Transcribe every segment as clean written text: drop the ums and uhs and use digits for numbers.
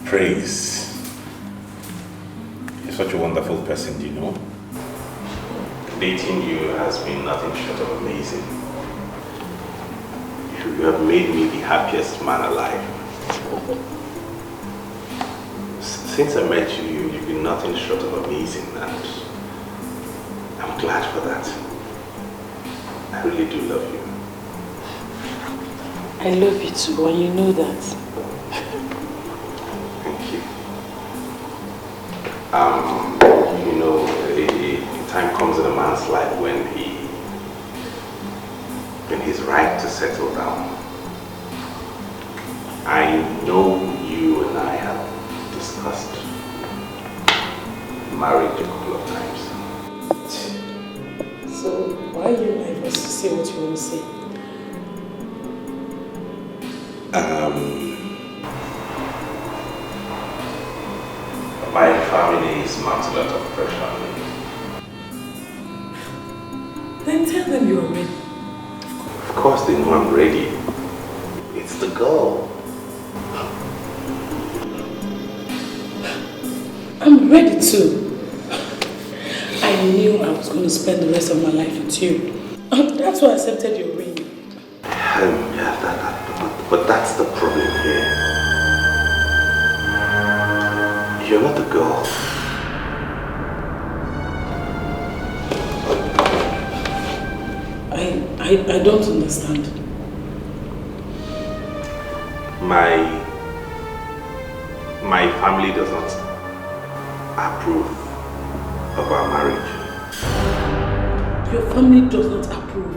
Praise. You're such a wonderful person, you know. Dating you has been nothing short of amazing. You have made me the happiest man alive. Since I met you, you've been nothing short of amazing, and I'm glad for that. I really do love you. I love you too, and you know that. Thank you. You know, a time comes in a man's life when he's right to settle down. I know you and I have discussed marriage a couple of times. So why are you nervous to say what you want to say? My family is mounting a lot of pressure on me. Then tell them you're ready. Of course they know I'm ready. It's the girl. I'm ready too. I knew I was going to spend the rest of my life with you. That's why I accepted your ring. Yeah, but that's the problem here. You're not the girl. I don't understand. My family does not approve of our marriage. Your family does not approve?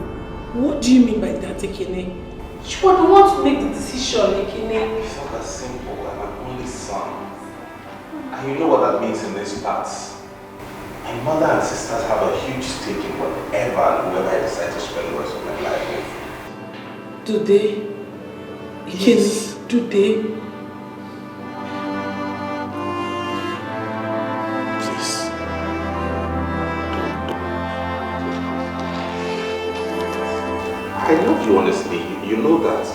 What do you mean by that, Ekene? You are the one to make the decision, Ekene. It's not that simple. I'm an only son. And you know what that means in these parts. My mother and sisters have a huge stake in whatever and whoever I decide to spend the rest of my life with. Do they? Yes. Do they? Please. I love you honestly. You know that.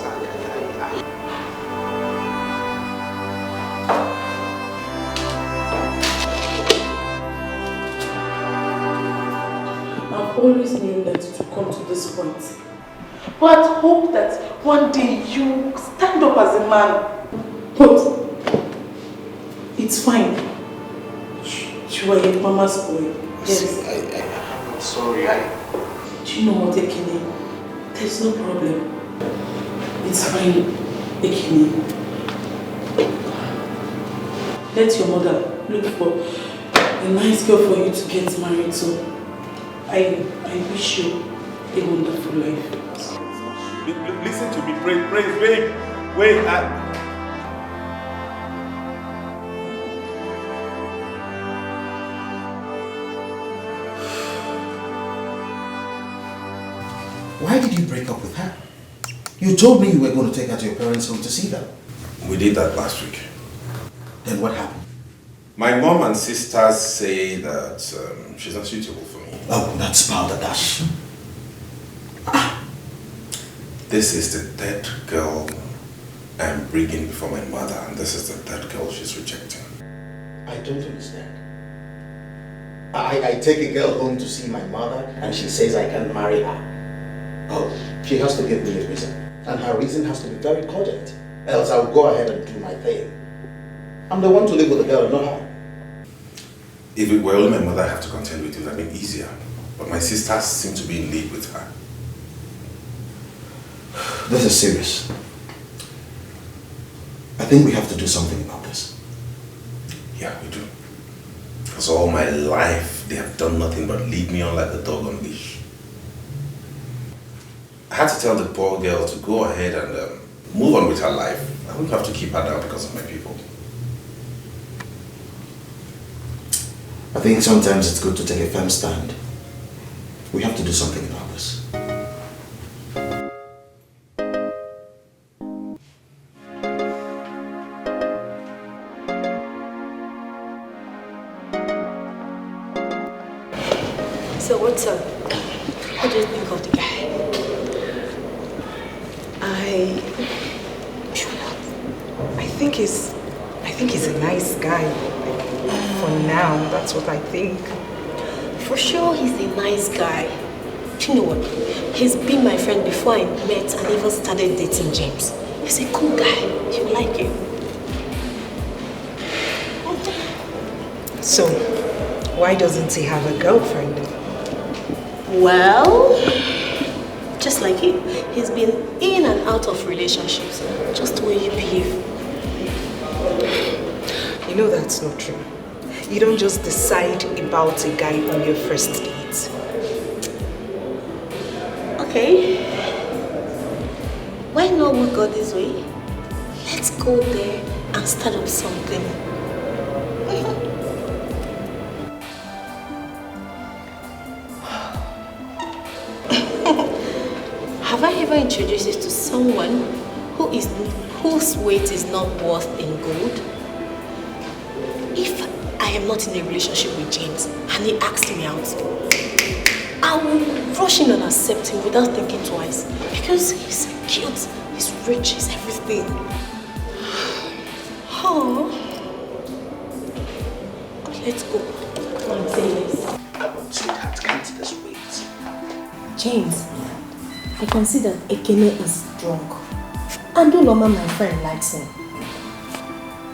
I've always knew that it would come to this point. But I hope that one day you stand up as a man. But it's fine. You are your mama's boy. Yes. I'm not sorry. Do you know what, Ekene? There's no problem. It's fine, Ekene. Let your mother look for a nice girl for you to get married to. I wish you a wonderful life. Listen to me, praise, babe. Wait, Why did you break up with her? You told me you were going to take her to your parents' home to see them. We did that last week. Then what happened? My mom and sisters say that she's not suitable for me. Oh, that's balderdash. This is the third girl I'm bringing before my mother, and this is the third girl she's rejecting. I don't understand. I take a girl home to see my mother, and she says I can't marry her. Oh, she has to give me a reason. And her reason has to be very cogent. Else I'll go ahead and do my thing. I'm the one to live with the girl, not her. If it were only my mother I have to contend with, it would have been easier. But my sisters seem to be in league with her. This is serious. I think we have to do something about this. Yeah, we do. Because all my life, they have done nothing but lead me on like a dog on leash. I had to tell the poor girl to go ahead and move on with her life. I wouldn't have to keep her down because of my people. I think sometimes it's good to take a firm stand. We have to do something about this. So what's up? What do you think of the guy? I think he's a nice guy. For now, that's what I think. For sure, he's a nice guy. Do you know what? He's been my friend before I met and even started dating James. He's a cool guy. You like him. So, why doesn't he have a girlfriend? Well, just like him, he's been in and out of relationships. Just the way you behave. You know that's not true. You don't just decide about a guy on your first date. Okay. Why not we go this way? Let's go there and start up something. Have I ever introduced you to someone whose weight is not worth in gold? If I am not in a relationship with James and he asks me out, I will rush in and accept him without thinking twice because he's cute, he's rich, he's everything. Oh. Let's go. Come on, say this. Come on, sweetheart, can't this wait? James, I consider Ekene is drunk. And Doloma, my friend, likes him.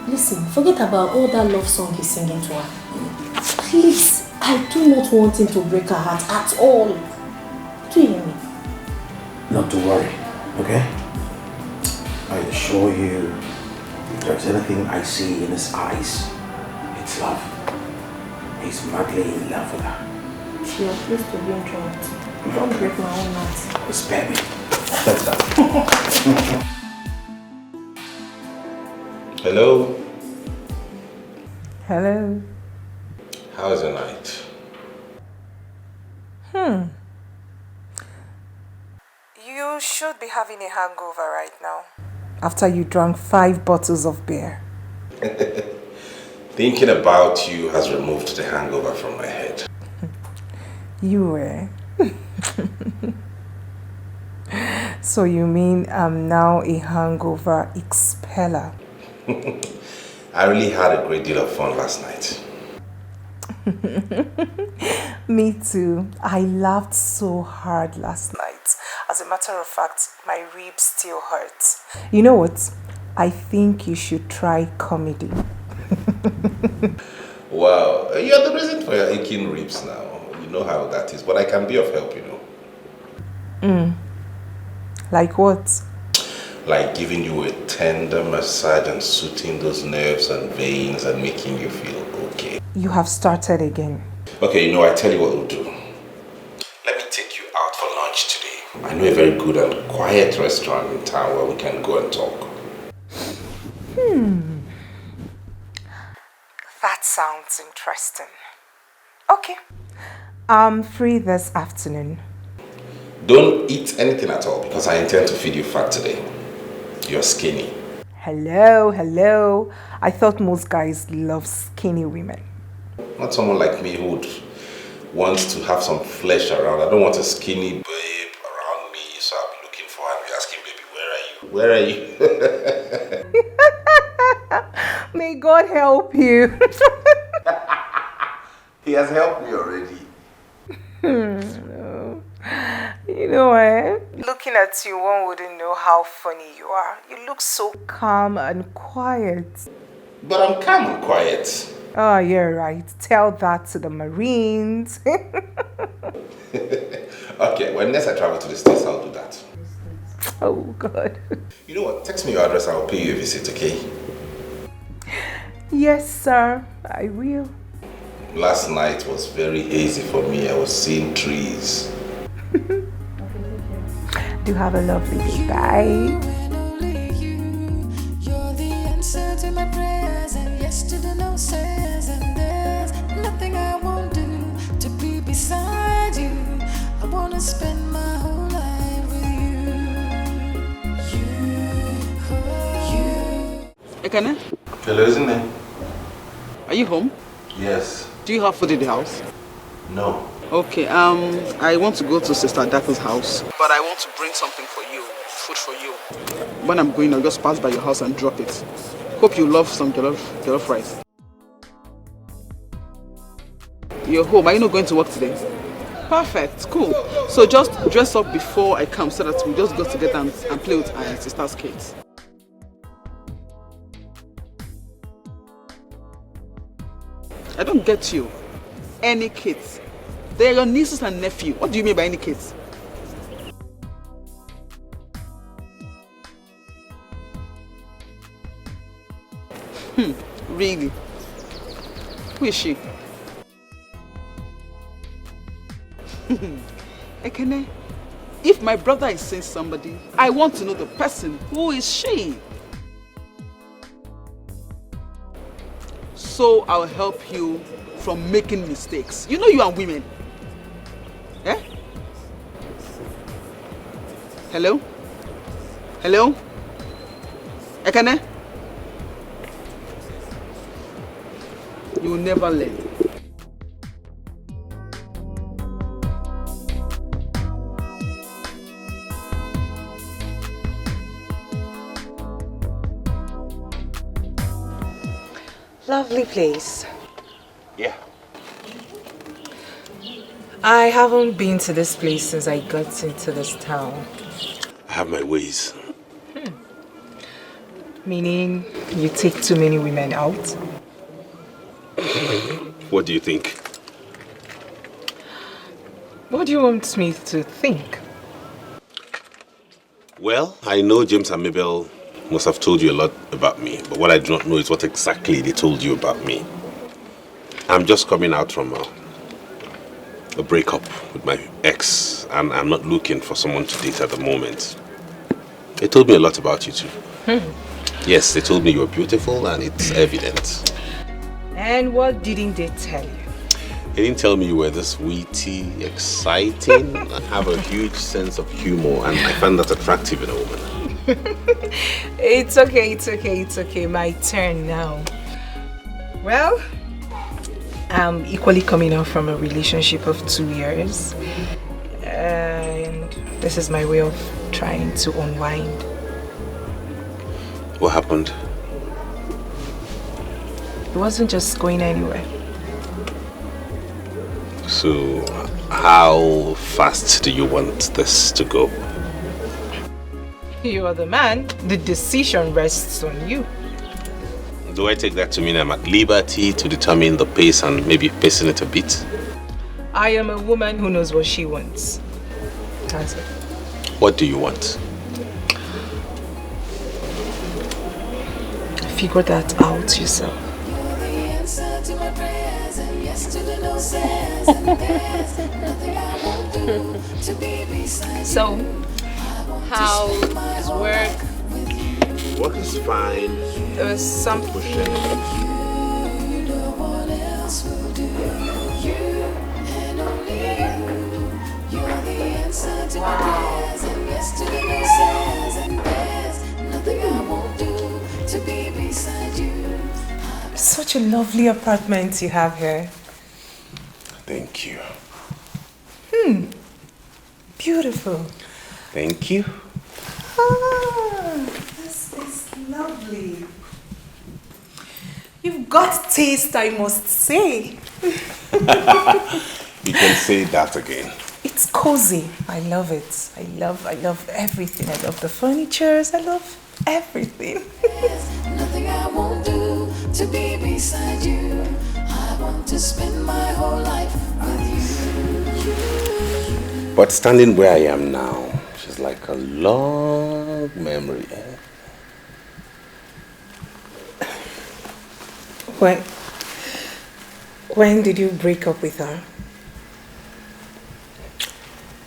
Listen, forget about all that love song he's singing to her. Please, I do not want him to break her heart at all. Do you hear me? Not to worry, okay? I assure you, if there's anything I see in his eyes, it's love. He's madly in love with her. You're supposed to be drunk. Don't break my own heart. Spare me. Hello? Hello? How's your night? You should be having a hangover right now. After you drank 5 bottles of beer. Thinking about you has removed the hangover from my head. You were. So you mean I'm now a hangover expeller? I really had a great deal of fun last night. Me too. I laughed so hard last night. As a matter of fact, my ribs still hurt. You know what? I think you should try comedy. Wow, you're the reason for your aching ribs now. You know how that is, but I can be of help, you know. Like what? Like giving you a tender massage and soothing those nerves and veins and making you feel okay. You have started again. Okay, you know, I tell you what we'll do. Let me take you out for lunch today. I know a very good and quiet restaurant in town where we can go and talk. That sounds interesting. Okay. I'm free this afternoon. Don't eat anything at all because I intend to feed you fat today. You're skinny. Hello. I thought most guys love skinny women. Not someone like me who would want to have some flesh around. I don't want a skinny babe around me, so I'll be looking for her and be asking, baby, where are you? Where are you? May God help you. He has helped me already. No. You know what? Looking at you, one wouldn't know how funny you are. You look so calm and quiet. But I'm calm and quiet. Oh, you're right. Tell that to the Marines. Okay, when next I travel to the States, I'll do that. Oh, God. You know what? Text me your address. I'll pay you a visit, okay? Yes, sir. I will. Last night was very hazy for me. I was seeing trees. Do have a lovely day. Bye. You're the answer to my prayers and yes to the no says, and there's nothing I won't do to be beside you. I wanna spend my whole life with you. Ekene, Hello, isn't it? are you home? Yes. Do you have food in the house? No. Okay, I want to go to Sister Dako's house, but I want to bring something for you, food for you. When I'm going, I'll just pass by your house and drop it. Hope you love some jollof rice. You're home. Are you not going to work today? Perfect. Cool. So just dress up before I come so that we just go together and play with our sister's kids. I don't get you. Any kids? They're your nieces and nephew. What do you mean by any kids? Really? Who is she? Ekene, if my brother is saying somebody, I want to know the person. Who is she? So I'll help you from making mistakes. You know you are women. Eh? Hello? Hello? Ekene? You will never learn. Lovely place. Yeah. I haven't been to this place since I got into this town. I have my ways. Meaning you take too many women out? What do you think? What do you want me to think? Well, I know James and Mabel must have told you a lot about me, but what I do not know is what exactly they told you about me. I'm just coming out from a breakup with my ex, and I'm not looking for someone to date at the moment. They told me a lot about you too. Yes, they told me you were beautiful, and it's evident. And what didn't they tell you? They didn't tell me you were this witty, exciting, and have a huge sense of humor, and I find that attractive in a woman. It's okay. My turn now. Well, I'm equally coming out from a relationship of 2 years. And this is my way of trying to unwind. What happened? It wasn't just going anywhere. So, how fast do you want this to go? You are the man. The decision rests on you. Do I take that to mean I'm at liberty to determine the pace and maybe pacing it a bit? I am a woman who knows what she wants. That's it. What do you want? Figure that out yourself. So, how is work? Work is fine. There was some Pushing. Such a lovely apartment you have here. Thank you. Beautiful. Thank you. This is lovely. You've got taste, I must say. You can say that again. It's cozy. I love it. I love everything. I love the furnitures. I love everything. There's nothing I won't do to be beside you. I want to spend my whole life with you. But standing where I am now, she's like a long memory. When did you break up with her?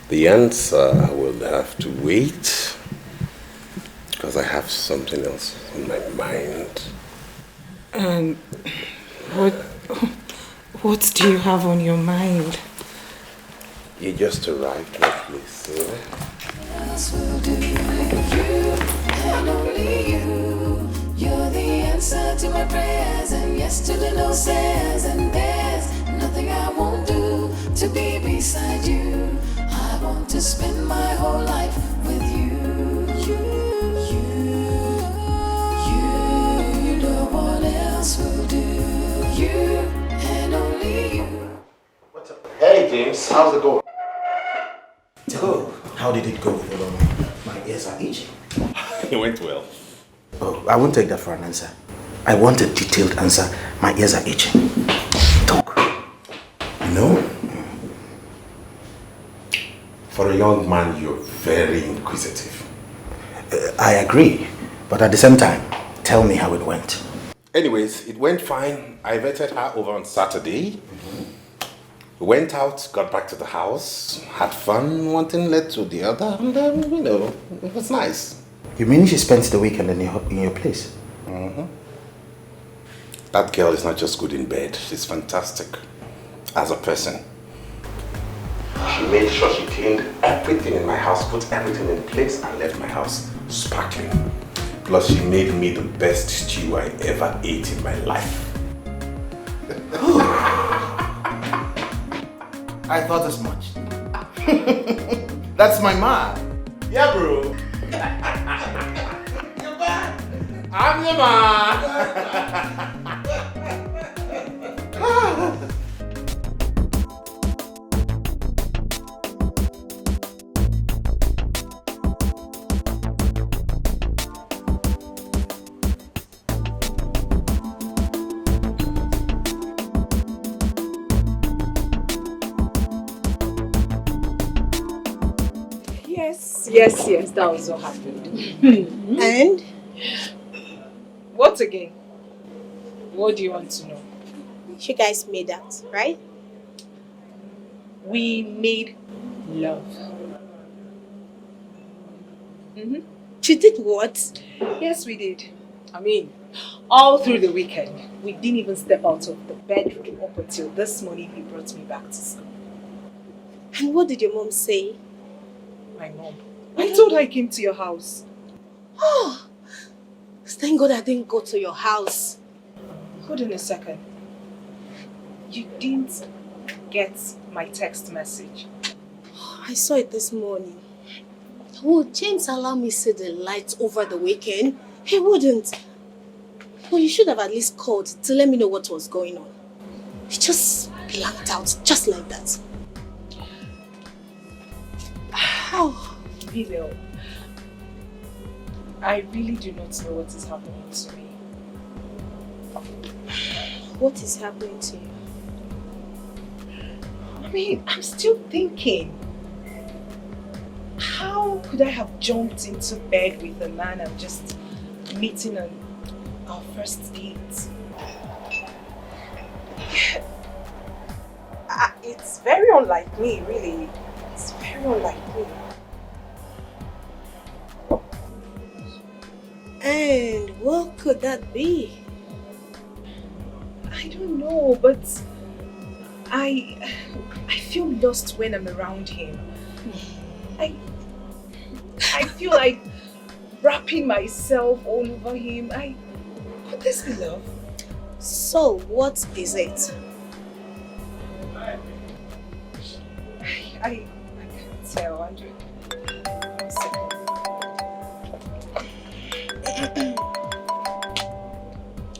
The answer will have to wait because I have something else on my mind. And what do you have on your mind? You just arrived, my place. Else will do. You and only you. You're the answer to my prayers and yes to the no says. And there's nothing I won't do to be beside you. I want to spend my whole life with you. You don't how's it going? Tell me, how did it go? My ears are itching. It went well. Oh, I won't take that for an answer. I want a detailed answer. My ears are itching. Talk. No? For a young man, you're very inquisitive. I agree, but at the same time, tell me how it went. Anyways, it went fine. I vetted her over on Saturday. We went out, got back to the house, had fun, one thing led to the other, and it was nice. You mean she spent the weekend in your place? Mm-hmm. That girl is not just good in bed, she's fantastic as a person. She made sure she cleaned everything in my house, put everything in place, and left my house sparkling. Plus, she made me the best stew I ever ate in my life. I thought as much. That's my man. Yeah, bro. You're back. I'm your man. Yes, that was what happened. And? What again? What do you want to know? You guys made out, right? We made love. You did what? Yes, we did. I mean, all through the weekend. We didn't even step out of the bedroom up until this morning he brought me back to school. And what did your mom say? My mom. I told her I came to your house. Oh, thank God I didn't go to your house. Hold on a second. You didn't get my text message. I saw it this morning. Would James allow me to see the lights over the weekend? He wouldn't. Well, you should have at least called to let me know what was going on. He just blanked out, just like that. Oh, Bill, I really do not know what is happening to me. What is happening to you? I mean, I'm still thinking. How could I have jumped into bed with a man I'm just meeting on our first date? It's very unlike me, really. It's very unlike me. And what could that be? I don't know, but I feel lost when I'm around him. I feel like wrapping myself all over him. Could this be love? So, what is it? I can't tell, Andrew. 1 second.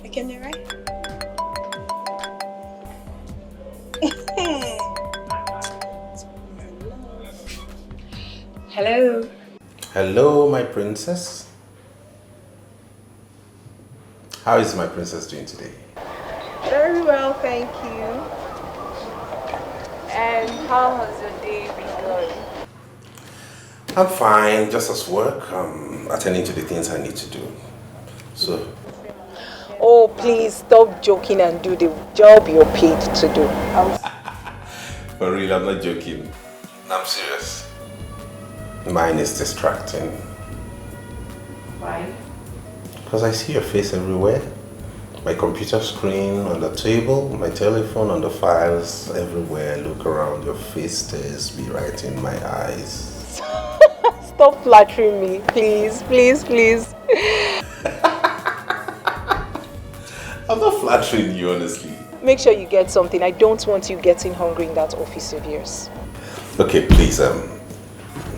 Ekene, right? Hello. Hello, my princess. How is my princess doing today? Very well, thank you. And how has your day been going? I'm fine, just as work. Attending to the things I need to do. So. Oh, please stop joking and do the job you're paid to do. For real, I'm not joking. I'm serious. Mine is distracting. Why? Because I see your face everywhere. My computer screen, on the table, my telephone, on the files, everywhere. Look around, your face stares me right in my eyes. Stop flattering me, please, please, please. I'm not flattering you, honestly. Make sure you get something. I don't want you getting hungry in that office of yours. Okay, please,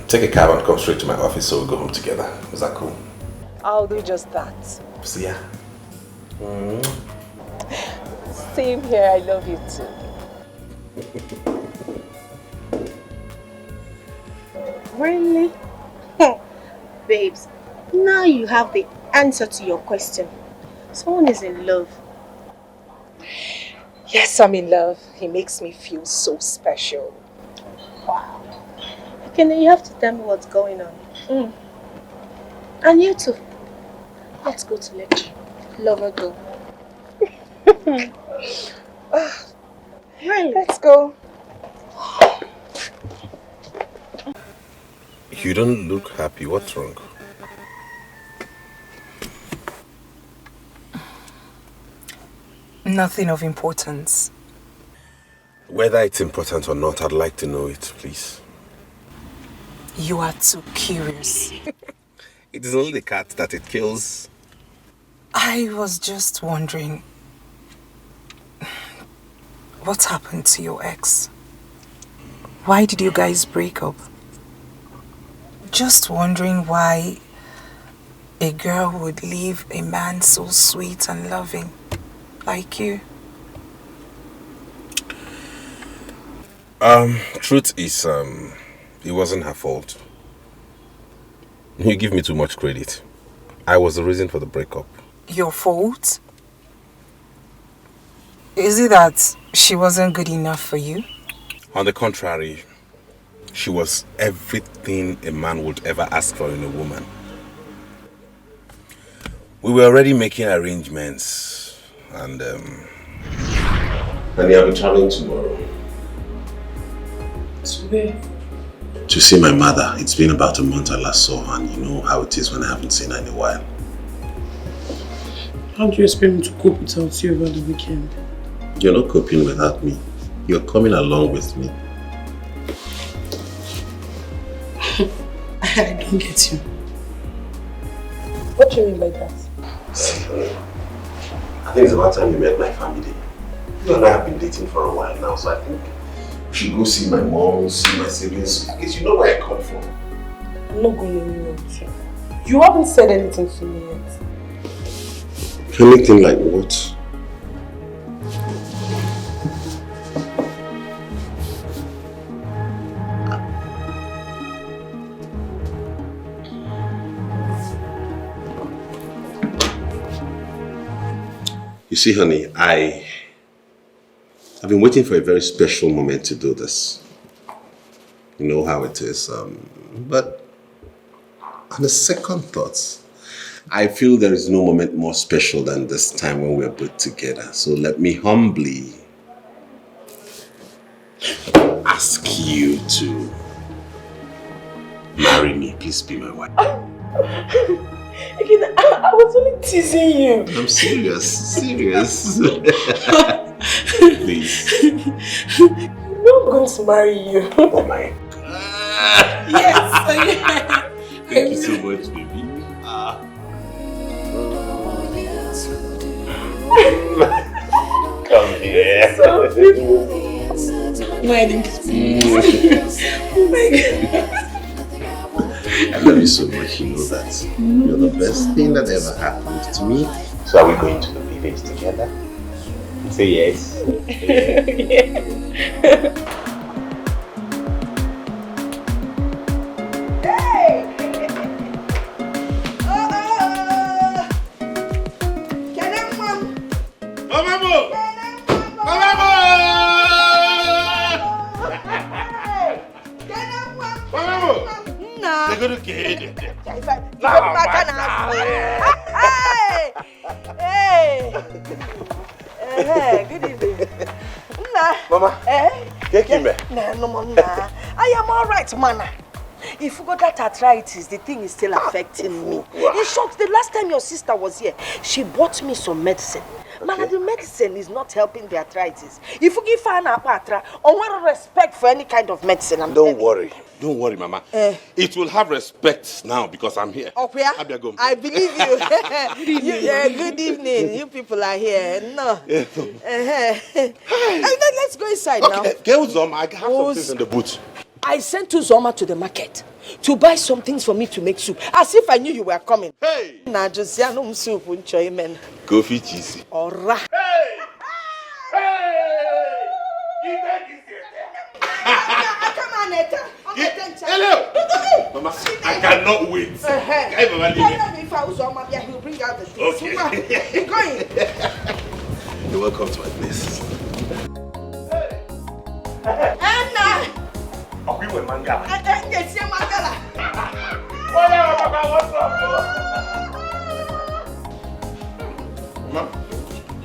take a cab and come straight to my office so we'll go home together. Is that cool? I'll do just that. See ya. Same here, I love you too. Really? Babes, now you have the answer to your question. Someone is in love. Yes, I'm in love. He makes me feel so special. Wow. Ekene, you have to tell me what's going on. And you too. Let's go to lecture. Lover go. Really? Let's go. You don't look happy. What's wrong? Nothing of importance. Whether it's important or not, I'd like to know it, please. You are too curious. It is only the cat that it kills. I was just wondering, what happened to your ex? Why did you guys break up? Just wondering why a girl would leave a man so sweet and loving like you. Truth is, it wasn't her fault. You give me too much credit. I was the reason for the breakup. Your fault? Is it that she wasn't good enough for you? On the contrary, she was everything a man would ever ask for in a woman. We were already making arrangements, and I'll be traveling tomorrow. To where? To see my mother. It's been about a month I last saw her, and you know how it is when I haven't seen her in a while. How do you expect me to cope without you over the weekend? You're not coping without me. You're coming along with me. I don't get you. What do you mean by that? See, I think it's about time you met my family. You and I have been dating for a while now, so I think we should go see my mom, see my siblings. At least you know where I come from. I'm not going anywhere with you. You haven't said anything to me yet. Anything like what? You see, honey, I've been waiting for a very special moment to do this. You know how it is. But on the second thoughts, I feel there is no moment more special than this time when we're both together. So let me humbly ask you to marry me. Please be my wife. Again, I was only teasing you. I'm serious. Serious. Please. You know I'm going to marry you. Oh my God. Yes. Thank you so much, baby. Come here. So oh my God. I love you so much, you know that. You're the best thing that ever happened to me. So are we going to the village together? Say yes. Yeah. Good evening. Mama, I am all right, man. If you got that arthritis, the thing is still affecting me. In short, the last time your sister was here, she bought me some medicine. Man, the medicine is not helping the arthritis. If you give her an apatra, on respect for any kind of medicine, Don't worry, Mama. It will have respect now because I'm here. Okay, I believe you. Good evening. You people are here. No. Let's go inside now. Get Uzoma. I have some things in the boot. I sent Uzoma to the market to buy some things for me to make soup, as if I knew you were coming. Hey! Nah, just no soup, enjoyment. Go feed cheesy. Alright. Hey! Hey! Come on, Neta. Hello! Mama, I cannot wait. He'll bring out the things. Okay. You're going. You're welcome to my place. Anna! Are we with Mangala? Yes, Mangala. What's up, Mama,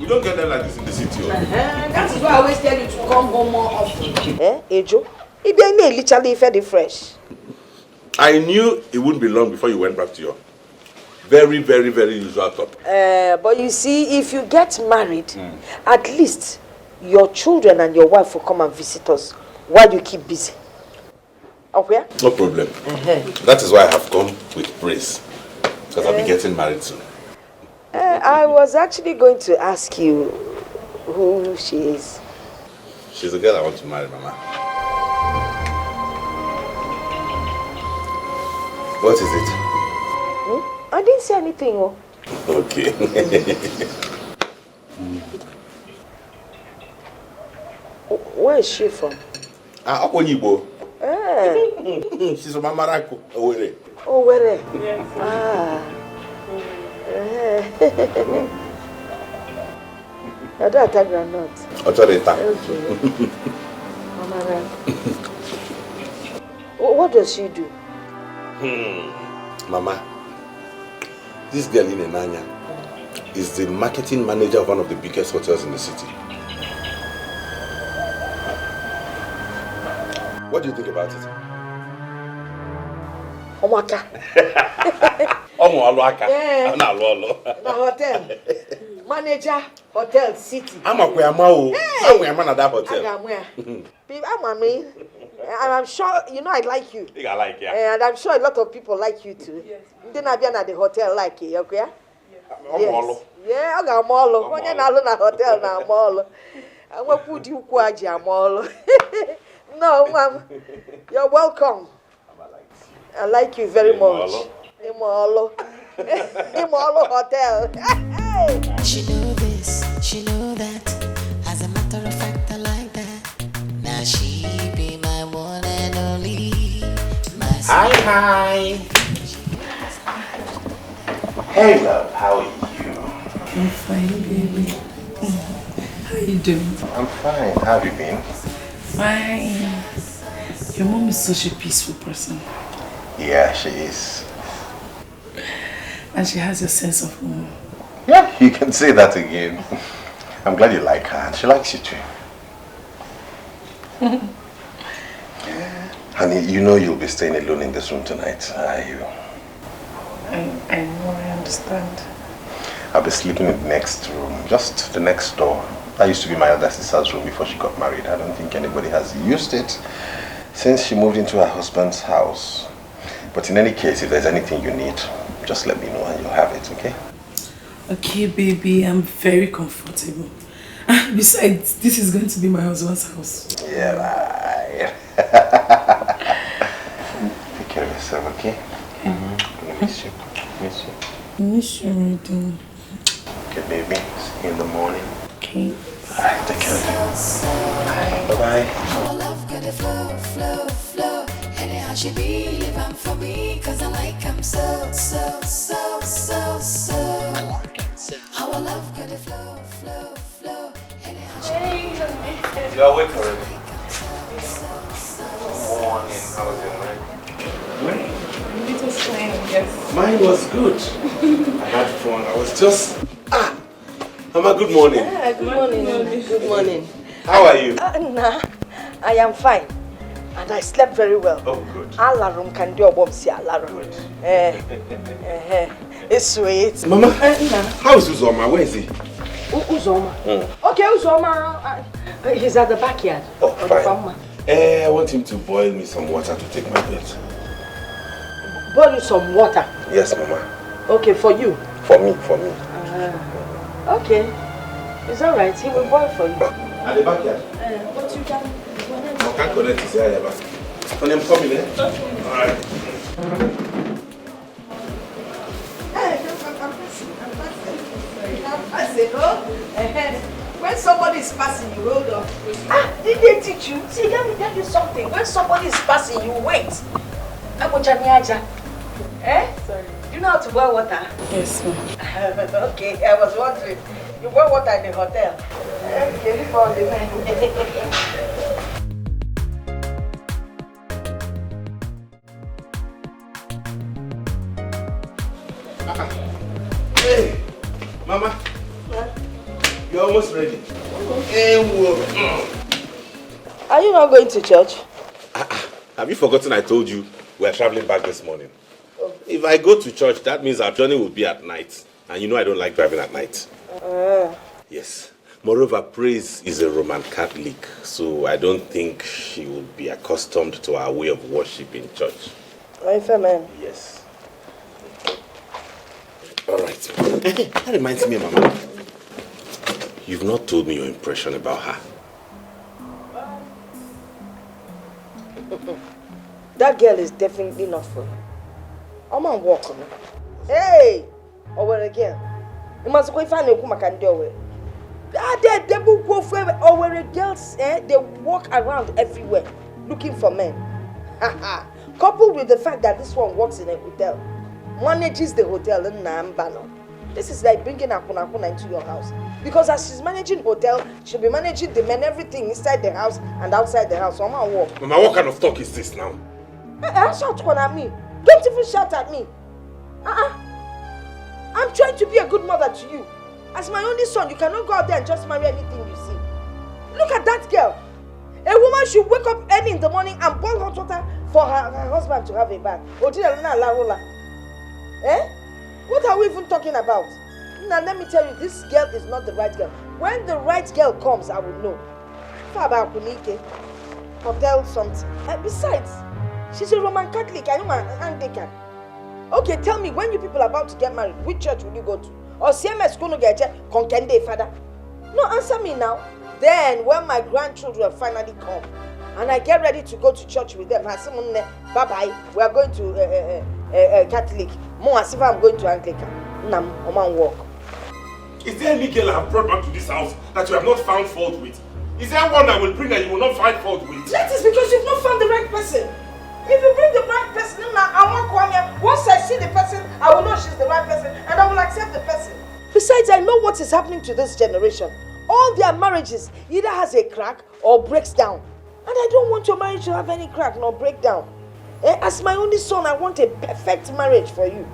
we don't get them like this in the city. That is why I always tell you to come home more often. Ejo? If you ain't literally fed fresh. I knew it wouldn't be long before you went back to your very, very, very usual topic. But you see, if you get married, at least your children and your wife will come and visit us while you keep busy. Okay? No problem. That is why I have come with praise. Because I'll be getting married soon. I was actually going to ask you who she is. She's the girl I want to marry, Mama. What is it? I didn't say anything. Oh. Okay. Where is she from? Akonibo. She's from Amara. Owere. Owere? Yes. I don't attack granite. Okay. Amara. What does she do? Mama, this girl in Enanya is the marketing manager of one of the biggest hotels in the city. What do you think about it? Omaka. Omoalwaka. Yeah. The hotel. Manager, hotel, city. I'm a Kuyamao. I'm a man at that hotel. I'm sure, you know, I like you. I like you. Yeah. And I'm sure a lot of people like you too. Yes. Then I've been at the hotel like you, okay? Yes. Yeah, I got mall. When you're not in a hotel now, mall. I will put you kwaji mall. No, ma'am. You're welcome. I like you very much. Imolo. Imolo Hotel. She know this, she know that. As a matter of fact, I like that. Now she be my one and only. Hi. Hey, love. How are you? I'm fine, baby. How you doing? I'm fine. How have you been? Fine. Your mom is such a peaceful person. Yeah, she is. And she has a sense of humor. Yeah, you can say that again. I'm glad you like her and she likes you too. Honey, you know you'll be staying alone in this room tonight, are you? I know, I understand. I'll be sleeping in the next room, just the next door. That used to be my other sister's room before she got married. I don't think anybody has used it since she moved into her husband's house. But in any case, if there's anything you need, just let me know and you'll have it, okay? Okay, baby, I'm very comfortable. Besides, this is going to be my husband's house. Yeah, right. Take care of yourself, okay? I miss you. Miss you. I miss you, already. Okay, baby. See you in the morning. Okay. Alright, take care of you. Bye-bye. Our love got a flow, flow, flow. Anyhow she be living for me, cause I like him so, so, so, so, so. Our love got a flow, flow, flow. Anyhow she be You're awake already. Good morning. How was your night? It was fine, yes. Mine was good. I had fun. I was just... Mama, good morning. Yeah, good morning. Good morning. How are you? Nah, I am fine. And I slept very well. Oh, good. Alarm can do a bomb, see alarm. It's sweet. Mama, how is Uzoma? Where is he? Uzoma? Okay, Uzoma. He's at the backyard. Oh, fine. I want him to boil me some water to take my bed. Boil you some water? Yes, Mama. Okay, for you? For me. Okay. It's alright. He will boil for you. At the backyard? But you can... I can't connect to say back. When I'm coming, eh? Alright. I'm passing. When somebody is passing, you hold on. Did they teach you? See, let me tell you something. When somebody is passing, you wait. Eh? Sorry. You know how to boil water? Yes, ma'am. Okay, I was wondering. You boil water in the hotel? Okay, leave all the Hey, Mama. What? You're almost ready. Are you not going to church? Have you forgotten I told you we're traveling back this morning? Oh. If I go to church, that means our journey will be at night. And you know I don't like driving at night. Yes. Moreover, Praise is a Roman Catholic, so I don't think she will be accustomed to our way of worship in church. Amen. Yes. All right. That reminds me, Mama. You've not told me your impression about her. That girl is definitely not for you. I'm on walk on her. Hey! Over again. You must go find a woman can do it. They will go for over girls, they walk around everywhere looking for men. Coupled with the fact that this one works in a hotel, manages the hotel in Nambano. This is like bringing a kuna into your house. Because as she's managing hotel, she'll be managing the men, everything inside the house and outside the house. So I'm walk. Mama, what kind of talk is this now? Shout at me. Don't even shout at me. I'm trying to be a good mother to you. As my only son, you cannot go out there and just marry anything you see. Look at that girl. A woman should wake up early in the morning and boil hot water for her husband to have a bath. What are we even talking about? Now let me tell you, this girl is not the right girl. When the right girl comes, I will know. Obunike, hotel something. Besides, she's a Roman Catholic, I know an Anglican. Okay, tell me, when you people are about to get married, which church will you go to? Or CMS going to get Konkende, father? No, answer me now. Then, when my grandchildren finally come, and I get ready to go to church with them, bye-bye, we are going to Catholic. More as if I'm going to Anglican. Nam, Oman walk. Is there any girl I have brought back to this house that you have not found fault with? Is there one I will bring that you will not find fault with? That is because you've not found the right person. If you bring the right person, once I see the person, I will know she's the right person and I will accept the person. Besides, I know what is happening to this generation. All their marriages either has a crack or breaks down. And I don't want your marriage to have any crack nor break down. As my only son, I want a perfect marriage for you.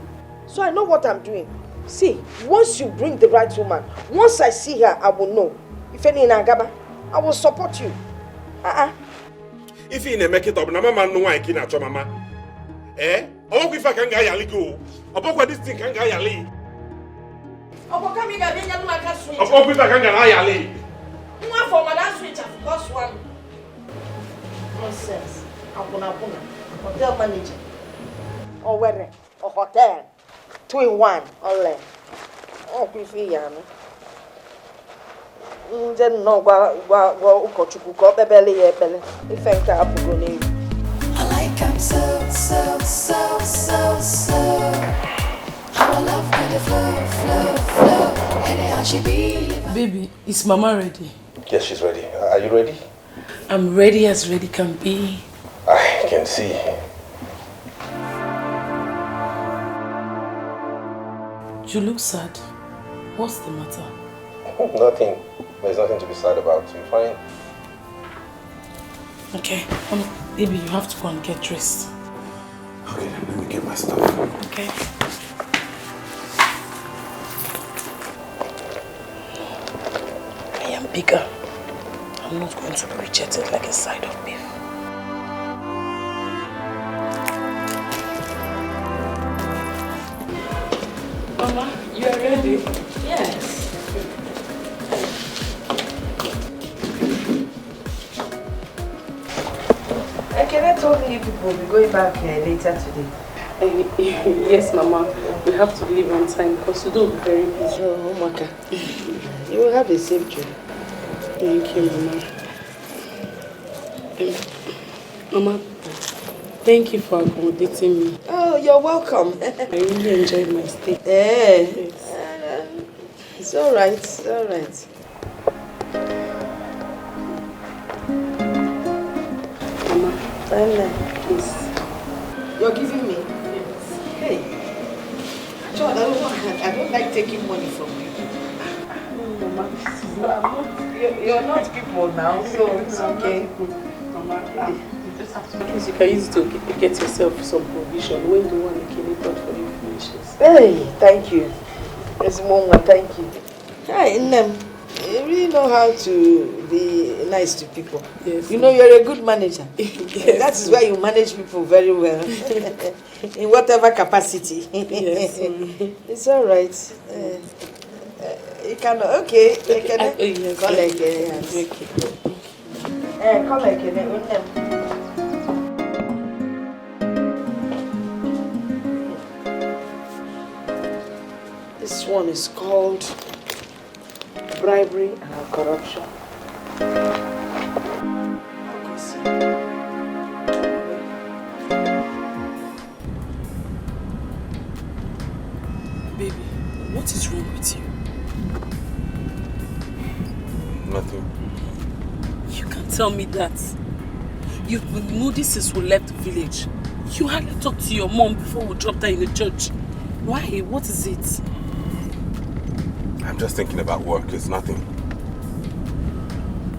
So I know what I'm doing. See, once you bring the right woman, once I see her, I will know. If any in Agaba, I will support you. If you make it up, Mama no one can at your mama. Oh, if I can get a go. About what this thing can get a lead. Oh, come here, I can switch. Oh, if I can get a lead. One for my switch, of course, one. Nonsense. Abuna, hotel manager. Or where? Or hotel. 2 in 1. All oh, Griffy, then no, I like him so. Our love kind of flow. Anyhow she be. Baby, is Mama ready? Yes, she's ready. Are you ready? I'm ready as ready can be. I can see. You look sad. What's the matter? Nothing. There's nothing to be sad about. I'm fine. Okay. Baby, you have to go and get dressed. Okay, let me get my stuff. Okay. I am bigger. I'm not going to be rejected like a side of beef. Mama, you are ready? Yes. Ekene told me you people will be going back later today. Yes, Mama. We have to leave on time because we don't be very busy. Oh, Maka. You will have a safe journey. Thank you, Mama. Mama, thank you for accommodating me. Oh, you're welcome. I really enjoyed my stay. Yes. Yes. It's all right. It's all right. Please. You're giving me? Hey. John, I don't like taking money from you. No, Mama. You're not people now, so it's okay. Mama, you just have to you can use it to get yourself some provision when the one Ekene bought for you finishes. Hey, thank you. There's one, thank you. Hi, Nnem. You really know how to be nice to people. Yes. You know you're a good manager. Yes. That is why you manage people very well. In whatever capacity. Yes. It's all right. You can, okay. Ekene. Yes. Call Ekene. Call Ekene. This one is called bribery and corruption. Baby, what is wrong with you? Nothing. You can't tell me that. You've been moody since we left the village. You hardly talked to your mom before we dropped her in the church. Why? What is it? I'm just thinking about work. It's nothing.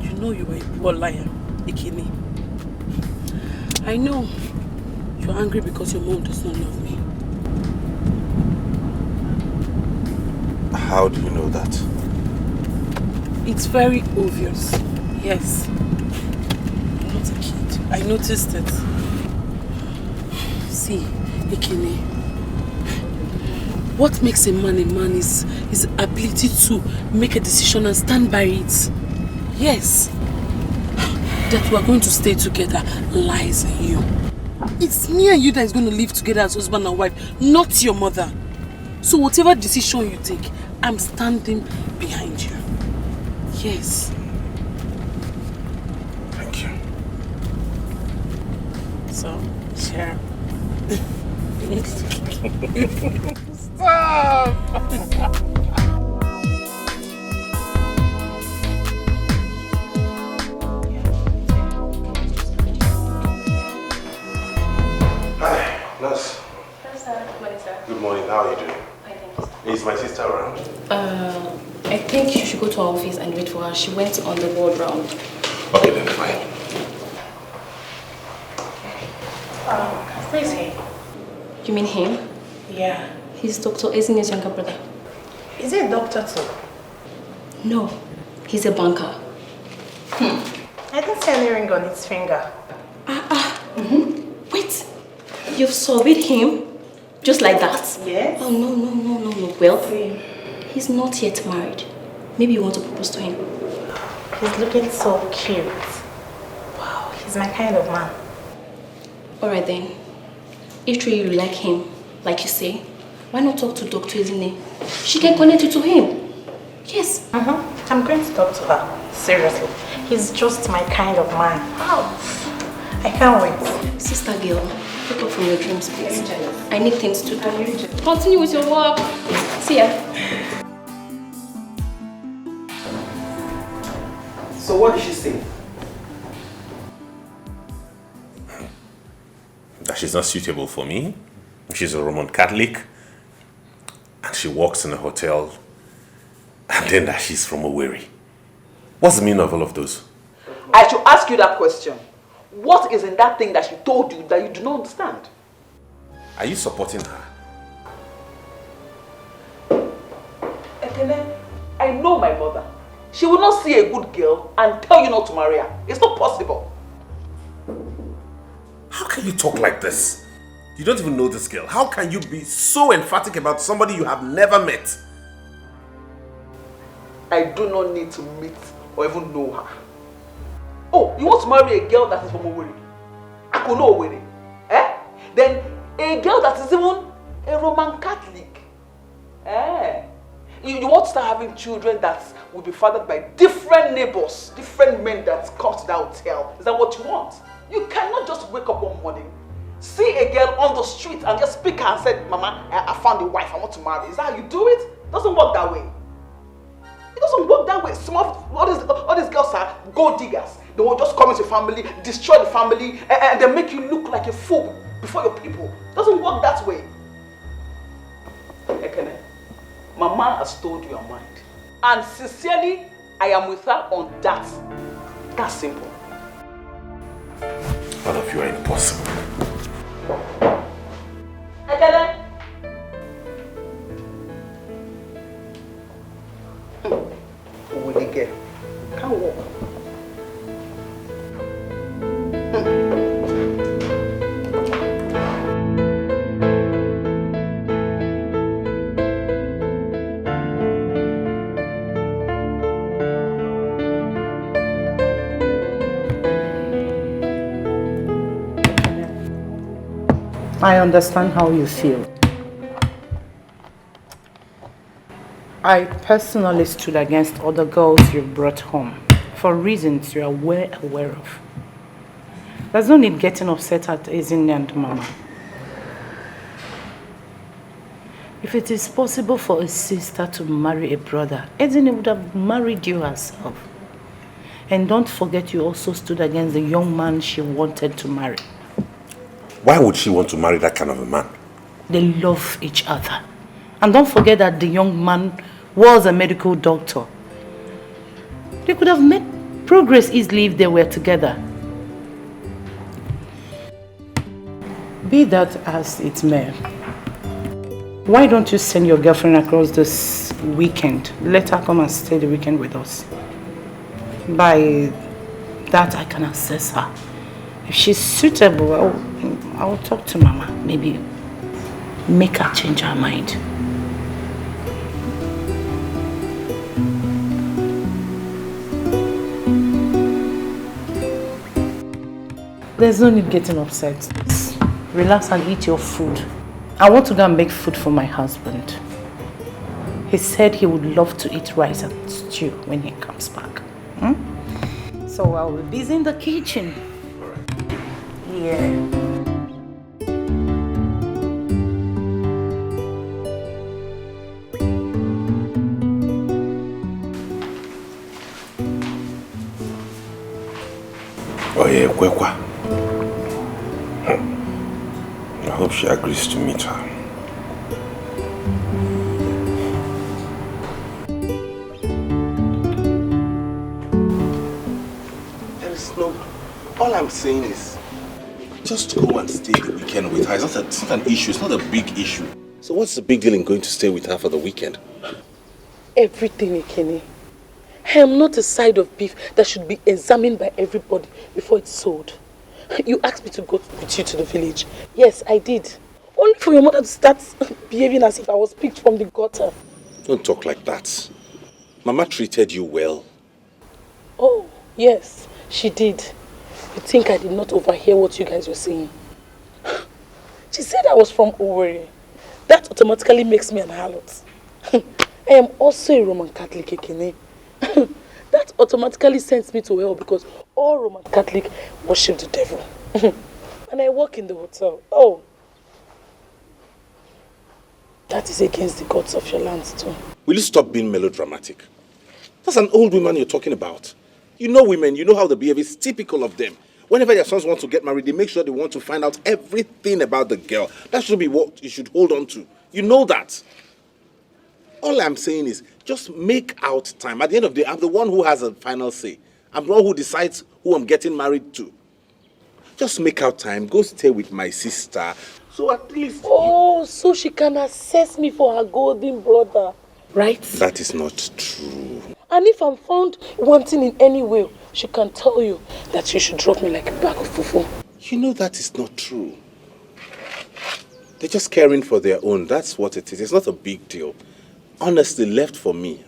You know you are a poor liar, Ekene. I know you're angry because your mom does not love me. How do you know that? It's very obvious. Yes. I'm not a kid. I noticed it. See, Ekene, what makes a man is his ability to make a decision and stand by it. Yes. That we are going to stay together lies in you. It's me and you that is going to live together as husband and wife, not your mother. So whatever decision you take, I'm standing behind you. Yes. Thank you. So, share. Stop! Hi, nurse. Hello, sir. Good morning, sir. Good morning. How are you doing? Fine, thank you. Is my sister around? I think you should go to our office and wait for her. She went on the ward round. Okay, then fine. Who is he? You mean him? Yeah. He's Dr. Ezine's younger brother. Is he a doctor too? No, he's a banker. I didn't see any ring on his finger. Wait, you've surveyed him? Just like that? Yes. Oh, no. Well, See. he's not yet married. Maybe you want to propose to him. He's looking so cute. Wow, he's my kind of man. Alright then. If truly you like him, like you say, why not talk to Dr. Ezine? She can connect you to him. Yes. I'm going to talk to her. Seriously. He's just my kind of man. Wow. I can't wait. Sister girl, wake up from your dreams, please. I need things to do. Continue with your work. See ya. So what did she say? That she's not suitable for me. She's a Roman Catholic. And she works in a hotel. And then that she's from Owerri. What's the meaning of all of those? I should ask you that question. What is in that thing that she told you that you do not understand? Are you supporting her? Ekene, I know my mother. She will not see a good girl and tell you not to marry her. It's not possible. How can you talk like this? You don't even know this girl. How can you be so emphatic about somebody you have never met? I do not need to meet or even know her. Oh, you want to marry a girl that is from Owerri? I could know Owerri. Eh? Then a girl that is even a Roman Catholic. Eh? You want to start having children that will be fathered by different neighbors, different men that come to that hotel. Is that what you want? You cannot just wake up one morning, see a girl on the street and just pick her and say, Mama, I found a wife, I want to marry. Is that how you do it? It doesn't work that way. It doesn't work that way. All these girls are gold diggers. They will just come into your family, destroy the family, and then make you look like a fool before your people. It doesn't work that way. Ekene, Mama has told you her mind. And sincerely, I am with her on that. That's simple. All of you are impossible. Ekene! Obunike, can't walk. I understand how you feel. I personally stood against other girls you brought home for reasons you are well aware of. There's no need getting upset at Ini and Mama. If it is possible for a sister to marry a brother, Ini would have married you herself. And don't forget you also stood against the young man she wanted to marry. Why would she want to marry that kind of a man? They love each other. And don't forget that the young man was a medical doctor. They could have made progress easily if they were together. Be that as it may, why don't you send your girlfriend across this weekend? Let her come and stay the weekend with us. By that I can assess her. If she's suitable, I'll talk to Mama. Maybe make her change her mind. There's no need getting upset. Just relax and eat your food. I want to go and make food for my husband. He said he would love to eat rice and stew when he comes back. So I'll be busy in the kitchen. Yeah. Oh yeah, Kwekwa. I hope she agrees to meet her. There is no... All I'm saying is, just go and stay the weekend with her. It's not an issue. It's not a big issue. So what's the big deal in going to stay with her for the weekend? Everything, Ekene. I am not a side of beef that should be examined by everybody before it's sold. You asked me to go with you to the village. Yes, I did. Only for your mother to start behaving as if I was picked from the gutter. Don't talk like that. Mama treated you well. Oh, yes, she did. You think I did not overhear what you guys were saying? She said I was from Owerri. That automatically makes me an harlot. I am also a Roman Catholic, Ekene. That automatically sends me to hell because all Roman Catholic worship the devil. And I work in the hotel. Oh, that is against the gods of your land too. Will you stop being melodramatic? That's an old woman you're talking about. You know women, you know how they behave. It's typical of them. Whenever their sons want to get married, they make sure they want to find out everything about the girl. That should be what you should hold on to. You know that. All I'm saying is, just make out time. At the end of the day, I'm the one who has a final say. I'm the one who decides who I'm getting married to. Just make out time. Go stay with my sister. So at least... Oh, so she can assess me for her golden brother, right? That is not true. And if I'm found wanting in any way, she can tell you that you should drop me like a bag of fufu. You know that is not true. They're just caring for their own. That's what it is. It's not a big deal. Honestly, left for me,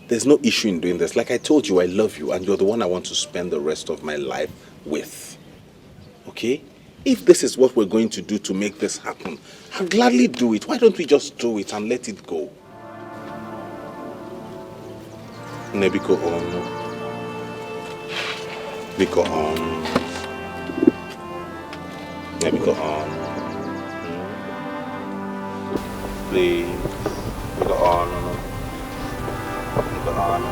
there's no issue in doing this. Like I told you, I love you and you're the one I want to spend the rest of my life with. Okay? If this is what we're going to do to make this happen, I'll gladly do it. Why don't we just do it and let it go? Nebiko on. Biko on. Nebiko on. Please. Biko on. Biko on.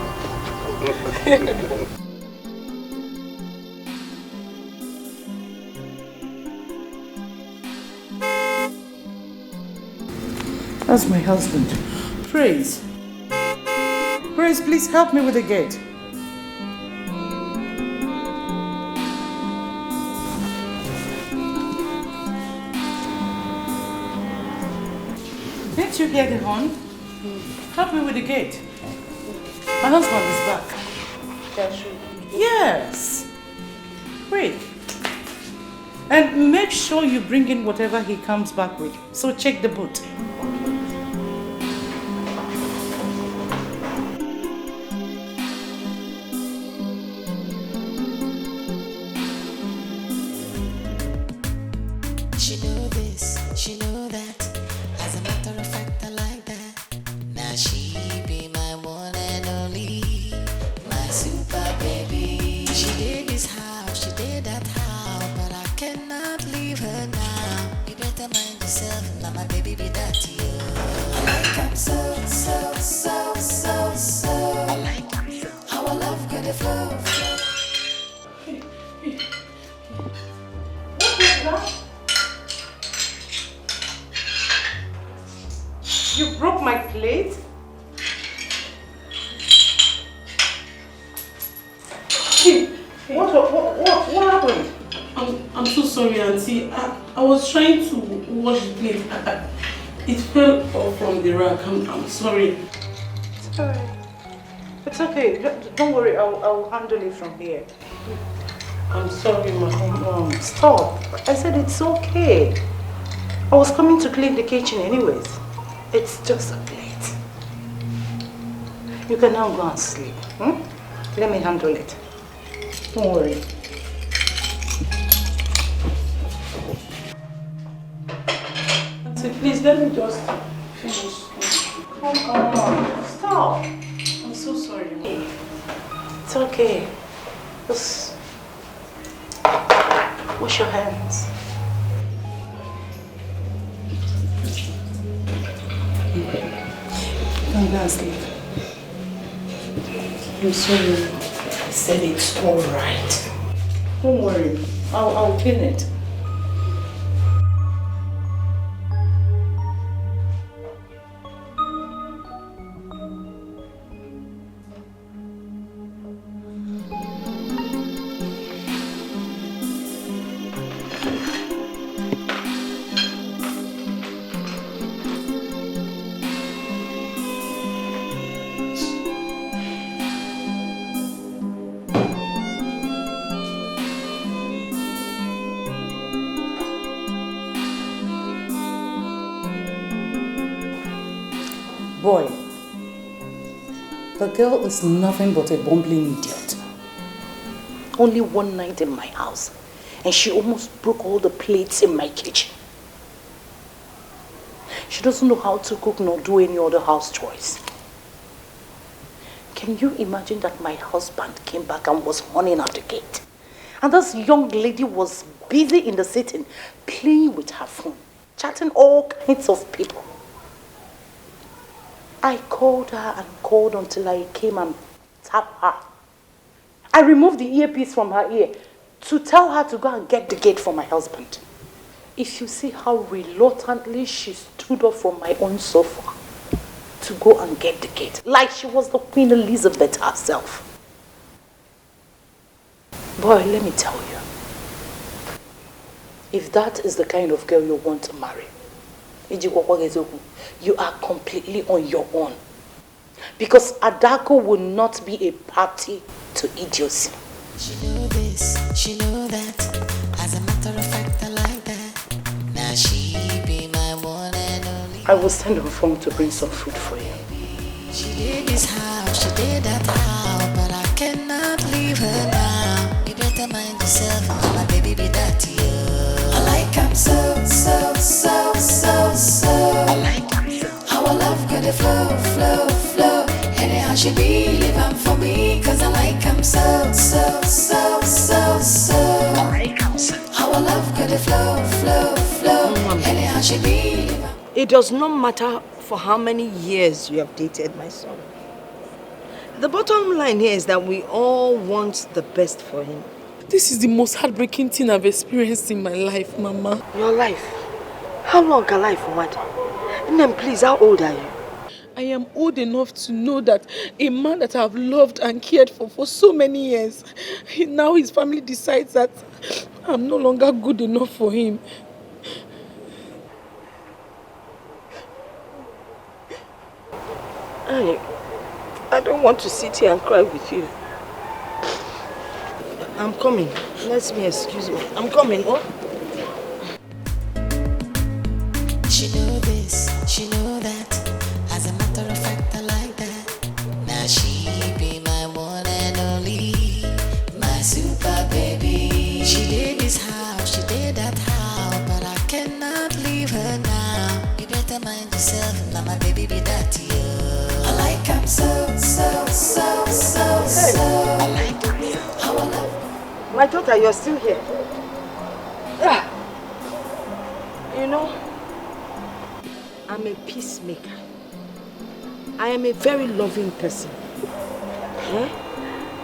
That's my husband. Praise. Praise, please help me with the gate. Didn't you hear the horn? Help me with the gate. My husband is back. Yes. Quick. And make sure you bring in whatever he comes back with. So check the boot. She know this, she know that. As a matter of fact, I like that. Now she be my one and only, my super baby. She did this house, she did that house, but I cannot leave her now. You better mind yourself, now my baby be that to you. I like him so. I like him so. How I love good flow. You broke my plate? What happened? I'm so sorry, Auntie. I was trying to wash the plate. It fell off from the rack. I'm sorry. It's alright. It's okay. Don't worry. I'll handle it from here. I'm sorry, Mom. Stop. I said it's okay. I was coming to clean the kitchen anyways. It's just a plate. You can now go and sleep. Let me handle it. Don't worry. Auntie, please let me just finish. Come on. Stop. I'm so sorry, Mom. It's okay. Just wash your hands. Come down, sleep. I'm sorry. I said it's all right. Don't worry. I'll clean it. Boy, the girl is nothing but a bumbling idiot. Only one night in my house, and she almost broke all the plates in my kitchen. She doesn't know how to cook nor do any other house chores. Can you imagine that my husband came back and was running at the gate? And this young lady was busy in the sitting, playing with her phone, chatting all kinds of people. I called her and called until I came and tapped her. I removed the earpiece from her ear to tell her to go and get the gate for my husband. If you see how reluctantly she stood up from my own sofa to go and get the gate, like she was the Queen Elizabeth herself. Boy, let me tell you, if that is the kind of girl you want to marry, you are completely on your own. Because Adako will not be a party to idiocy. She know this, she know that. As a matter of fact, I like that. Now she be my one and only. I will send her phone to bring some food for you. She did this house, she did that house, but I cannot leave her now. You better mind yourself, my baby be that to you. I like him so. I like him so. How I love good flow. Anyhow she be living for me, cause I like him so. I like him so. How I love good flow. Anyhow she be living. It does not matter for how many years you have dated my son. The bottom line here is that we all want the best for him. This is the most heartbreaking thing I've experienced in my life, Mama. Your life? How long can life, what? Name, please, how old are you? I am old enough to know that a man that I've loved and cared for so many years, now his family decides that I'm no longer good enough for him. I don't want to sit here and cry with you. I'm coming. Let me excuse me. I'm coming, oh? She know this, she know that. As a matter of fact, I like that. Now she be my one and only, my super baby. She did this house, she did that house, but I cannot leave her now. You better mind yourself, now my baby be that you. I like him so. I like him. How I love him. My daughter, you're still here. You know, I'm a peacemaker. I am a very loving person.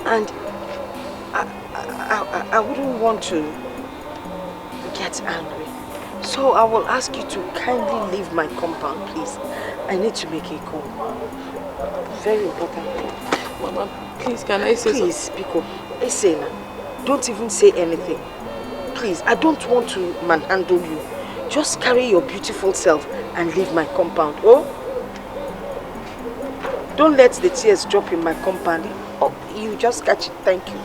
And I wouldn't want to get angry. So I will ask you to kindly leave my compound, please. I need to make a call. Very important. Mama, please, can I say something? Please, Biko. Listen, don't even say anything. Please, I don't want to manhandle you. Just carry your beautiful self and leave my compound, oh? Don't let the tears drop in my compound. Oh, you just catch it. Thank you.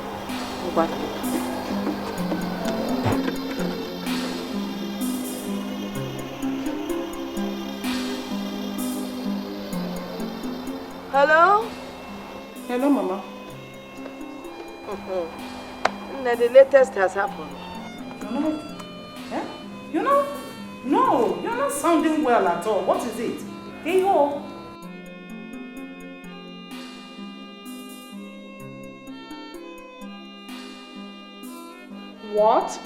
Bye. Hello? Hello, Mama. The latest has happened. You know? No, you're not sounding well at all. What is it? Hey, ho. What?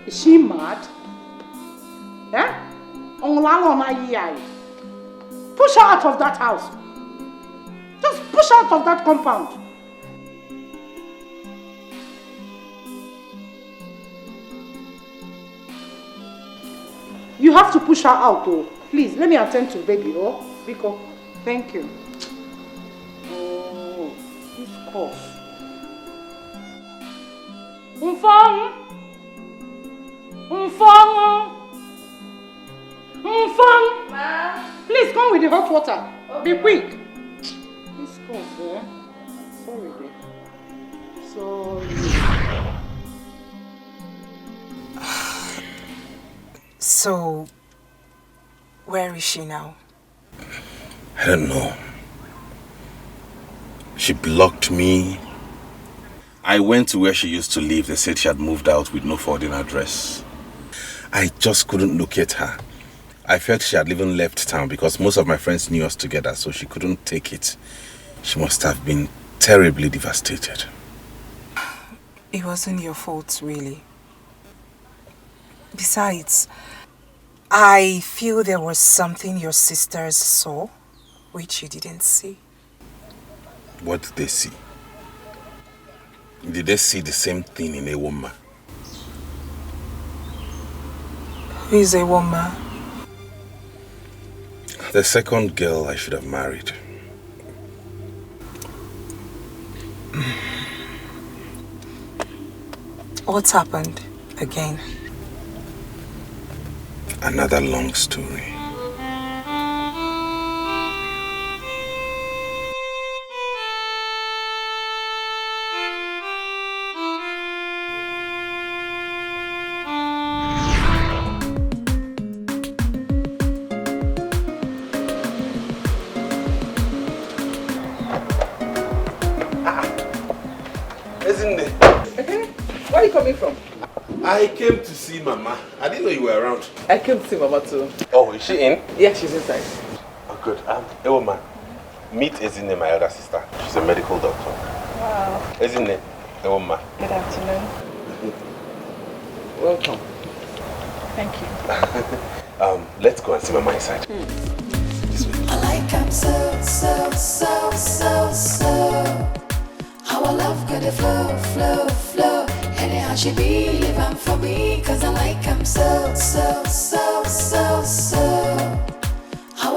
Is she mad? Push her out of that house. Just push her out of that compound. You have to push her out, oh. Please, let me attend to baby, oh. Biko, thank you. Oh, this cough. Umfang! Ma? Please come with the hot water. Okay. Be quick. This cough, eh? Sorry, dear. Sorry. So, where is she now? I don't know. She blocked me. I went to where she used to live. They said she had moved out with no forwarding address. I just couldn't locate her. I felt she had even left town because most of my friends knew us together, so she couldn't take it. She must have been terribly devastated. It wasn't your fault, really. Besides, I feel there was something your sisters saw, which you didn't see. What did they see? Did they see the same thing in a woman? Who is a woman? The second girl I should have married. What's happened again? Another long story. Where are you coming from? I came to see Mama. I didn't know you were around. I came to see Mama too. Oh, is she in? Yeah, she's inside. Oh, good. Hey, woman. Meet Ezine, my elder sister. She's a medical doctor. Wow. Ezine, hey, woman. Good afternoon. Welcome. Thank you. Let's go and see Mama inside. This way. I like him so. How I love got the flow. Anyhow she be living for me, cause I like him so.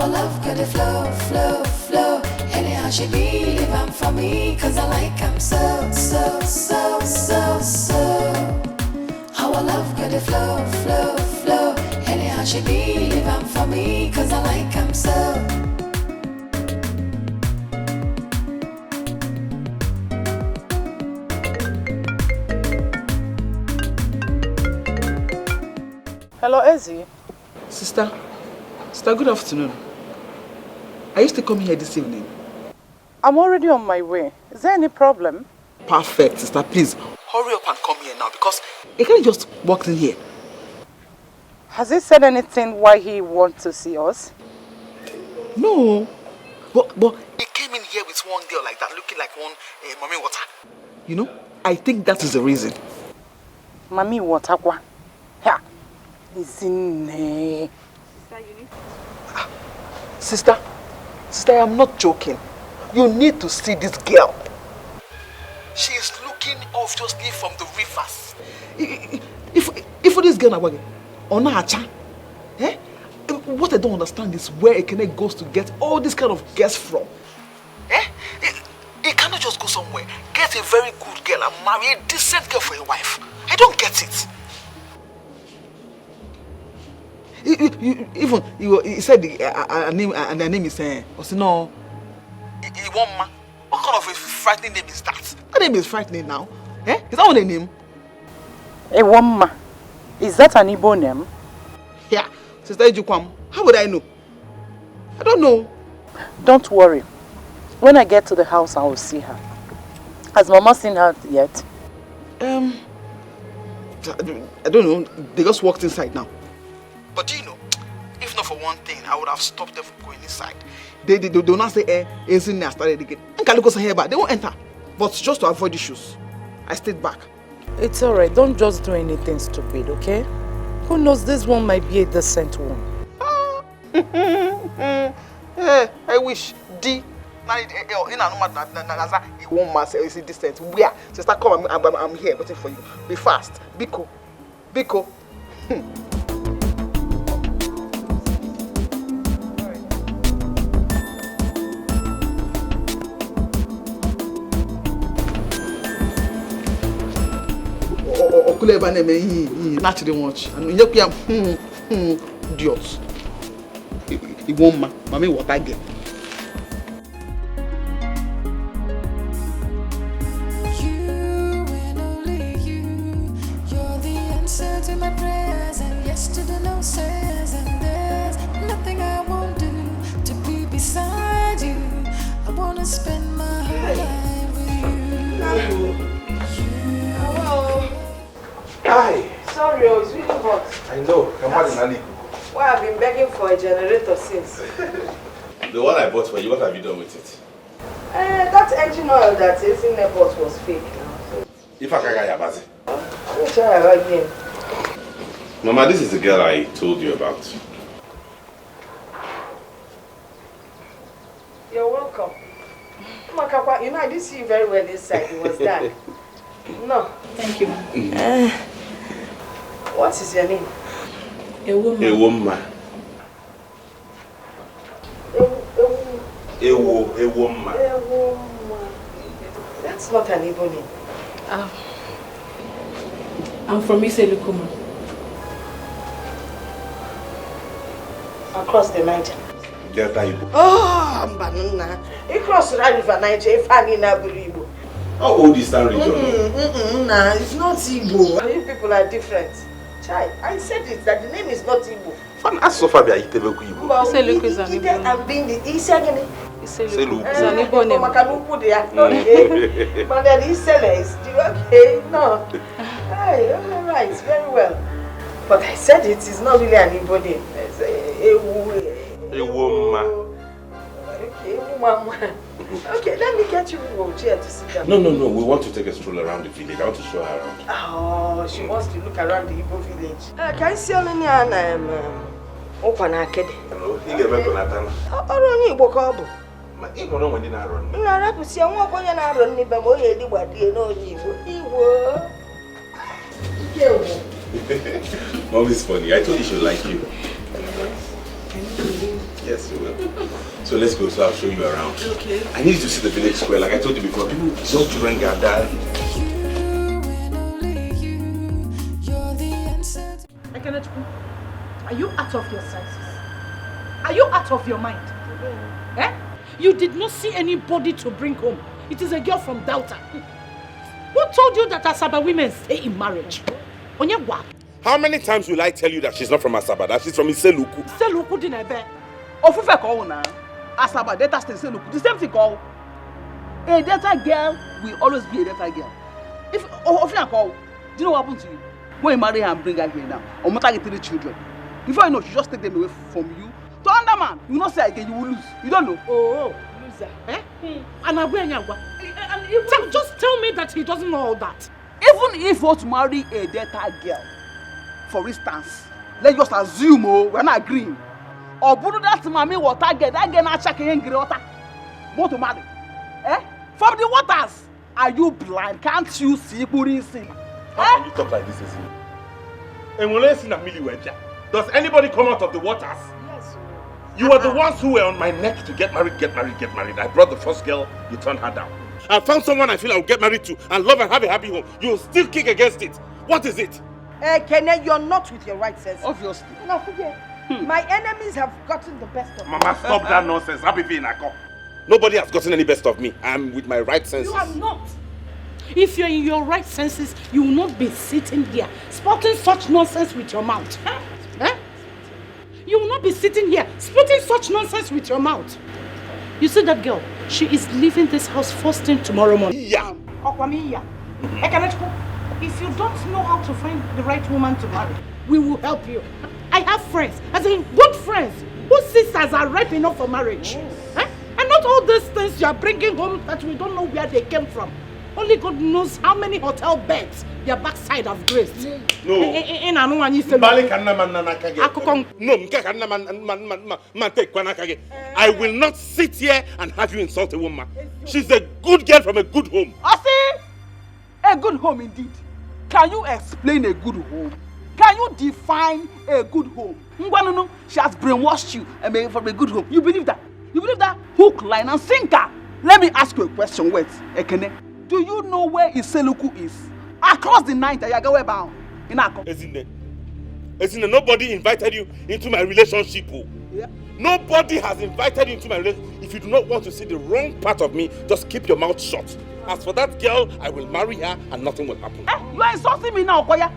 our love got to flow, flow, flow. Anyhow she be, leave am for me, cause I like am so, so, so, so, so. Our love got to flow, flow, flow. Anyhow she be, leave am for me, cause I like am so. Hello, Ezzy. Sister, good afternoon. Are you still coming here this evening? I'm already on my way. Is there any problem? Perfect, sister. Please, hurry up and come here now because Ekene just walked in here. Has he said anything why he wants to see us? No. But he came in here with one girl like that, looking like one mommy water. You know, I think that is the reason. Mommy water kwa? Yeah. Is in there. Sister, I am not joking. You need to see this girl. She is looking obviously from the rivers. If this girl na on acha, what I don't understand is where Ekene goes to get all this kind of girls from. He cannot just go somewhere, get a very good girl and marry a decent girl for a wife. I don't get it. Even he said the name is Osino Iwoma. What kind of a frightening name is that? That name is frightening now. Is that what a name? Iwoma. Is that an Igbo name? Yeah. Sister Ejukwam, how would I know? I don't know. Don't worry. When I get to the house, I will see her. Has Mama seen her yet? I don't know. They just walked inside now. But do you know, if not for one thing, I would have stopped them from going inside. They do not say, isn't there started again. They won't enter. But just to avoid issues, I stayed back. It's alright. Don't just do anything stupid, okay? Who knows, this one might be a decent one. I wish. One man is decent. Where? Sister, come. I'm here waiting for you. Be fast. Biko. Naturally watch and you idiots. It won't mommy what I get. You and only you, you're the answer to my prayers, and yes to the no says, and there's nothing I won't do to be beside you. I wanna spend my whole life with you. Hi. Sorry, it's really hot. I know. Why I've been begging for a generator since. The one I bought for you, what have you done with it? That engine oil that is in the pot was fake now. So. If I can get Yabazi. Let me try her again. Mama, this is the girl I told you about. You're welcome. You know, I didn't see you very well this side. It was dark. No. Thank you. What is your name? A woman. A woman. A woman. That's not an Igbo name. I'm from Iselukuma. Across the Niger. Igbo. Oh, Mbanuna. Across the river Niger, if I need a Igbo. How old is that region? Nah, it's not Igbo. You people are different. Chai, I said it, that the name is not Igbo. Fan Asofabia Itebeku Igbo. Iselukuma is an Igbo name. I'm being the Isagene. Iselukuma is an Igbo name. Okay. But then Isele is okay. No. Hey, alright, very well. But I said it is not really an Igbo name. It's a woman. Okay, woman. Okay, let me get you a chair to sit down. No. We want to take a stroll around the village. I want to show her around. Oh, she wants to look around the Igbo village. Can you see any Okwanakede? Hello, you get back on Atana. Oh, Igbo Kobo. My Igbo no one didn't run. You are to see a walk on your run, but more than what you know, Igbo. Igbo. Mom is funny. I told you she would like you. Yes. Yes, you will. So let's go, so I'll show you around. Okay. I need you to see the village square. Like I told you before, people, young children gather. Ekene, are you out of your senses? Are you out of your mind? Eh? You did not see anybody to bring home. It is a girl from Delta. Who told you that Asaba women stay in marriage? Onyewa. How many times will I tell you that she's not from Asaba, that she's from Iseluku? Iseluku dinebe. Ofufe call now. Asaba Delta stay Iseluku. The same thing call. A Delta girl will always be a Delta girl. If Ofufe call, do you know what happened to you? When you marry her and bring her here now, or mother get 3 children. Before you know, she just take them away from you. To another man, you not say again, you will lose. You don't know. Oh, loser. Eh? And just tell me that he doesn't know all that. Even if you want to marry a Delta girl, for instance, let's just assume we're not agreeing. Or Buddha that mommy water get that girl not checking in water. Want to marry? Eh? From the waters. Are you blind? Can't you see Buddhism? How can you talk like this, Isi? Does anybody come out of the waters? Yes. You were the ones who were on my neck to get married. I brought the first girl, you turned her down. I found someone I feel I will get married to and love and have a happy home. You will still kick against it. What is it? Ekene, you're not with your right sense. Obviously. Now forget. My enemies have gotten the best of me. Mama, stop that nonsense. Nobody has gotten any best of me. I'm with my right senses. You are not. If you're in your right senses, you will not be sitting here spouting such nonsense with your mouth. Huh? Eh? You will not be sitting here spouting such nonsense with your mouth. You see that girl? She is leaving this house first thing tomorrow morning. Yeah. If you don't know how to find the right woman to marry, we will help you. I have friends, as in good friends, whose sisters are ripe enough for marriage. Eh? And not all these things you are bringing home that we don't know where they came from. Only God knows how many hotel beds their backside have graced. No. I will not sit here and have you insult a woman. She's a good girl from a good home. I see. A good home indeed. Can you explain a good home? Can you define a good home? No. She has brainwashed you and made from a good home. You believe that? You believe that? Hook, line, and sinker. Let me ask you a question. Wait, Ekene. Do you know where Iseluku is? Across the night, Ayagawe bound. In Akko. Isn't nobody invited you into my relationship? Yeah. Nobody has invited you into my relationship. If you do not want to see the wrong part of me, just keep your mouth shut. As for that girl, I will marry her and nothing will happen. You are insulting me now, Okoya.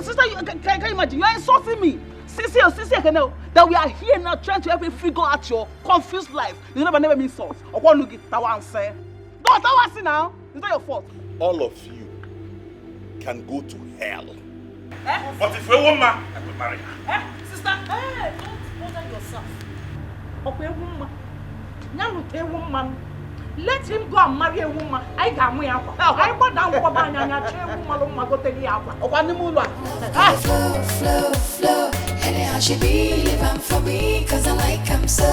Sister, can you imagine? You are insulting me. Sissy, Ekene, that we are here now trying to help you figure out your confused life. You never mean salt. Or what look at Tawan say? Don't that was now. It's not your fault. All of you can go to hell. But if a woman, I will marry her. Sister, don't bother yourself. Okay, woman. Now, woman. Let him go and marry a woman. I got me out. I got down for my woman go take the Flow. Anyhow she be living for me, cause I like him so. I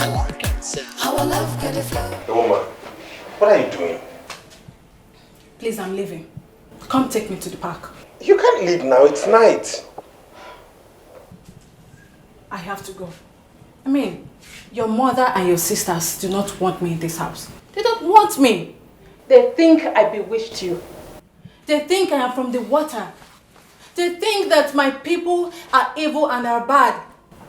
like it so. How I love good flow. Woman, what are you doing? Please, I'm leaving. Come take me to the park. You can't leave now, it's night. I have to go. I mean, your mother and your sisters do not want me in this house. They don't want me. They think I bewitched you. They think I am from the water. They think that my people are evil and are bad.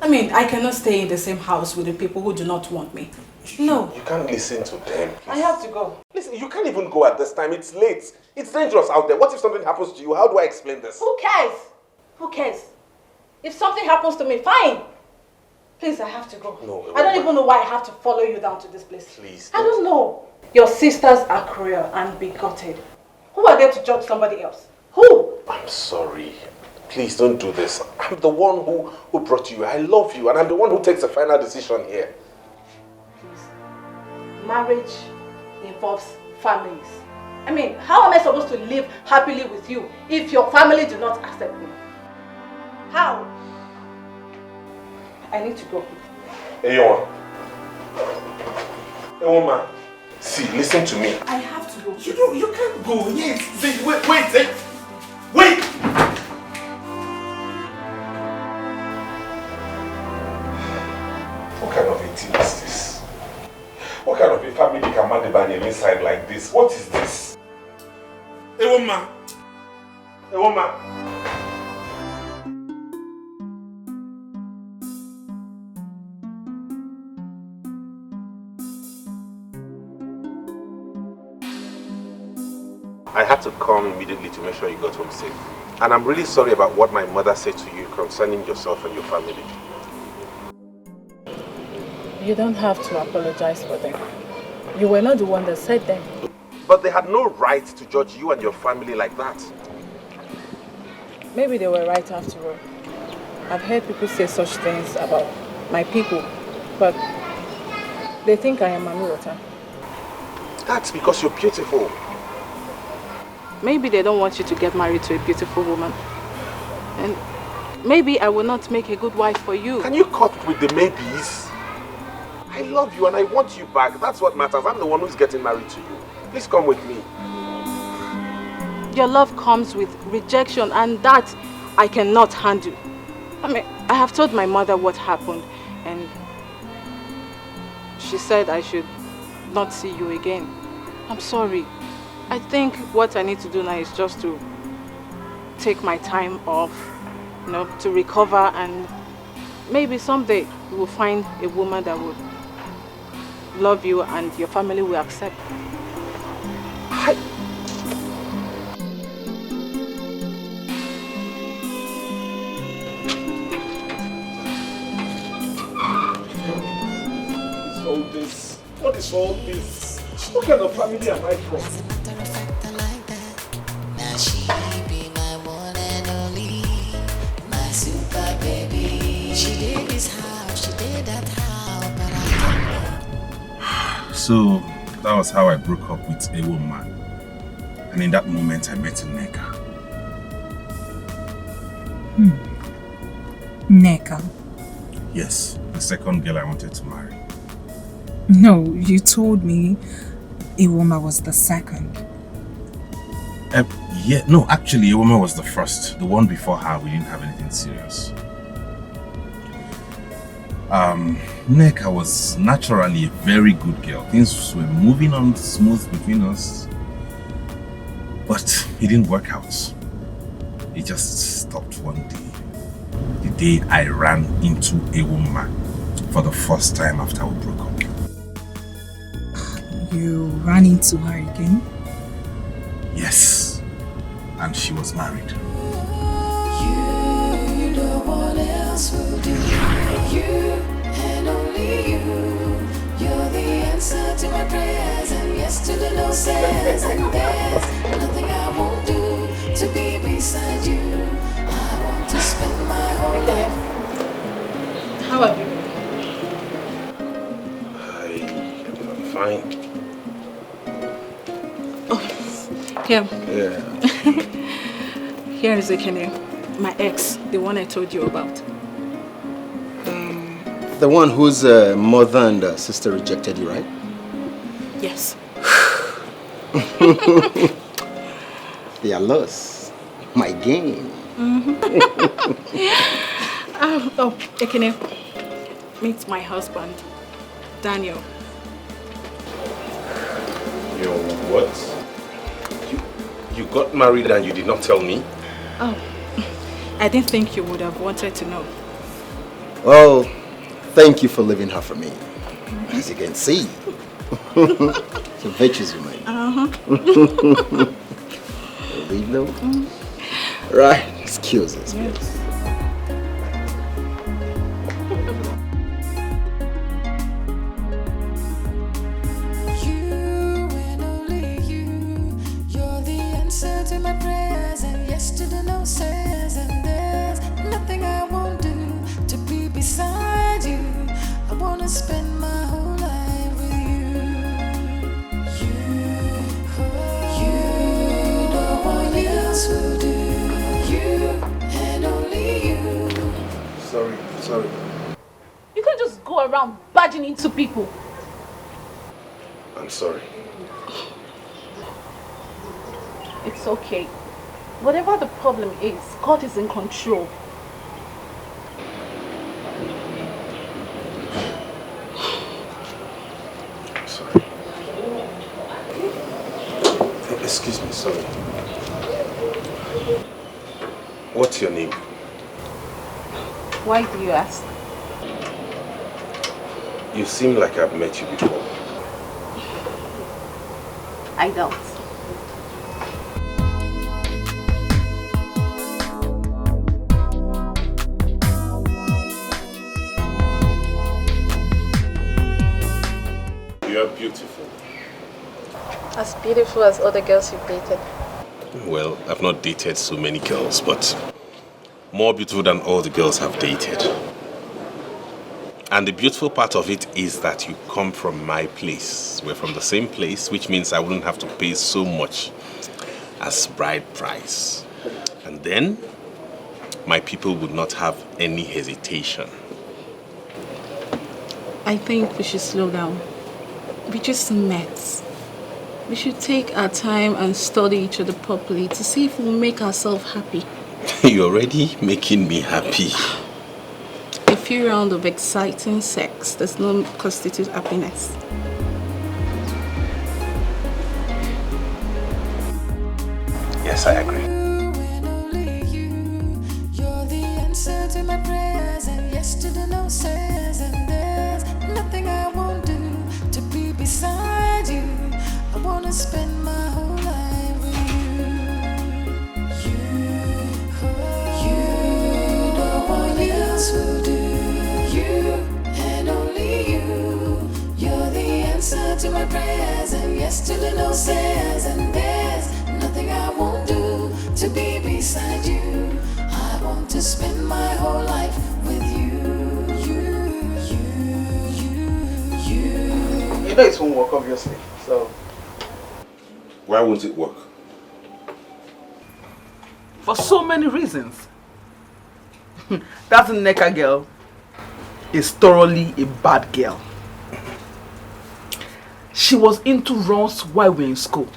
I mean, I cannot stay in the same house with the people who do not want me. No. You can't listen to them. Please. I have to go. Listen, you can't even go at this time. It's late. It's dangerous out there. What if something happens to you? How do I explain this? Who cares? Who cares? If something happens to me, fine. Please, I have to go. No, I don't even know why I have to follow you down to this place. Please. I don't know. Your sisters are cruel and bigoted. Who are there to judge somebody else? Who? I'm sorry. Please don't do this. I'm the one who brought you. I love you and I'm the one who takes the final decision here. Please. Marriage involves families. I mean, how am I supposed to live happily with you if your family do not accept me? How? I need to go. Hey, woman. See, listen to me. I have to go. You can't go. Yes. Wait. What kind of a family can man ban inside like this? What is this? A woman. A woman. I had to come immediately to make sure you got home safe. And I'm really sorry about what my mother said to you concerning yourself and your family. You don't have to apologize for them. You were not the one that said them. But they had no right to judge you and your family like that. Maybe they were right after all. I've heard people say such things about my people, but they think I am Mami Water. That's because you're beautiful. Maybe they don't want you to get married to a beautiful woman. And maybe I will not make a good wife for you. Can you cut with the maybes? I love you and I want you back. That's what matters. I'm the one who's getting married to you. Please come with me. Your love comes with rejection, and that I cannot handle. I mean, I have told my mother what happened, and she said I should not see you again. I'm sorry. I think what I need to do now is just to take my time off, you know, to recover, and maybe someday you will find a woman that will love you and your family will accept. What is all this? What kind of family am I from? Now she be my one and only, my super baby. She did this how, she did that how, but I don't know. So that was how I broke up with a woman. And in that moment I met Nneka. Nneka? Yes, the second girl I wanted to marry. No, you told me Iwoma was the second. Yeah, no, actually Iwoma was the first. The one before her, we didn't have anything serious. Nneka was naturally a very good girl. Things were moving on smooth between us. But it didn't work out. It just stopped one day. The day I ran into Iwoma for the first time after we broke up. You ran into her again? Yes, and she was married. You, no one else will do. You and only you. You're the answer to my prayers and yes to the no says. And there's nothing I won't do to be beside you. I want to spend my whole life. How are you? I'm fine. Here. Yeah. Here is Ekene, my ex, the one I told you about. The one whose mother and sister rejected you, right? Yes. They are lost. My game. Oh, Ekene, meet my husband, Daniel. Your what? You got married and you did not tell me? Oh, I didn't think you would have wanted to know. Well, thank you for leaving her for me. As you can see. So virtues remain. Leave though? Right, excuse us, please. To my prayers and yes to the no says, and there's nothing I won't do to be beside you. I wanna spend my whole life with you. You, no one else will do. You and only you. Sorry. You can't just go around barging into people. I'm sorry. It's okay. Whatever the problem is, God is in control. sorry. Excuse me, sorry. What's your name? Why do you ask? You seem like I've met you before. I don't. You are beautiful. As beautiful as other girls you've dated. Well, I've not dated so many girls, but more beautiful than all the girls I've dated. And the beautiful part of it is that you come from my place. We're from the same place, which means I wouldn't have to pay so much as bride price. And then, my people would not have any hesitation. I think we should slow down. We just met. We should take our time and study each other properly to see if we'll make ourselves happy. You're already making me happy. A few rounds of exciting sex does not constitute happiness. Yes, I agree. You're the answer to my prayers, and yes to the no says, and there's nothing I won't do to be beside you. I wanna spend my whole life with you. No one else will do. You and only you. You're the answer to my prayers, and yes to the no says, and there's nothing I won't do to be beside you. I want to spend my whole life with you. You know it won't work, obviously. So. Why won't it work? For so many reasons. That Nneka girl is thoroughly a bad girl. She was into runs while we were in school.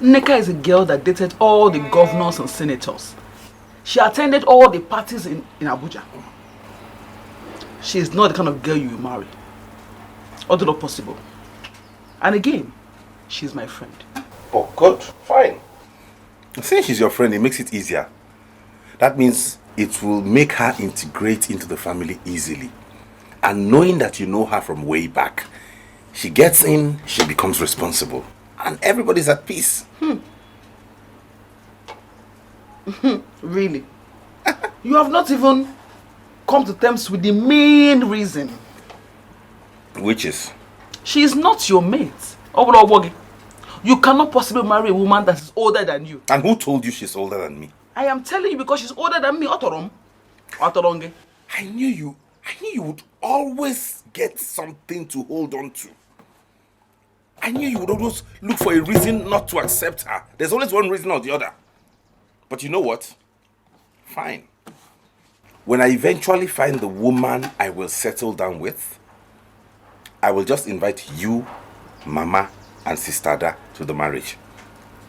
Nneka is a girl that dated all the governors and senators. She attended all the parties in Abuja. She is not the kind of girl you will marry. Although not possible. And again, she's my friend. Oh, good. Fine. Since she's your friend, it makes it easier. That means it will make her integrate into the family easily. And knowing that you know her from way back, she gets in, she becomes responsible. And everybody's at peace. Really? You have not even come to terms with the main reason. Which is? She is not your mate. You cannot possibly marry a woman that is older than you. And who told you she's older than me? I am telling you because she's older than me. I knew you would always get something to hold on to. I knew you would always look for a reason not to accept her. There's always one reason or the other. But you know what? Fine. When I eventually find the woman I will settle down with, I will just invite you, Mama, and Sister Ada to the marriage.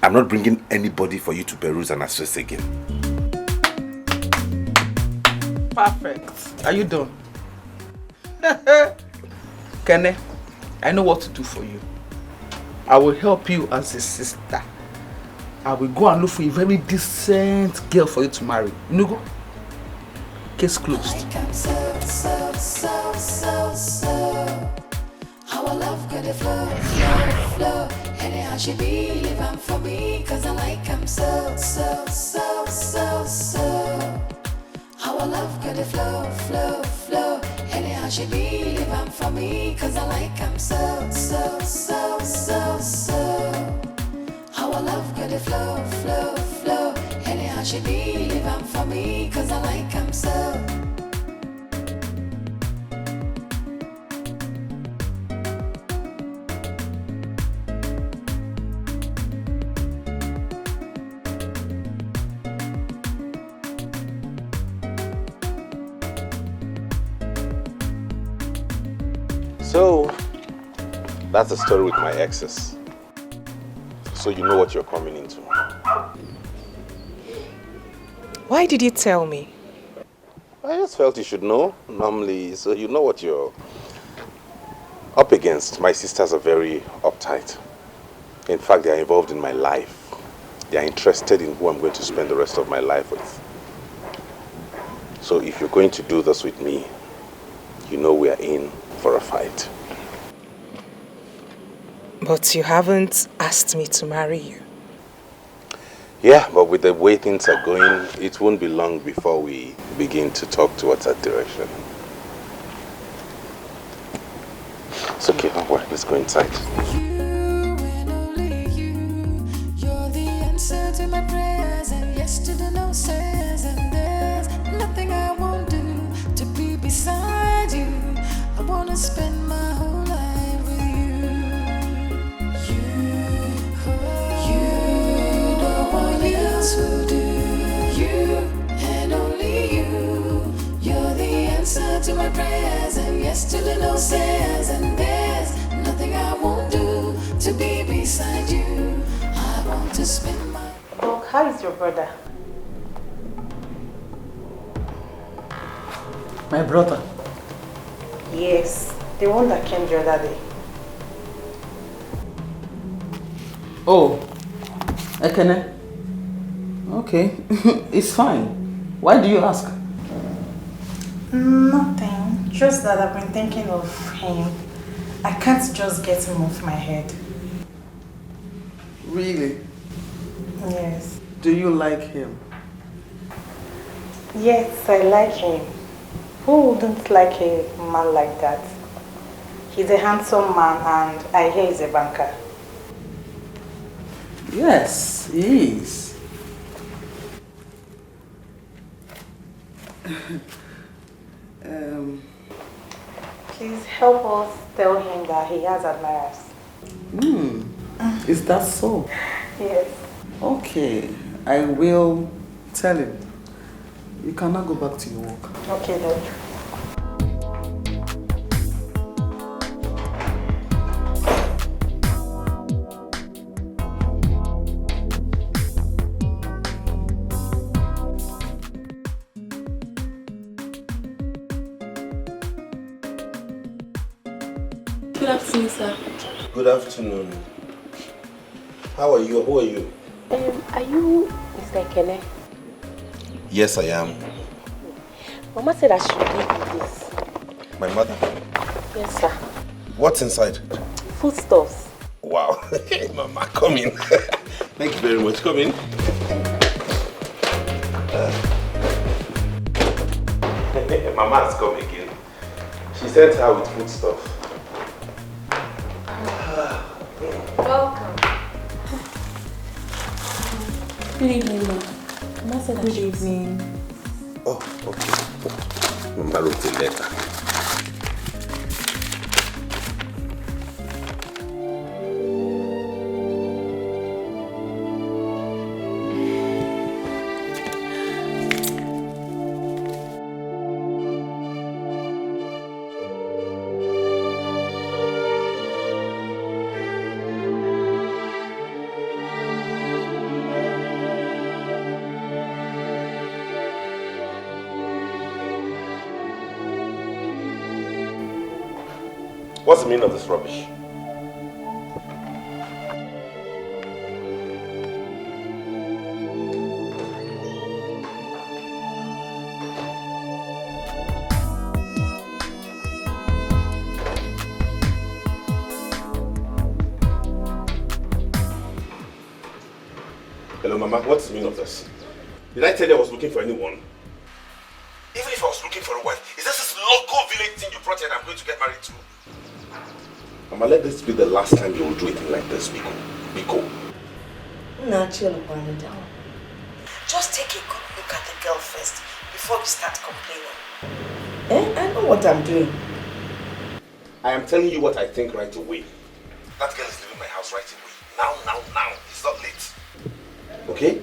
I'm not bringing anybody for you to peruse and assess again. Perfect. Are you done? Ekene, I know what to do for you. I will help you as a sister. I will go and look for a very decent girl for you to marry. You go? Case closed. Our love got a flow. Anyhow she be living for me, cause I like him so. Our love got a flow. Anyhow she be living for me, cause I like him so. Our love got a flow. Anyhow she be living for me, cause I like him so. So, that's the story with my exes. So you know what you're coming into. Why did you tell me? I just felt you should know, normally, so you know what you're... up against. My sisters are very uptight. In fact, they are involved in my life. They are interested in who I'm going to spend the rest of my life with. So if you're going to do this with me, you know we are in for a fight. But you haven't asked me to marry you. Yeah, but with the way things are going, it won't be long before we begin to talk towards that direction. It's okay, don't worry, let's go inside. You and only you, you're the answer to my prayers, and yes to the no says, and there's nothing I won't do to be beside you. I wanna spend my whole life with you. You, no one else will do. You and only you, you're the answer to my prayers, and yes to the no says, and there's nothing I won't do to be beside you. I want to spend my... Doc, how is your brother? My brother? Yes, the one that came the other day. Oh, Ekene? Okay, it's fine. Why do you ask? Nothing, just that I've been thinking of him. I can't just get him off my head. Really? Yes. Do you like him? Yes, I like him. Who wouldn't like a man like that? He's a handsome man and I hear he's a banker. Yes, he is. Please help us tell him that he has admirers. Is that so? Yes. Okay, I will tell him. You cannot go back to your work. Okay, then. Good afternoon, sir. Good afternoon. How are you? Who are you? Are you Mr. Ekene? Yes, I am. Mama said I should give you this. My mother? Yes, sir. What's inside? Foodstuffs. Wow. Mama, come in. Thank you very much. Come in. Mama has come again. She sent her with food stuff. Welcome. Good evening, ma. Mama said Good evening. Oh, okay. Mama wrote a letter. What's the meaning of this rubbish? Hello, Mama. What's the meaning of this? Did I tell you I was looking for anyone? Even if I was looking for a wife, is this local village thing you brought here that I'm going to get married to? Mama, let this be the last time you will do anything like this, Biko. Biko. Now chill down. Just take a good look at the girl first before we start complaining. I know what I'm doing. I am telling you what I think right away. That girl is leaving my house right away. Now. It's not late. Okay?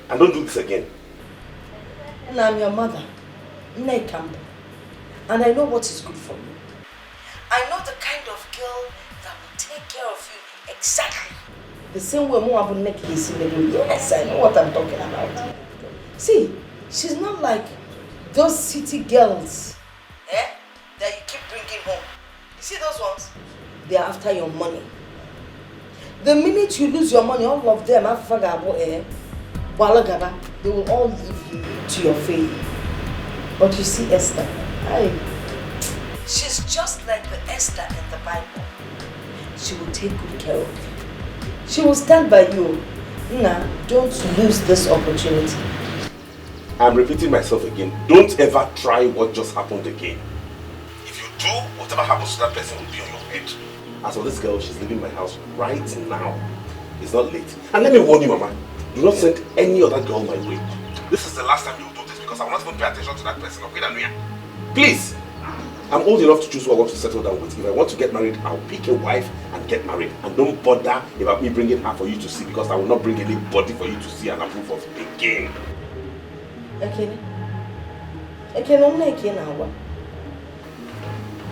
And don't do this again. And I'm your mother, Nne, and I know what is good for you. I know the kind of girl that will take care of you exactly the same way Obunike is in the room. Yes, I know what I'm talking about. See, she's not like those city girls that you keep bringing home. You see those ones? they are after your money. The minute you lose your money, all of them, they will all leave you to your fate. But you see Esther, she's just like the Esther in the Bible. She will take good care of you. She will stand by you. Nah, don't lose this opportunity. I'm repeating myself again. Don't ever try what just happened again. If you do, whatever happens to that person will be on your head. As for this girl, she's leaving my house right now. It's not late. And let me warn you, Mama. Do not send any other girl my way. This is the last time you'll do this because I will not even pay attention to that person. Please! I'm old enough to choose who I want to settle down with. If I want to get married, I'll pick a wife and get married. And don't bother about me bringing her for you to see because I will not bring anybody for you to see and approve of again. Ekene? Ekene, I'm not Ekene.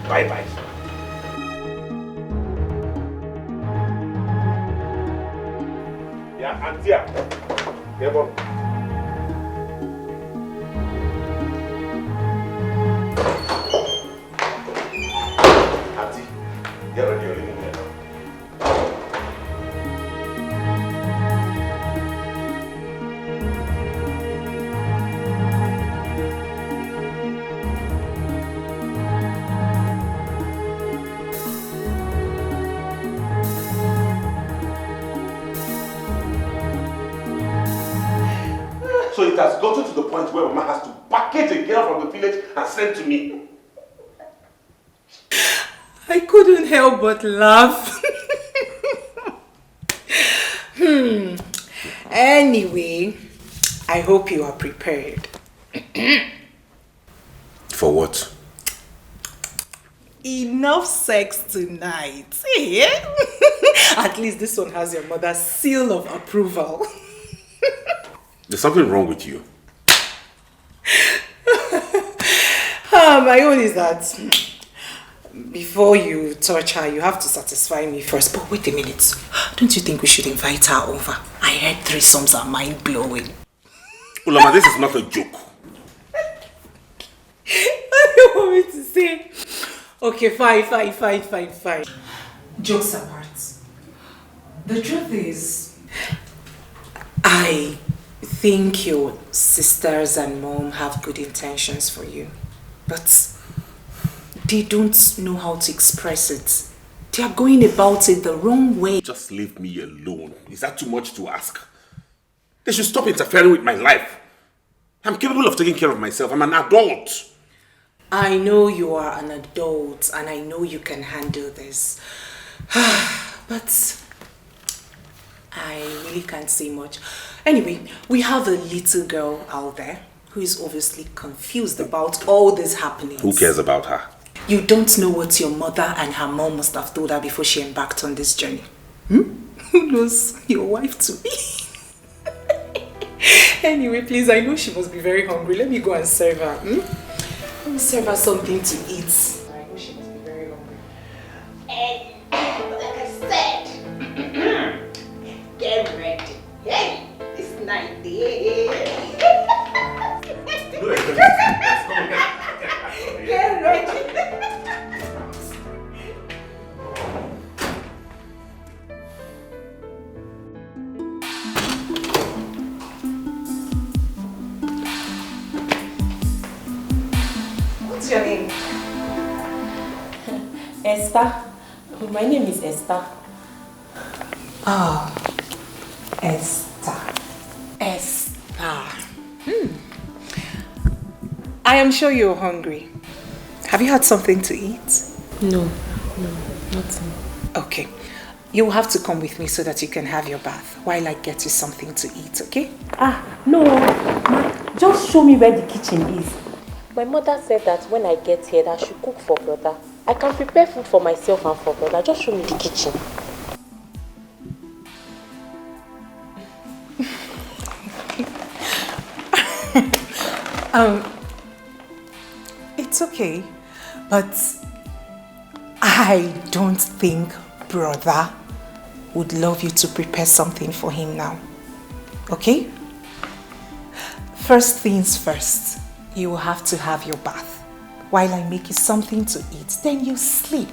Bye-bye. Yeah, Auntie. Get on. Auntie, get ready, you're leaving here now. So it has gotten to the point where Mama has to package a girl from the village and send to me. I couldn't help but laugh. Anyway, I hope you are prepared. For what? Enough sex tonight. Yeah? At least this one has your mother's seal of approval. There's something wrong with you. My own is that before you touch her, you have to satisfy me first. But wait a minute. Don't you think we should invite her over? I heard threesomes are mind-blowing. Ulama, this is not a joke. What do you want me to say? Okay, fine. Jokes apart. The truth is, I think your sisters and mom have good intentions for you, but they don't know how to express it. They are going about it the wrong way. Just leave me alone. Is that too much to ask? They should stop interfering with my life. I'm capable of taking care of myself. I'm an adult. I know you are an adult and I know you can handle this. But I really can't say much. Anyway, we have a little girl out there who is obviously confused about all this happening. Who cares about her? You don't know what your mother and her mom must have told her before she embarked on this journey. Who knows your wife to be? Anyway, please, I know she must be very hungry. Let me go and serve her. Let me serve her something to eat. I know she must be very hungry. Hey, like I said, get ready. Hey, it's night day. Get ready. What's your name? Esther. My name is Esther. Oh, Esther. I am sure you're hungry. Have you had something to eat? No, nothing. Okay. You'll have to come with me so that you can have your bath while I get you something to eat, okay? No. Just show me where the kitchen is. My mother said that when I get here, that I should cook for brother. I can prepare food for myself and for brother. Just show me the kitchen. It's okay, but I don't think brother would love you to prepare something for him now, okay? First things first, you will have to have your bath while I make you something to eat, then you sleep.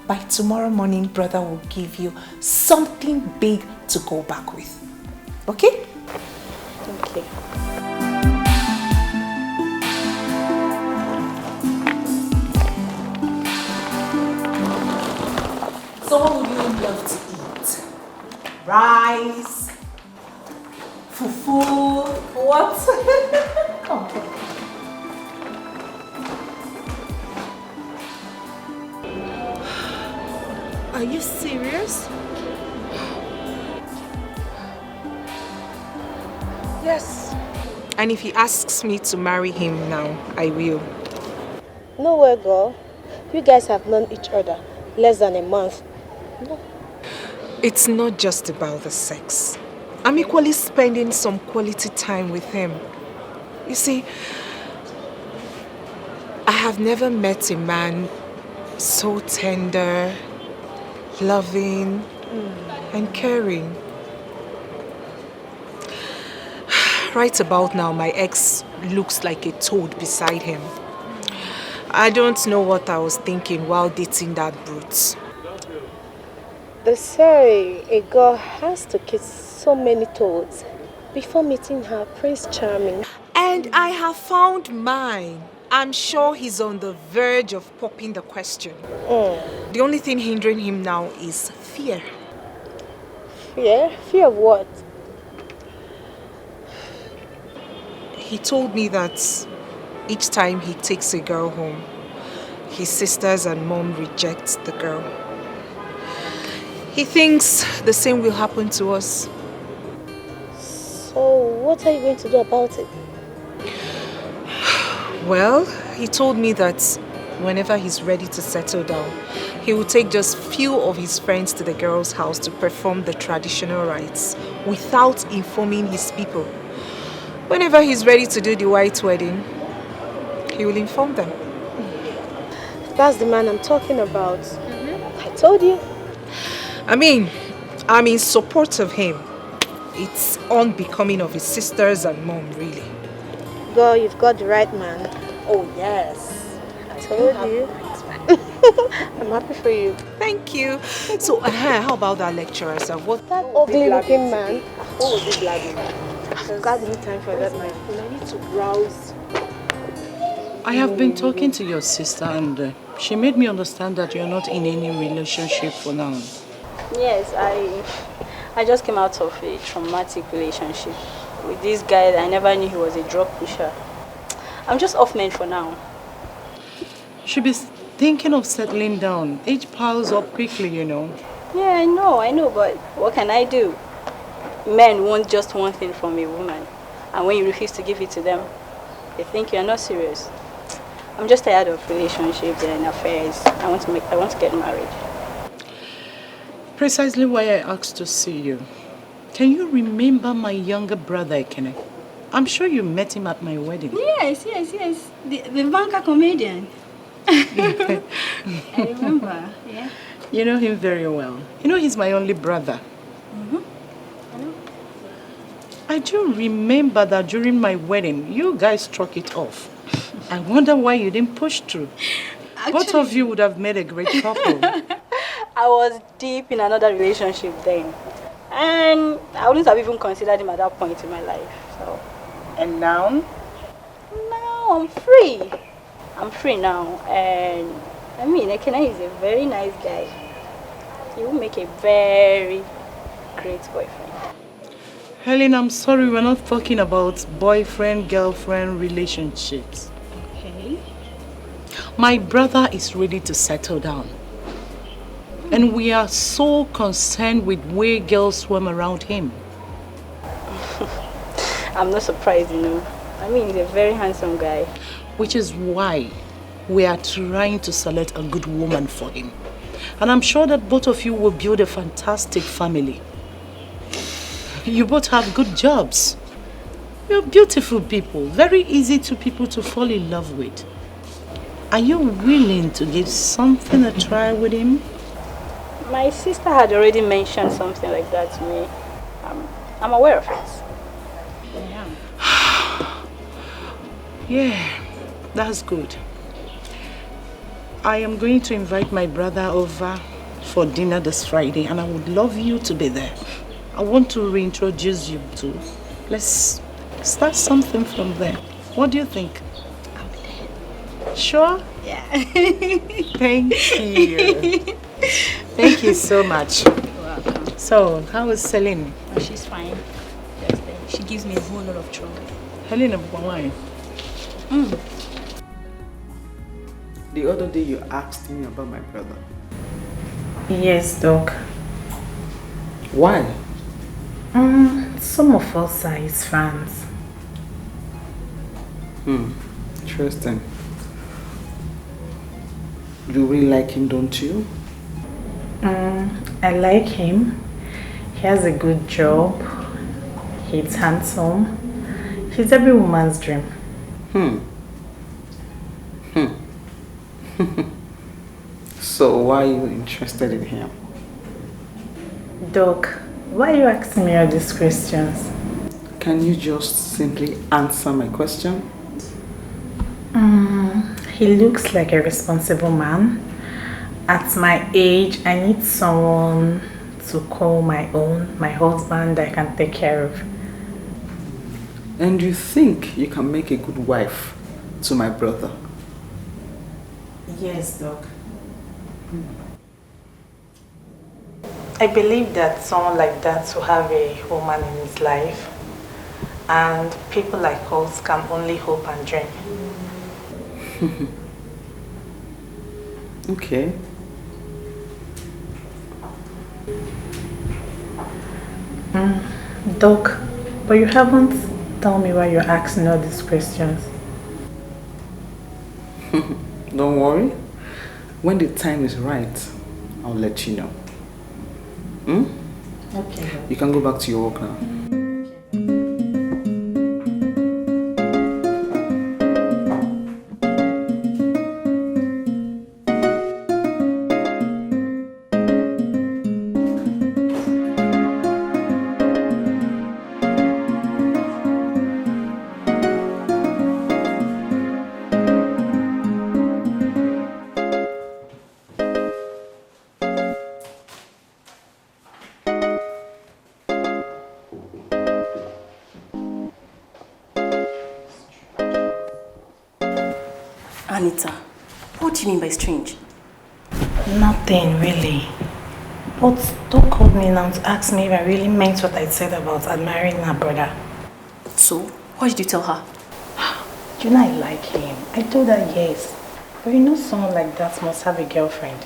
by tomorrow morning, brother will give you something big to go back with. Okay? Okay. So what would you love to eat? Rice? Fufu? What? Come on. Are you serious? Yes. And if he asks me to marry him now, I will. No way, girl. You guys have known each other less than a month. No. It's not just about the sex. I'm equally spending some quality time with him. You see, I have never met a man so tender, loving, and caring. Right about now, my ex looks like a toad beside him. I don't know what I was thinking while dating that brute. They say a girl has to kiss so many toads before meeting her Prince Charming. And I have found mine. I'm sure he's on the verge of popping the question. The only thing hindering him now is fear. Fear? Fear of what? He told me that each time he takes a girl home, his sisters and mom reject the girl. He thinks the same will happen to us. So what are you going to do about it? Well, he told me that whenever he's ready to settle down, he will take just few of his friends to the girl's house to perform the traditional rites without informing his people. Whenever he's ready to do the white wedding, he will inform them. That's the man I'm talking about. I told you. I mean, I'm in support of him. It's unbecoming of his sisters and mom, really. Girl, you've got the right man. Oh, yes. I told you. I'm happy for you. Thank you. So, how about that lecturer, sir? What that ugly looking man? What was he blabbing? I've got no time for that man. I need to browse. I have been talking to your sister and she made me understand that you're not in any relationship for now. Yes, I just came out of a traumatic relationship with this guy that I never knew he was a drug pusher. I'm just off men for now. You should be thinking of settling down. Age piles up quickly, you know. Yeah, I know, but what can I do? Men want just one thing from a woman, and when you refuse to give it to them, they think you're not serious. I'm just tired of relationships and affairs. I want to get married. Precisely why I asked to see you. Can you remember my younger brother, Ekene? I'm sure you met him at my wedding. Yes. The banker comedian. I remember, yeah. You know him very well. You know he's my only brother. I do remember that during my wedding, you guys struck it off. I wonder why you didn't push through. Both of you would have made a great couple. I was deep in another relationship then. And I wouldn't have even considered him at that point in my life. So. And now? Now I'm free. I'm free now. And I mean, Ekene is a very nice guy. He will make a very great boyfriend. Helen, I'm sorry, we're not talking about boyfriend-girlfriend relationships. Okay. My brother is ready to settle down. And we are so concerned with where girls swim around him. I'm not surprised, you know. I mean, he's a very handsome guy. Which is why we are trying to select a good woman for him. And I'm sure that both of you will build a fantastic family. You both have good jobs. You're beautiful people, very easy to people to fall in love with. Are you willing to give something a try with him? My sister had already mentioned something like that to me. I'm aware of it. Yeah, that's good. I am going to invite my brother over for dinner this Friday and I would love you to be there. I want to reintroduce you to. Let's start something from there. What do you think? I'll be there. Sure? Yeah. Thank you. Thank you so much. You're welcome. So, how is Celine? Oh, she's fine. Just there. She gives me a whole lot of trouble. Helena, why? The other day you asked me about my brother. Yes, Doc. Why? Some of us are his fans. Interesting. You really like him, don't you? I like him. He has a good job. He's handsome. He's every woman's dream. So why are you interested in him? Doc, why are you asking me all these questions? Can you just simply answer my question? He looks like a responsible man. At my age, I need someone to call my own, my husband that I can take care of. And you think you can make a good wife to my brother? Yes, Doc. I believe that someone like that will have a woman in his life, and people like us can only hope and dream. Okay. Doc, but you haven't told me why you're asking all these questions. Don't worry. When the time is right, I'll let you know. Okay. You can go back to your work now. Anita, what do you mean by strange? Nothing really. But Doc called me now to ask me if I really meant what I said about admiring her brother. So, what did you tell her? You know I like him. I told her yes. But you know someone like that must have a girlfriend.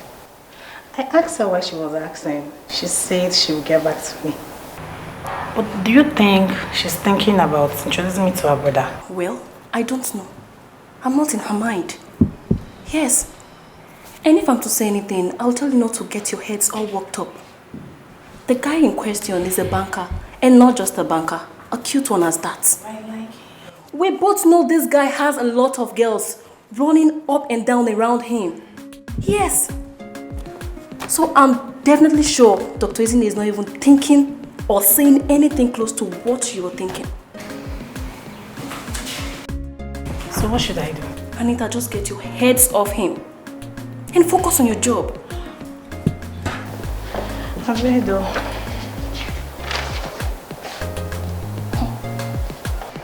I asked her why she was asking. She said she would get back to me. But do you think she's thinking about introducing me to her brother? Well, I don't know. I'm not in her mind. Yes. And if I'm to say anything, I'll tell you not to get your heads all worked up. The guy in question is a banker. And not just a banker. A cute one as that. I like him. We both know this guy has a lot of girls running up and down around him. Yes. So I'm definitely sure Dr. Izine is not even thinking or saying anything close to what you were thinking. So what should I do? Anita, just get your heads off him and focus on your job. I've read though.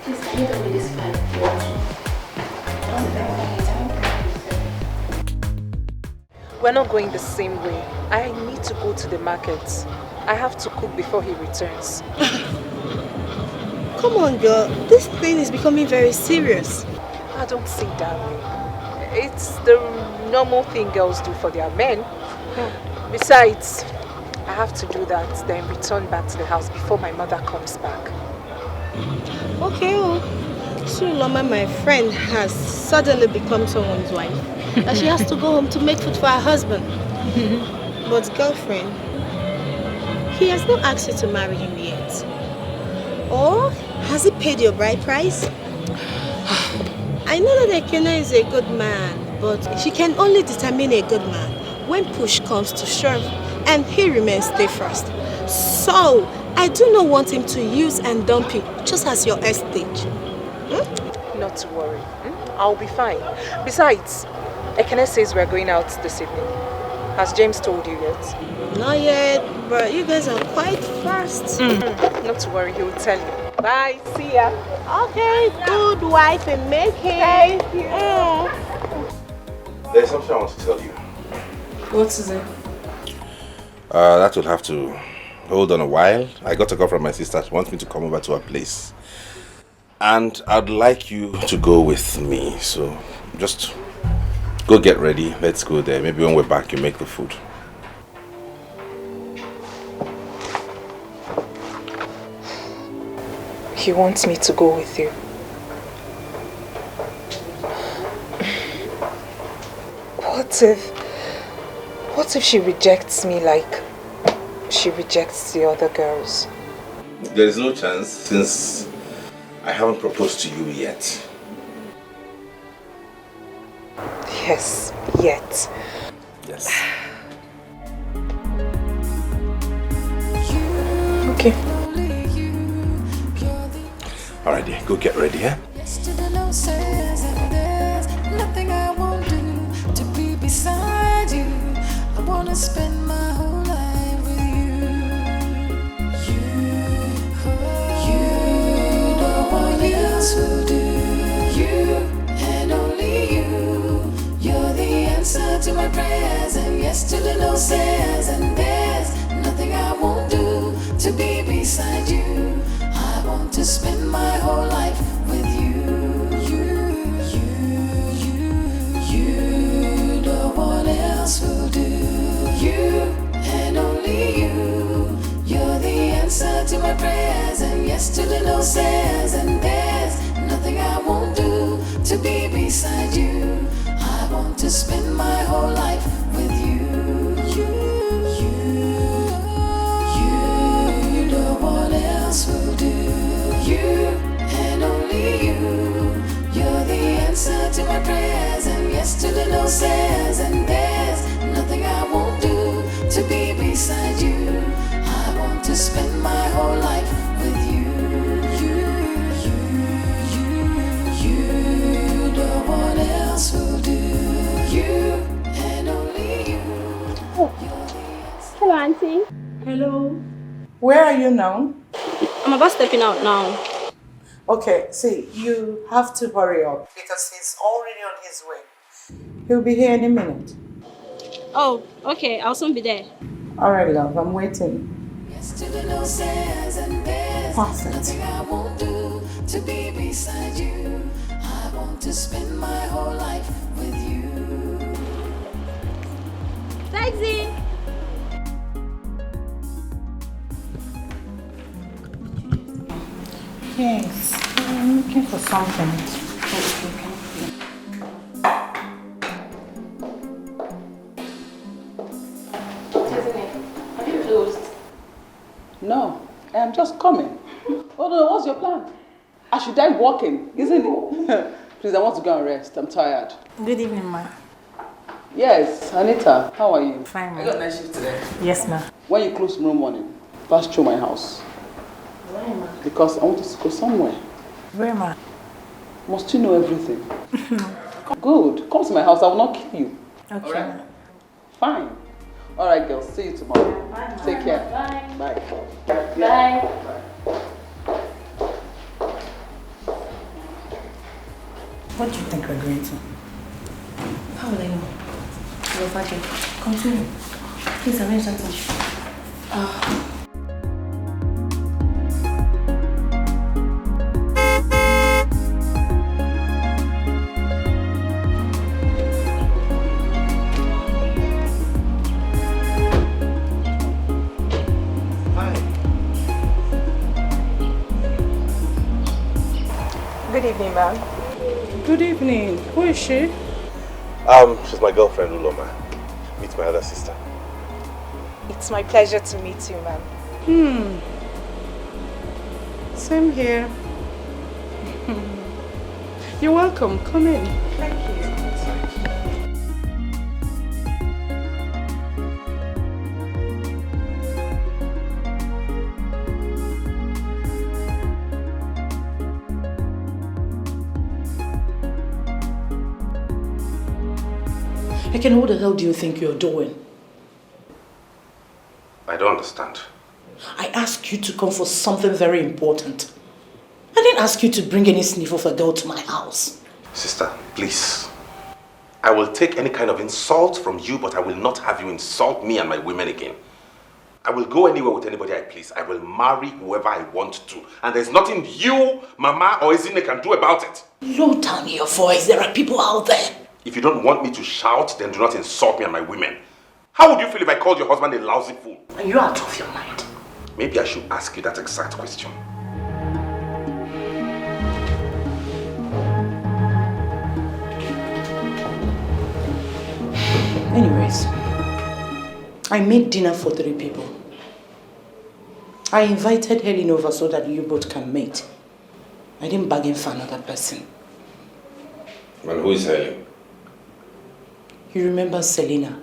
Please, can you tell me this file? We're not going the same way. I need to go to the market. I have to cook before he returns. Come on, girl. This thing is becoming very serious. I don't see it that way. It's the normal thing girls do for their men. Besides, I have to do that, then return back to the house before my mother comes back. Okay, well, Suloma, my friend, has suddenly become someone's wife. And she has to go home to make food for her husband. But girlfriend, he has not asked you to marry him yet. Or has he paid your bride price? I know that Ekene is a good man, but she can only determine a good man when push comes to shove, and he remains stay first. So, I do not want him to use and dump you just as your estate. Not to worry. I'll be fine. Besides, Ekene says we're going out this evening. Has James told you yet? Not yet, but you guys are quite fast. Not to worry, he will tell you. Bye, see ya. Okay, good wife in making. Thank you. There's something I want to tell you. What is it? That will have to hold on a while. I got a call from my sister. She wants me to come over to her place. And I'd like you to go with me. So just go get ready. Let's go there. Maybe when we're back, you make the food. He wants me to go with you. What if she rejects me like she rejects the other girls? There is no chance since I haven't proposed to you yet. Yes, yet. Yes. Okay. Alright, dear, go get ready, huh? Yesterday no says and there's nothing I won't do to be beside you. I wanna spend my whole life with you. You, no one else will do. You and only you. You're the answer to my prayers, and yesterday no says and there's nothing I won't do to be beside you. I want to spend my whole life with you. You, no one else will do. You and only you. You're the answer to my prayers, and yesterday no says and there's nothing I won't do to be beside you. I want to spend my whole life with you. You, no one else will do. You and only you. You're the answer to my prayers, and yesterday no says and there's nothing I won't do to be beside you. I want to spend my whole life with you. You, no one else will do. You and only you. Hello, Auntie. Hello. Where are you now? I'm about stepping out now. Okay, see, you have to hurry up because he's already on his way. He'll be here any minute. Oh, okay. I'll soon be there. All right, love, I'm waiting. Yesterday no says and there's nothing I won't do to be beside you. I want to spend my whole life with you. Taxi! Yes, I'm looking for something. Have you closed? No, I'm just coming. Oh no, what's your plan? I should die walking, isn't it? Please, I want to go and rest. I'm tired. Good evening, ma. Yes, Anita, how are you? Fine, ma. I got a night shift today. Yes, ma. When you close tomorrow morning, pass through my house. Why, ma? Because I want us to go somewhere. Where, ma? Must you know everything? Good. Come to my house, I will not kill you. Okay. Alright? Fine. Alright, girls. See you tomorrow. Bye, Take care. Bye. Bye. Bye. Bye. What do you think we're going to? How will I know? Your father. Continue. Please arrange something. Good evening, ma'am. Good evening. Who is she? She's my girlfriend, Uloma. Meet my other sister. It's my pleasure to meet you, ma'am. Same here. You're welcome. Come in. Thank you. Ekene, what the hell do you think you're doing? I don't understand. I asked you to come for something very important. I didn't ask you to bring any sniff of a girl to my house. Sister, please. I will take any kind of insult from you, but I will not have you insult me and my women again. I will go anywhere with anybody I please. I will marry whoever I want to. And there's nothing you, Mama, or Izine can do about it. Low down your voice. There are people out there. If you don't want me to shout, then do not insult me and my women. How would you feel if I called your husband a lousy fool? Are you out of your mind? Maybe I should ask you that exact question. Anyways, I made dinner for 3 people. I invited Helen over so that you both can meet. I didn't bargain for another person. And who is Helen? You remember Selena?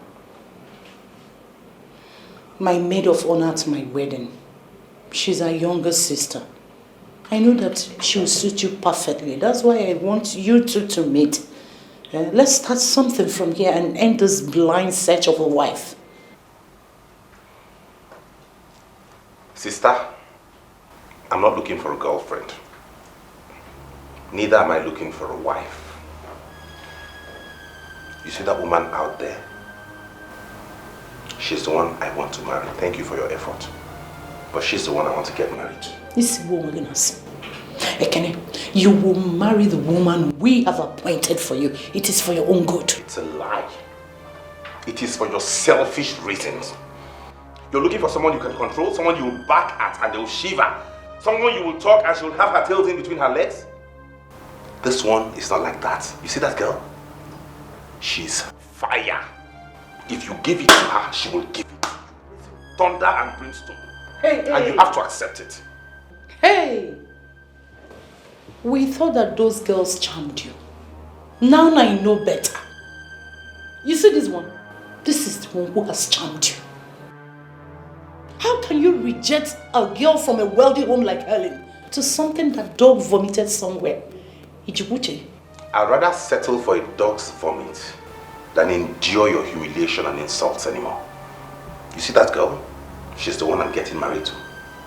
My maid of honor at my wedding. She's our younger sister. I know that she will suit you perfectly. That's why I want you two to meet. Let's start something from here and end this blind search of a wife. Sister, I'm not looking for a girlfriend. Neither am I looking for a wife. You see that woman out there? She's the one I want to marry. Thank you for your effort. But she's the one I want to get married to. This woman, Ekene, you will marry the woman we have appointed for you. It is for your own good. It's a lie. It is for your selfish reasons. You're looking for someone you can control, someone you will back at and they will shiver, someone you will talk and she will have her tails in between her legs. This one is not like that. You see that girl? She's fire. If you give it to her, she will give it. Thunder and brimstone. Hey. And you have to accept it. Hey! We thought that those girls charmed you. Now I know better. You see this one? This is the one who has charmed you. How can you reject a girl from a wealthy home like Helen to something that dog vomited somewhere? Ijibuche. I'd rather settle for a dog's vomit than endure your humiliation and insults anymore. You see that girl? She's the one I'm getting married to.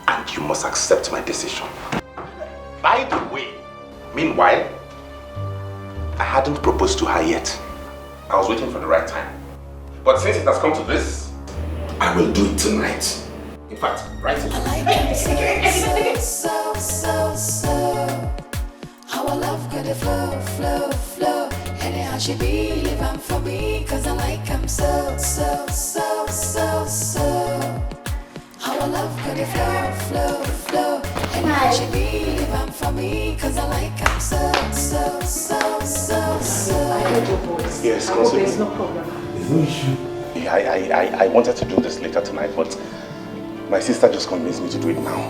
And you must accept my decision. By the way, meanwhile, I hadn't proposed to her yet. I was waiting for the right time. But since it has come to this, I will do it tonight. In fact, right now. So. How our love could flow. Anyhow she be living for me, cause I like him so. How our love could flow. Anyhow she be living for me, cause I like him so. I heard your voice. Yes, I hope there's no problem. There's no issue. Yeah, I wanted to do this later tonight, but my sister just convinced me to do it now.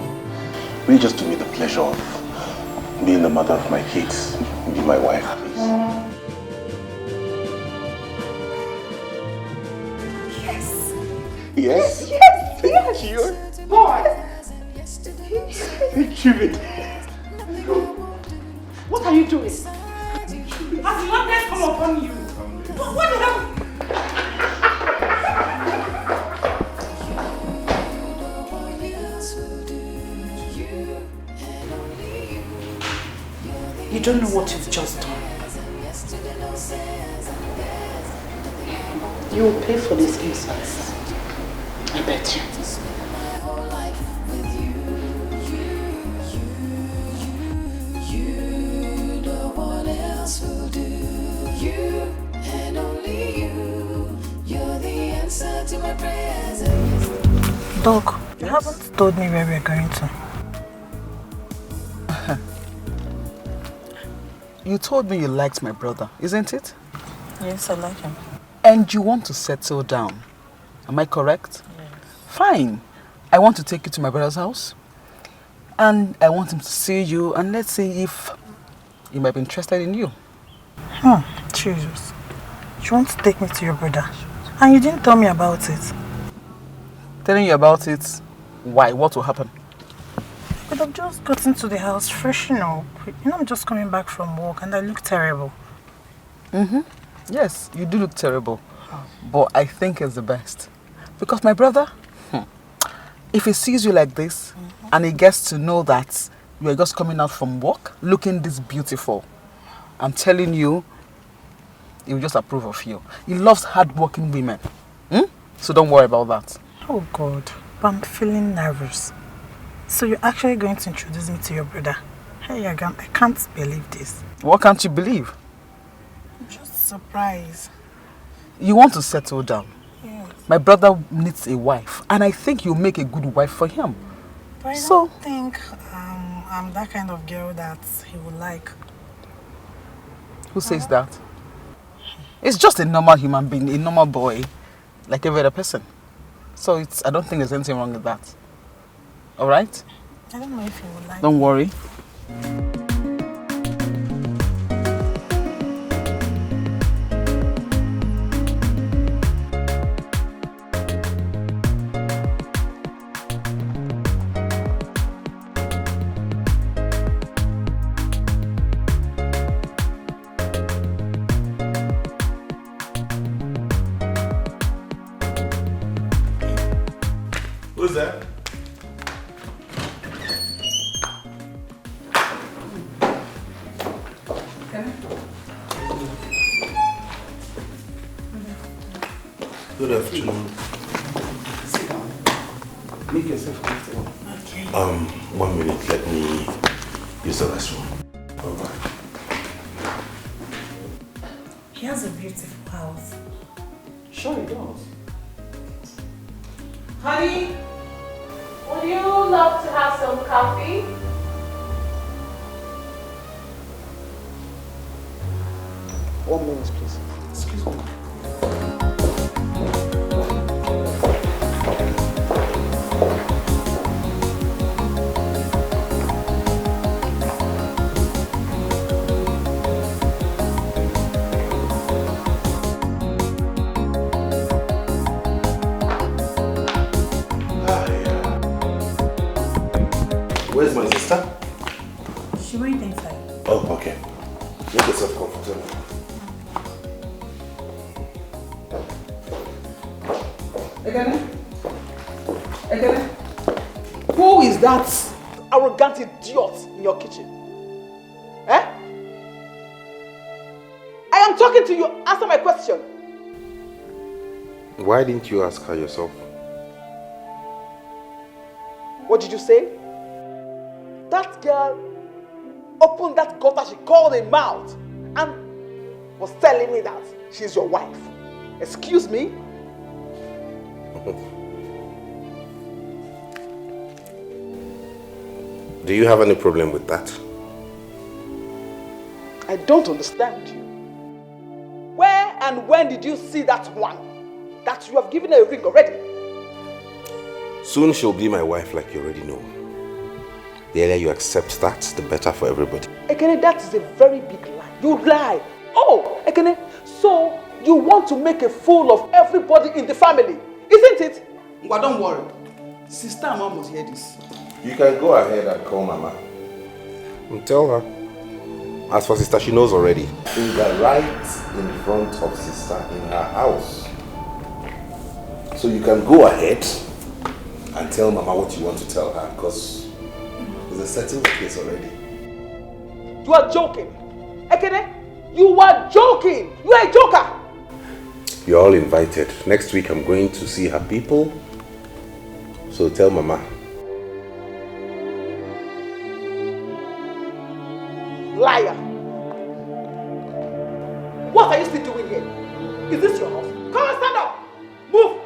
Will you just do me the pleasure of being the mother of my kids, be my wife, please? Yes. Thank you. Boy! Thank you. What are you doing? Has madness come upon you? What the hell? You don't know what you've just done. You will pay for this insults. I bet you. No one else will do. You and only you. You're the answer to my prayers. Doc, you haven't told me where we're going to. You told me you liked my brother, isn't it? Yes, I like him. And you want to settle down. Am I correct? Yes. Fine. I want to take you to my brother's house. And I want him to see you and let's see if he might be interested in you. Jesus. You want to take me to your brother? And you didn't tell me about it. Telling you about it? Why? What will happen? But I've just gotten to the house freshen up. You know, I'm just coming back from work and I look terrible. Yes, you do look terrible. But I think it's the best. Because my brother, if he sees you like this, and he gets to know that you are just coming out from work, looking this beautiful, I'm telling you, he will just approve of you. He loves hard-working women. So don't worry about that. Oh God, but I'm feeling nervous. So you're actually going to introduce me to your brother? Hey, Agam, I can't believe this. What can't you believe? I'm just surprised. You want to settle down. Yes. My brother needs a wife, and I think you'll make a good wife for him. But I don't think I'm that kind of girl that he would like. Who says that? It's just a normal human being, a normal boy, like every other person. So I don't think there's anything wrong with that. Alright? I don't know if he would like. Don't worry. Who's that? Good afternoon. Sit down. Make yourself comfortable. Okay. 1 minute, let me use the restroom. Alright. He has a beautiful house. Sure he does. Honey, would you love to have some coffee? One minute, please. Excuse me. Where's my sister? She went inside. Oh, okay. Make yourself comfortable. Ekene, who is that arrogant idiot in your kitchen? Eh? I am talking to you. Answer my question. Why didn't you ask her yourself? What did you say? That girl opened that gutter she called a mouth and was telling me that she's your wife. Excuse me? Do you have any problem with that? I don't understand you. Where and when did you see that one? That you have given her a ring already? Soon she'll be my wife, like you already know. The earlier you accept that, the better for everybody. Ekene, that is a very big lie. You lie. Oh, Ekene, so you want to make a fool of everybody in the family, isn't it? But don't worry. Sister and Mom must hear this. You can go ahead and call Mama. And tell her. As for sister, she knows already. Finger right in front of sister in her house. So you can go ahead and tell Mama what you want to tell her, because there's a settled case already. You are joking. Ekene, you are joking. You are a joker. You're all invited. Next week I'm going to see her people. So tell Mama. Liar. What are you still doing here? Is this your house? Come on, stand up. Move.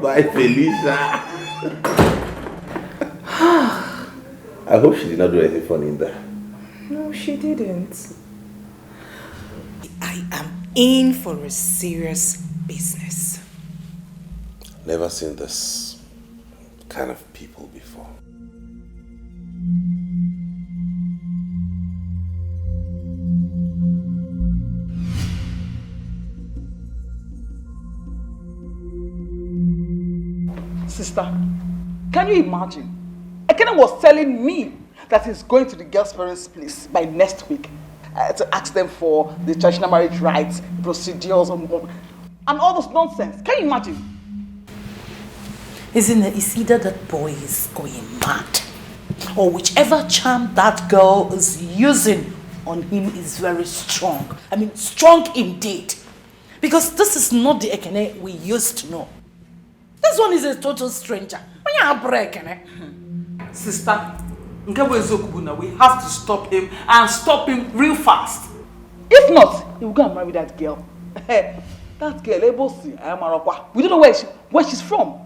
Bye, Felicia. I hope she did not do anything funny in there. No, she didn't. I am in for a serious business. Never seen this kind of people before. Sister, can you imagine? Ekene was telling me that he's going to the girl's parents' place by next week to ask them for the traditional marriage rights, procedures, and all this nonsense. Can you imagine? Isn't it? It's either that boy is going mad, or whichever charm that girl is using on him is very strong. I mean, strong indeed. Because this is not the Ekene we used to know. This one is a total stranger. Sister, we have to stop him and stop him real fast. If not, he will go and marry that girl. That girl, Amara, we don't know where she's from.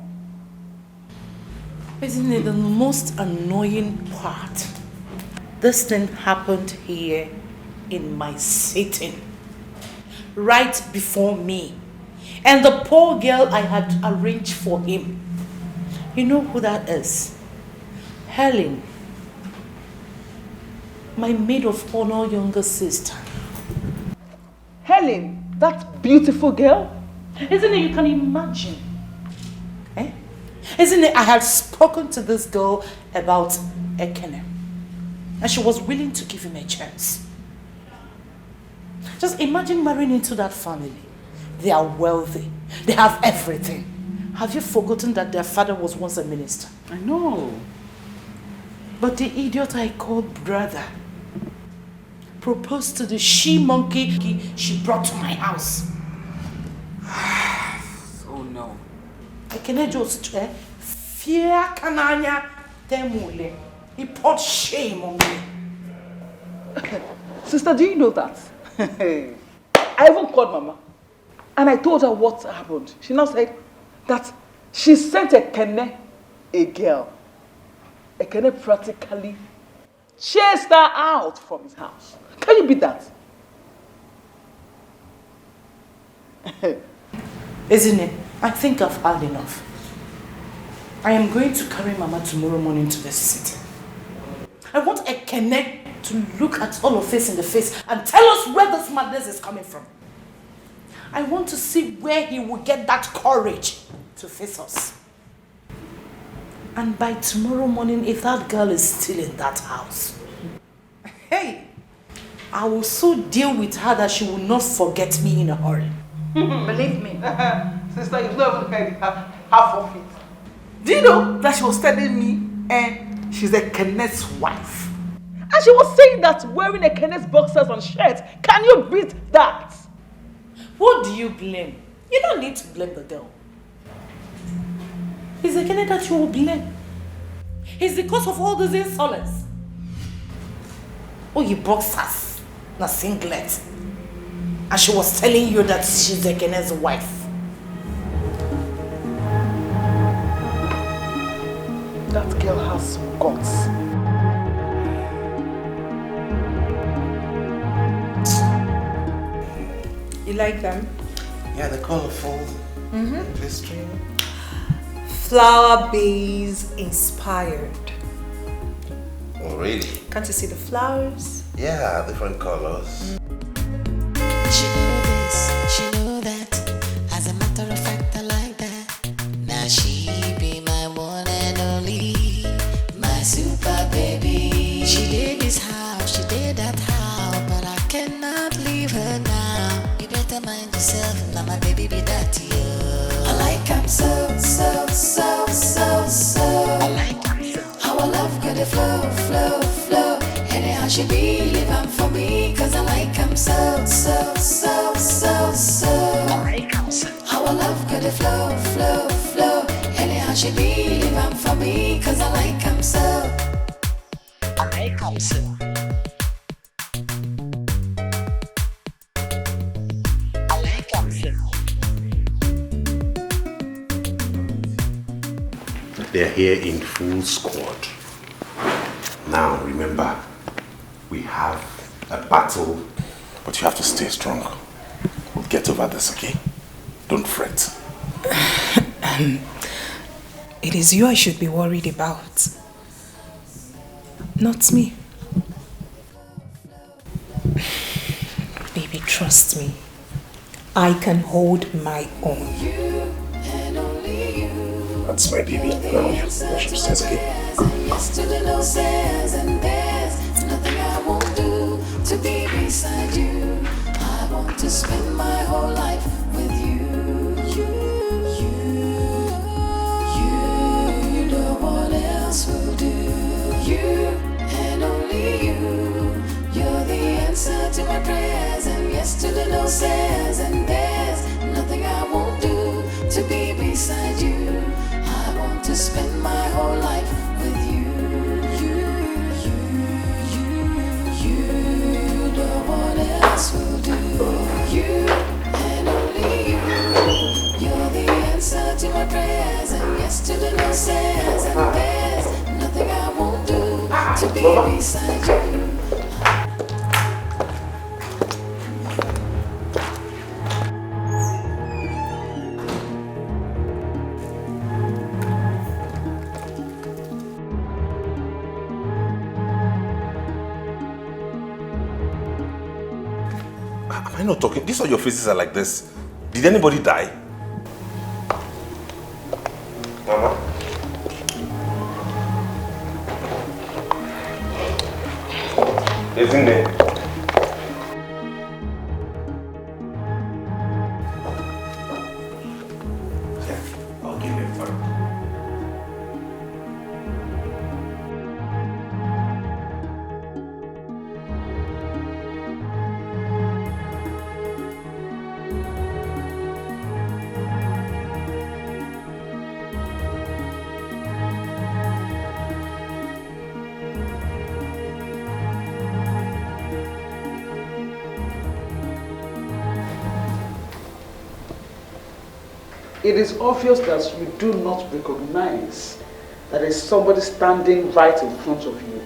Isn't it the most annoying part? This thing happened here in my sitting, right before me. And the poor girl I had arranged for him. You know who that is? Helen. My maid of honor younger sister. Helen, that beautiful girl? Isn't it? You can imagine. Eh? Isn't it? I had spoken to this girl about Ekene. And she was willing to give him a chance. Just imagine marrying into that family. They are wealthy. They have everything. Have you forgotten that their father was once a minister? I know. But the idiot I called brother proposed to the she-monkey she brought to my house. Oh no. Ekene just fear kananya temule. He poured shame on me. Sister, do you know that? I even called Mama and I told her what happened. She now said that she sent Ekene a girl. Ekene practically chased her out from his house. Can you beat that? Isn't it? I think I've had enough. I am going to carry Mama tomorrow morning to the city. I want Ekene to look at all of us in the face and tell us where this madness is coming from. I want to see where he will get that courage to face us. And by tomorrow morning, if that girl is still in that house, hey, I will so deal with her that she will not forget me in a hurry. Believe me. Sister, you've not even heard half of it. Do you know that she was telling me she's Ekene's wife? And she was saying that wearing Ekene's boxers and shirt. Can you beat that? What do you blame? You don't need to blame the girl. It's Ekene that you will blame. It's the cause of all these insolence. Oh, you boxers, not singlet. And she was telling you that she's Ekene's wife. That girl has guts. You like them? Yeah, they're colorful. Glistering. Flower base inspired. Oh, really? Can't you see the flowers? Yeah, different colors. She know this, she know that. As a matter of fact, I like that. Now she be my one and only, my super baby. She did this house, she did that house, but I cannot leave her now. You better mind yourself, now my baby be that to you. I like him so. I like him so. Our love got to flow. Anyhow she be living for me, cause I like him so. I like him so. Our love got to flow. Anyhow she be living for me, cause I like him so. I like him so. I like him so. They're here in full squad. Now, remember, we have a battle, but you have to stay strong. We'll get over this, okay? Don't fret. It is you I should be worried about, not me. Baby, trust me. I can hold my own. That's my baby. Go upstairs, okay? yes to the no says, and there's nothing I won't do to be beside you. I want to spend my whole life with you. You, no one else will do. You and only you. You're the answer to my prayers, and yes to the no says, and there's nothing I won't do to be beside you. I want to spend my whole life with you. You, no one else will do. You and only you. You're the answer to my prayers, and yes to the no says, and there's nothing I won't do to be beside you. Am I not talking? These are your faces are like this. Did anybody die? Mama? Isn't it? I'll give him for it. It is obvious that you do not recognize that there is somebody standing right in front of you.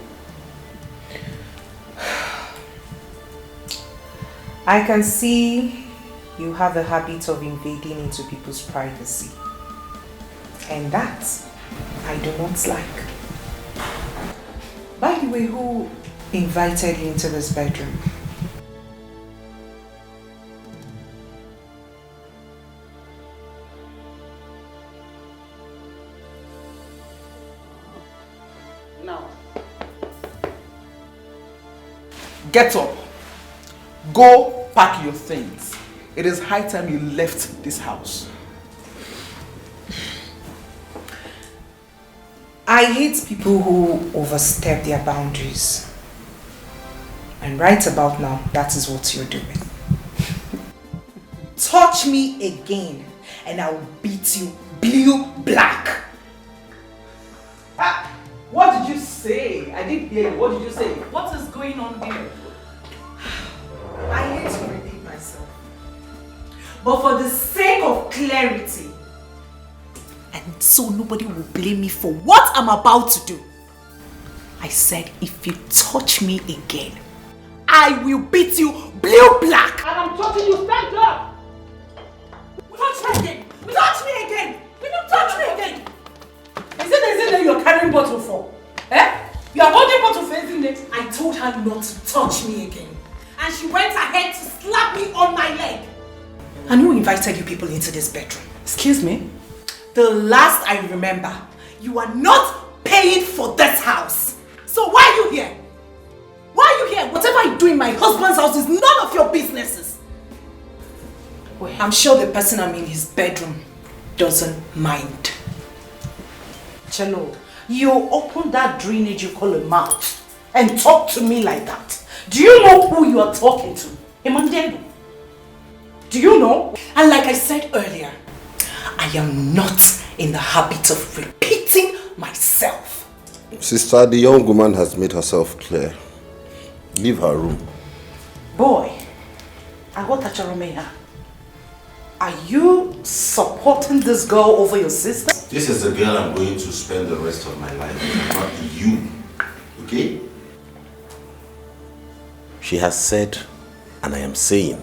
I can see you have a habit of invading into people's privacy. And that I do not like. By the way, who invited you into this bedroom? Now, Get up. Go pack your things. It is high time you left this house. I hate people who overstep their boundaries. And right about now, that is what you're doing. Touch me again and I will beat you blue black. what did you say? I didn't hear you. What did you say? What is going on here? I hate to repeat myself. But for the sake of clarity, and so nobody will blame me for what I'm about to do, I said if you touch me again, I will beat you blue black. And I'm touching you, stand up! Touch me again! Touch me again! Will you touch me again? Is it that you're carrying bottle for? Eh? You are holding bottle for isn't it? I told her not to touch me again. And she went ahead to slap me on my leg. And who invited you people into this bedroom? Excuse me? The last I remember, you are not paying for this house. So why are you here? Why are you here? Whatever I do in my husband's house is none of your businesses. Well, I'm sure the person I'm in his bedroom doesn't mind. Chelo, you open that drainage you call a mouth and talk to me like that. Do you know who you are talking to? Emmanuel? Do you know? And like I said earlier, I am not in the habit of repeating myself. Sister, the young woman has made herself clear. Leave her room. Boy, Agotacharomeya, are you supporting this girl over your sister? This is the girl I'm going to spend the rest of my life with, not you. Okay? She has said, and I am saying,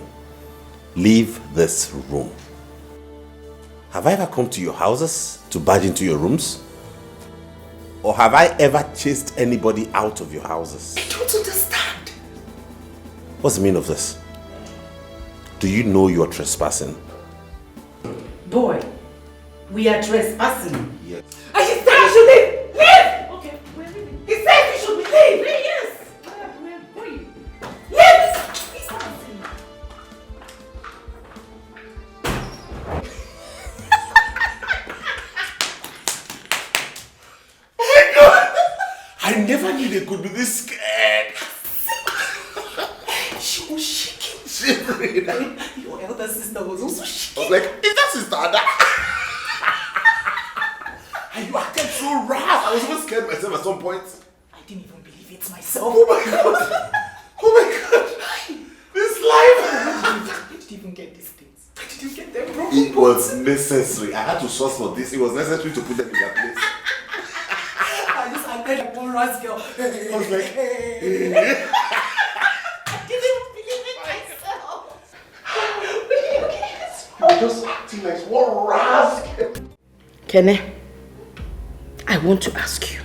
leave this room. Have I ever come to your houses to barge into your rooms? Or have I ever chased anybody out of your houses? I don't understand. What's the meaning of this? Do you know you're trespassing? Boy, we are trespassing. Yes. I should tell you to leave! Leave! Okay, Ini could be this scared. She was shaking. Shivering. Your elder sister was also shaking. I was like, is that sister Ada? And you acted so rough. I was even scared myself at some point. I didn't even believe it myself. Oh my god. Oh my god. This life. Where did you even get these things? Where did you get them from? It was necessary. I had to source for this. It was necessary to put them in their place. I just acted like one ras girl. I was like, I didn't even believe it myself. I was just acting like one ras girl. Ekene, I want to ask you,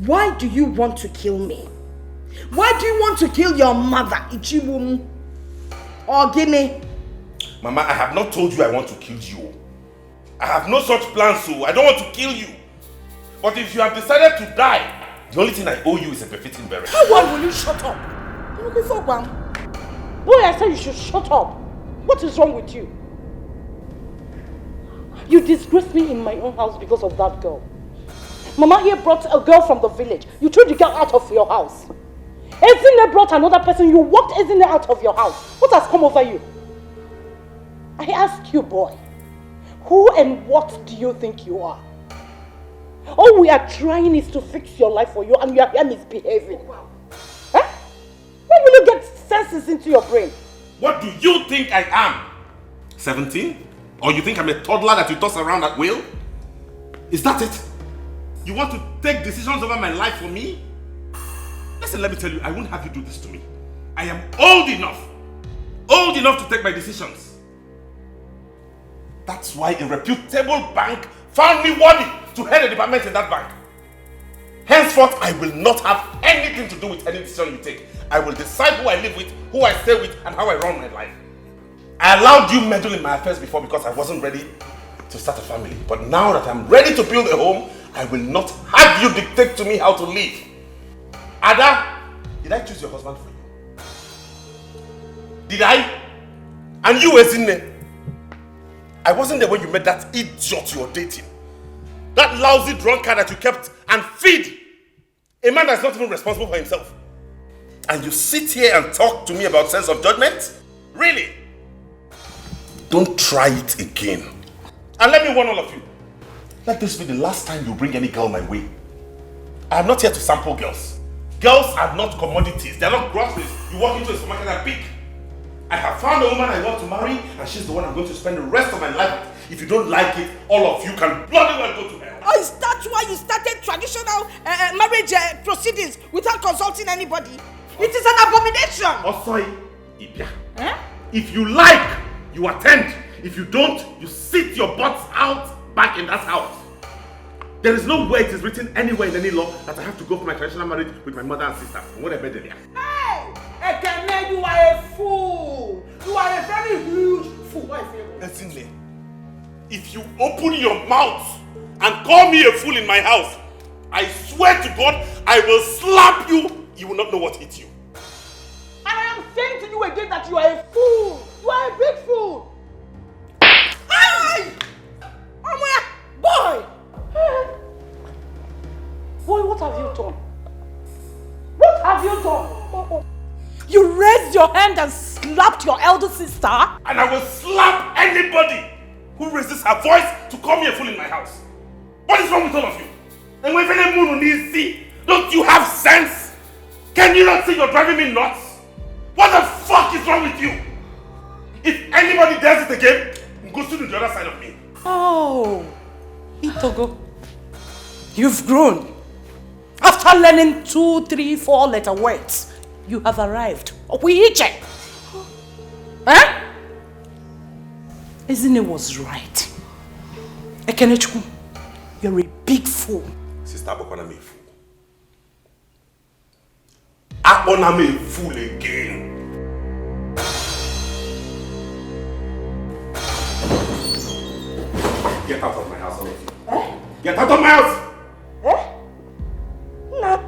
why do you want to kill me? Why do you want to kill your mother, Ichiwum? Or Gini? Mama, I have not told you I want to kill you. I have no such plans, so I don't want to kill you. But if you have decided to die, the only thing I owe you is a befitting burial. Why will you shut up? Boy, I said you should shut up. What is wrong with you? You disgraced me in my own house because of that girl. Mama here brought a girl from the village. You threw the girl out of your house. Ezine brought another person. You walked Ezine out of your house. What has come over you? I ask you, boy, who and what do you think you are? All we are trying is to fix your life for you, and you are here misbehaving. Huh? When will you get senses into your brain? What do you think I am? 17? Or you think I'm a toddler that you toss around at will? Is that it? You want to take decisions over my life for me? Listen, let me tell you, I won't have you do this to me. I am old enough to take my decisions. That's why a reputable bank found me worthy to head a department in that bank. Henceforth, I will not have anything to do with any decision you take. I will decide who I live with, who I stay with, and how I run my life. I allowed you meddle in my affairs before because I wasn't ready to start a family. But now that I'm ready to build a home, I will not have you dictate to me how to live. Ada, did I choose your husband for you? Did I? And you, Ezine? I wasn't there when you met that idiot you were dating. That lousy drunkard that you kept and feed. A man that's not even responsible for himself. And you sit here and talk to me about sense of judgment? Really? Don't try it again. And let me warn all of you. Let this be the last time you bring any girl my way. I am not here to sample girls. Girls are not commodities. They are not groceries. You walk into a supermarket and pick. I have found a woman I want to marry, and she's the one I'm going to spend the rest of my life with. If you don't like it, all of you can bloody well go to hell. Oh, is that why you started traditional marriage proceedings without consulting anybody? It is an abomination! Oh, sorry. Ibia. If you like, you attend. If you don't, you sit your butts out back in that house. There is no way it is written anywhere in any law that I have to go for my traditional marriage with my mother and sister. Whatever they are. Hey! Ekene, you are a fool! You are a very huge fool. Listen, if you open your mouth and call me a fool in my house, I swear to God, I will slap you. You will not know what hit you. And I am saying to you again that you are a fool. You are a big fool. Hey! Boy! Boy, what have you done? What have you done? You raised your hand and slapped your elder sister? And I will slap anybody who raises her voice to call me a fool in my house. What is wrong with all of you? And when any moon needs see, don't you have sense? Can you not see you're driving me nuts? What the fuck is wrong with you? If anybody does it again, go to the other side of me. Oh, Itogo, you've grown. After learning 2, 3, 4 letter words, you have arrived. Opuiche. Huh? Isn't it was right? Ekene, you're a big fool. Sister Abokona me a fool. Abona me a fool again. Get out of my house, all of you. Get out of my house! Nah.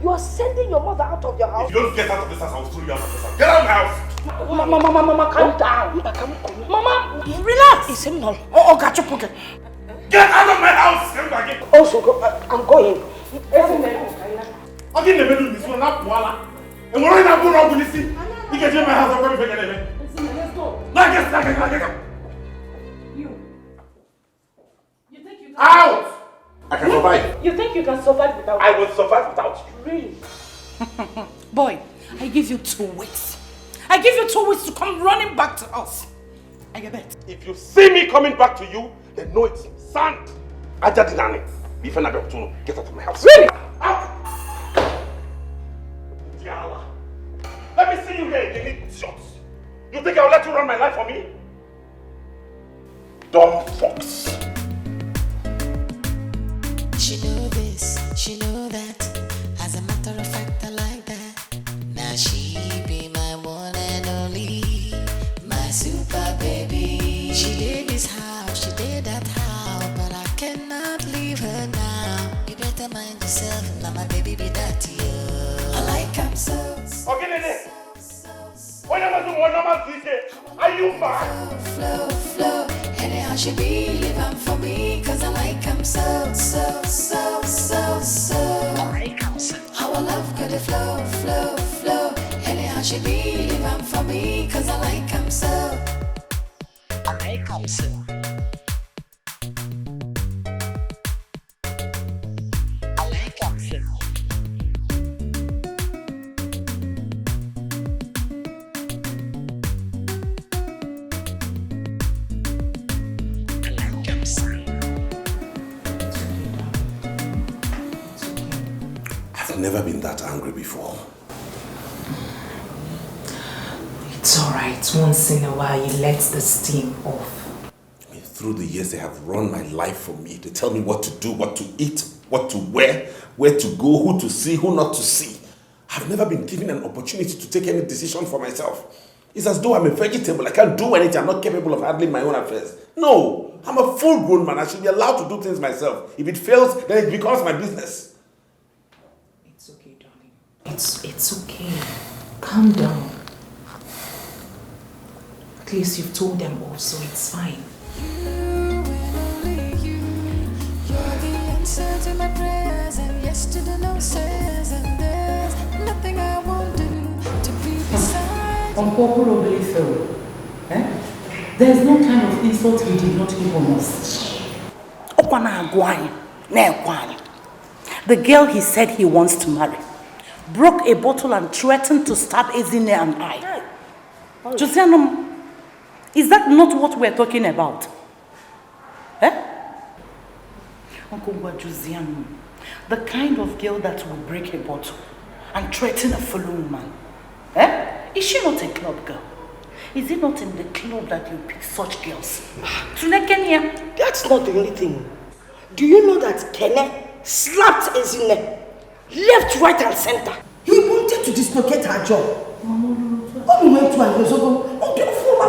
You are sending your mother out of your house? If you don't get out of this house, I will throw you out of this house. Get out of my house! Mama, calm down. Mama, relax. It's him now. Oh, got you pocket. Get out of my house! Come back in. Also, I'm going. Okay, never do this one, not voila. And we're not going to see. You can take my house, I'm going to forget it. Let's go. Like You think you can... Out! I can survive. You think you can survive without... I will survive without you. Really? Boy, I give you 2 weeks. I give you 2 weeks to come running back to us. I bet. If you see me coming back to you, then know it's sand. Ajadinani. Get out of my house. Really? Out! Diala. Let me see you here, you idiot. You think I'll let you run my life for me? Dumb fox. She know this, she know that. As a matter of fact, I like that. Now she be my one and only, my super baby. She did this house, she did that house, but I cannot leave her now. You better mind yourself, now my baby be that to you. I like him so. Okay, Nene. When am I doing one normal DJ? Are you mad? Flow, flow. Anyhow she be living for me, cause I like him so. I like him so. Our love could flow, flow, flow. Anyhow she be living for me, cause I like him so. I like him so. I like him so. I've never been that angry before. It's alright. Once in a while, you let the steam off. I mean, through the years, they have run my life for me. They tell me what to do, what to eat, what to wear, where to go, who to see, who not to see. I've never been given an opportunity to take any decision for myself. It's as though I'm a vegetable. I can't do anything. I'm not capable of handling my own affairs. No, I'm a full-grown man. I should be allowed to do things myself. If it fails, then it becomes my business. It's okay, darling. It's okay. Calm down. At least you've told them all, so it's fine. Answer to my prayers and yes to the no says, and there's nothing I won't do to be beside you. There's no kind of insult we did not give on us. The girl he said he wants to marry broke a bottle and threatened to stab Ezine and I. Josianum, is that not what we're talking about? Uncle Josianum, the kind of girl that will break a bottle and threaten a fellow woman. Is she not a club girl? Is it not in the club that you pick such girls? That's not the only thing. Do you know that Ekene slapped Ezine left, right, and center? He wanted to dislocate her jaw. When we went 2 years ago,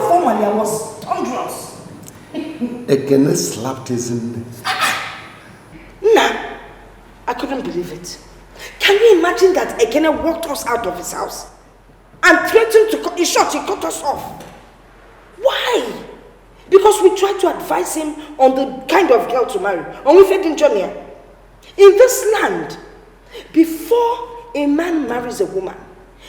formally I was thunderous. Ekene slapped Ezine. Nah, I couldn't believe it. Can you imagine that Ekene walked us out of his house and threatened to cut, in short, he cut us off? Why? Because we tried to advise him on the kind of girl to marry. And we fed in Johnny. In this land, before a man marries a woman,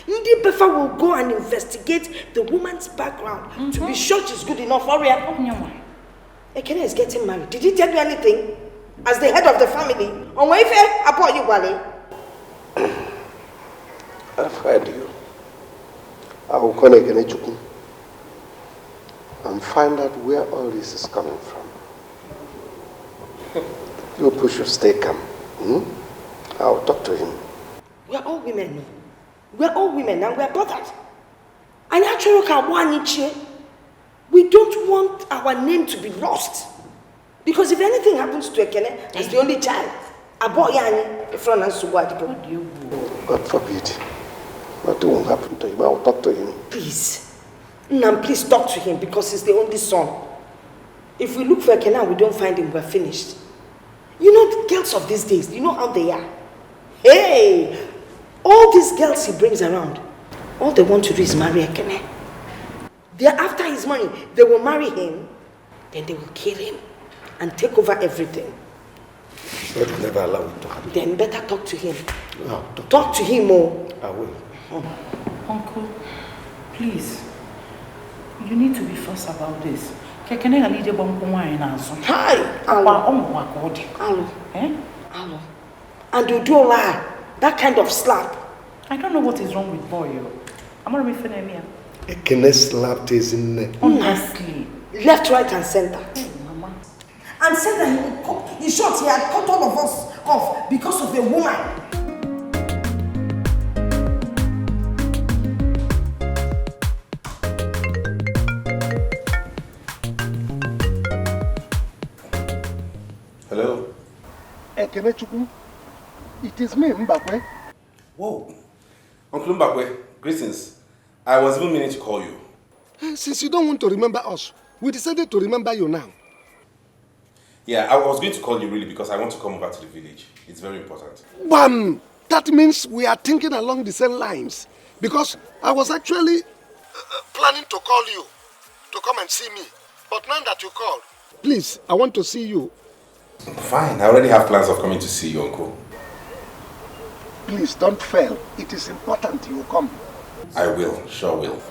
Ndi Befa will go and investigate the woman's background to be sure she's good enough for her. Ekene is getting married. Did he tell you anything? As the head of the family, on Wayfair, about you, Wale? I've heard you. I will call Ekene Chukwu and find out where all this is coming from. You push your stay calm. I'll talk to him. We are all women. We are all women and we are bothered. And actually, we don't want our name to be lost. Because if anything happens to Ekene as the only child, God forbid. Nothing will happen to him. I will talk to him. Please. Nam, please talk to him because he's the only son. If we look for Ekene and we don't find him, we're finished. You know the girls of these days, you know how they are. Hey! All these girls he brings around, all they want to do is marry Ekene. They're after his money. They will marry him, then they will kill him and take over everything. God will never allow it to happen. Then better talk to him. No, talk to him, oh. I will. Uncle, please. You need to be first about this. Ekene alide bonko wine aso. Hi, Alo. Eh? Alo. And you do lie. That kind of slap. I don't know what is wrong with boy. Amara me fenemia. Ekene slapped his in neck. Honestly. Left, right, and center. Mama. And said that in short, he had cut all of us off because of a woman. Hello? Ekene Chukwu, it is me, Mbakwe. Whoa. Uncle Mbakwe, greetings. I was even meaning to call you. Since you don't want to remember us, we decided to remember you now. Yeah, I was going to call you really because I want to come over to the village. It's very important. Bam! That means we are thinking along the same lines. Because I was actually planning to call you to come and see me. But now that you called, please, I want to see you. Fine, I already have plans of coming to see you, Uncle. Please don't fail. It is important you come. I will, sure will.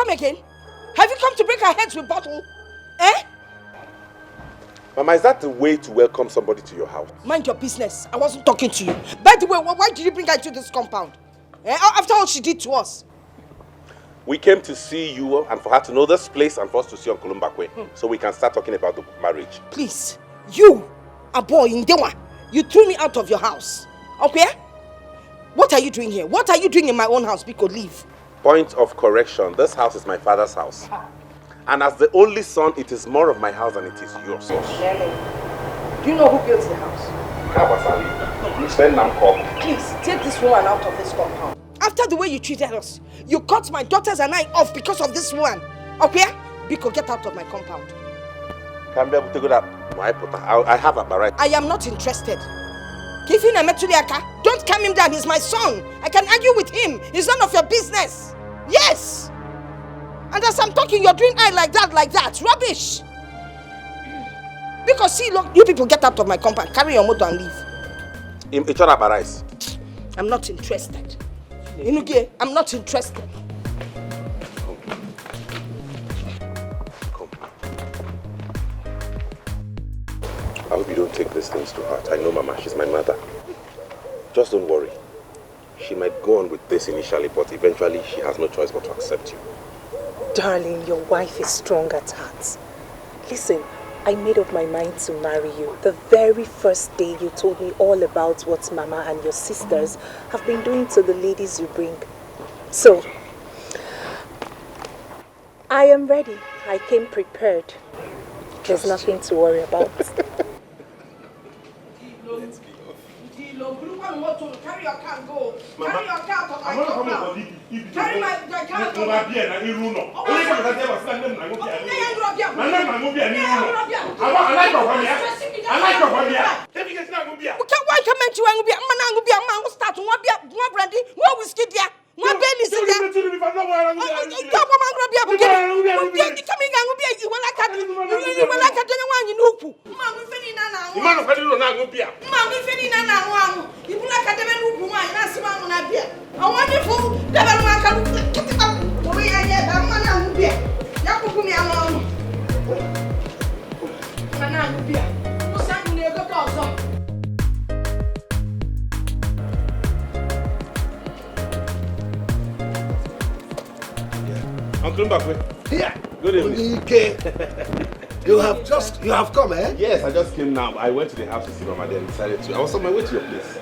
Again? Have you come to break our heads with bottle? Eh? Mama, is that the way to welcome somebody to your house? Mind your business. I wasn't talking to you. By the way, why did you bring her to this compound? Eh? After all she did to us. We came to see you and for her to know this place and for us to see Uncle Mbakwe so we can start talking about the marriage. Please, you, a boy in Dewa, you threw me out of your house. Okay? What are you doing here? What are you doing in my own house? Because leave. Point of correction, this house is my father's house. And as the only son, it is more of my house than it is yours. Do you know who built the house? Please, take this woman out of this compound. After the way you treated us, you cut my daughters and I off because of this woman. Okay? Biko, get out of my compound. I have a right. I am not interested. Don't calm him down, he's my son. I can argue with him. It's none of your business. Yes. And as I'm talking, you're doing eye like that. Rubbish. Because see, look, you people get out of my compound, carry your motor and leave. I'm not interested. Inuge, I'm not interested. I hope you don't take these things to heart. I know Mama, she's my mother. Just don't worry. She might go on with this initially, but eventually she has no choice but to accept you. Darling, your wife is strong at heart. Listen, I made up my mind to marry you the very first day you told me all about what Mama and your sisters have been doing to the ladies you bring. So, I am ready. I came prepared. There's nothing to worry about. Carry your car and go. Carry your car to my compound. Carry my car to my Uncle Mbakwe. Here. Good evening. You have come, eh? Yes, I just came now. I went to the house to see Mama, then decided to. I was on my way to your place.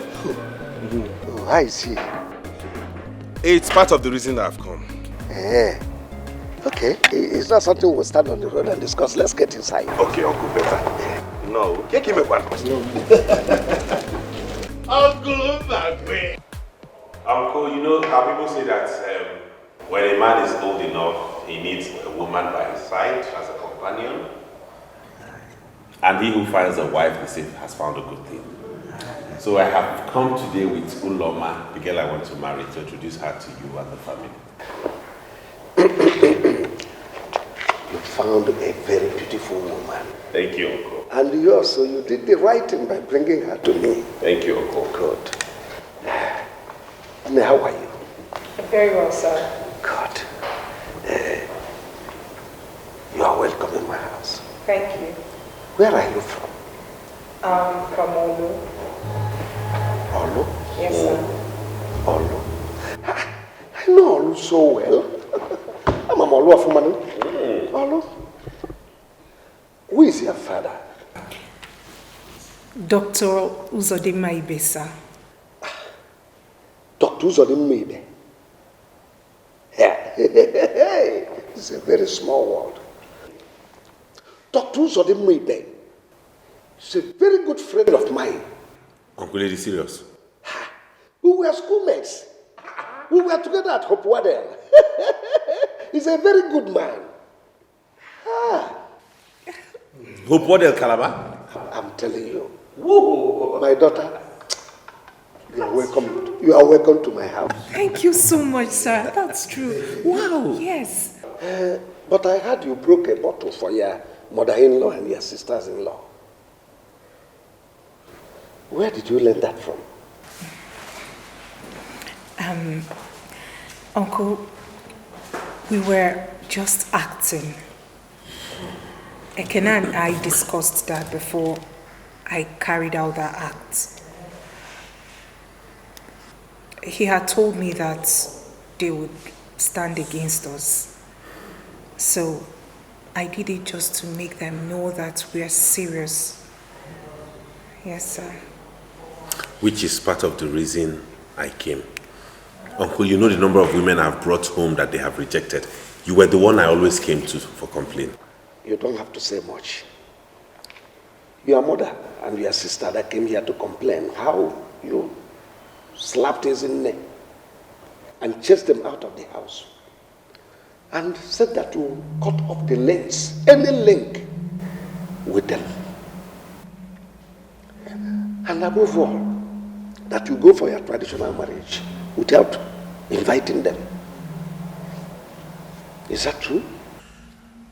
Oh, I see. It's part of the reason I've come. Eh. Okay, it's not something we'll stand on the road and discuss. Let's get inside. Okay, Uncle, better. No, give me one. Uncle Magwe. Uncle, you know how people say that when a man is old enough, he needs a woman by his side as a companion. And he who finds a wife, they say, has found a good thing. So I have come today with Uloma, the girl I want to marry, to introduce her to you and the family. You found a very beautiful woman. Thank you, Uncle. And you also, you did the right thing by bringing her to me. Thank you, Uncle. Good. Now, how are you? Very well, sir. Good. You are welcome in my house. Thank you. Where are you from? From Olu. Olu? Yes, sir. Olu. I know Olu so well. I'm a Olu of woman. Olu. Who is your father? Dr. Uzozie, sir. Dr. Uzozie. It's a very small world. Dr. Uzozie is a very good friend of mine. Uncle, are you serious? We were schoolmates. We were together at Hope Waddell. He's a very good man. Hope Waddell, Calabar? I'm telling you. Whoa. My daughter, you are welcome. You are welcome to my house. Thank you so much, sir. That's true. Wow. Yes. But I heard you broke a bottle for your mother-in-law and your sisters-in-law. Where did you learn that from? Uncle, we were just acting. Ekene and I discussed that before I carried out that act. He had told me that they would stand against us. So I did it just to make them know that we are serious. Yes, sir. Which is part of the reason I came. Uncle, you know the number of women I've brought home that they have rejected. You were the one I always came to for complaint. You don't have to say much. Your mother and your sister that came here to complain how you slapped his neck and chased them out of the house and said that you cut off the links, any link with them. And above all, that you go for your traditional marriage without inviting them. Is that true?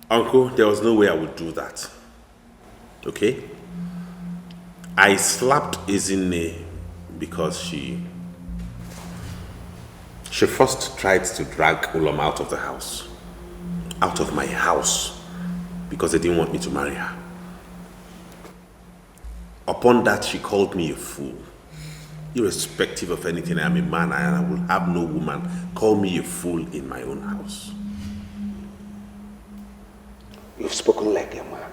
Uncle, there was no way I would do that. Okay? I slapped Ezine because she first tried to drag Uloma out of the house. Out of my house. Because they didn't want me to marry her. Upon that, she called me a fool. Irrespective of anything, I am a man and I will have no woman call me a fool in my own house. You've spoken like a man.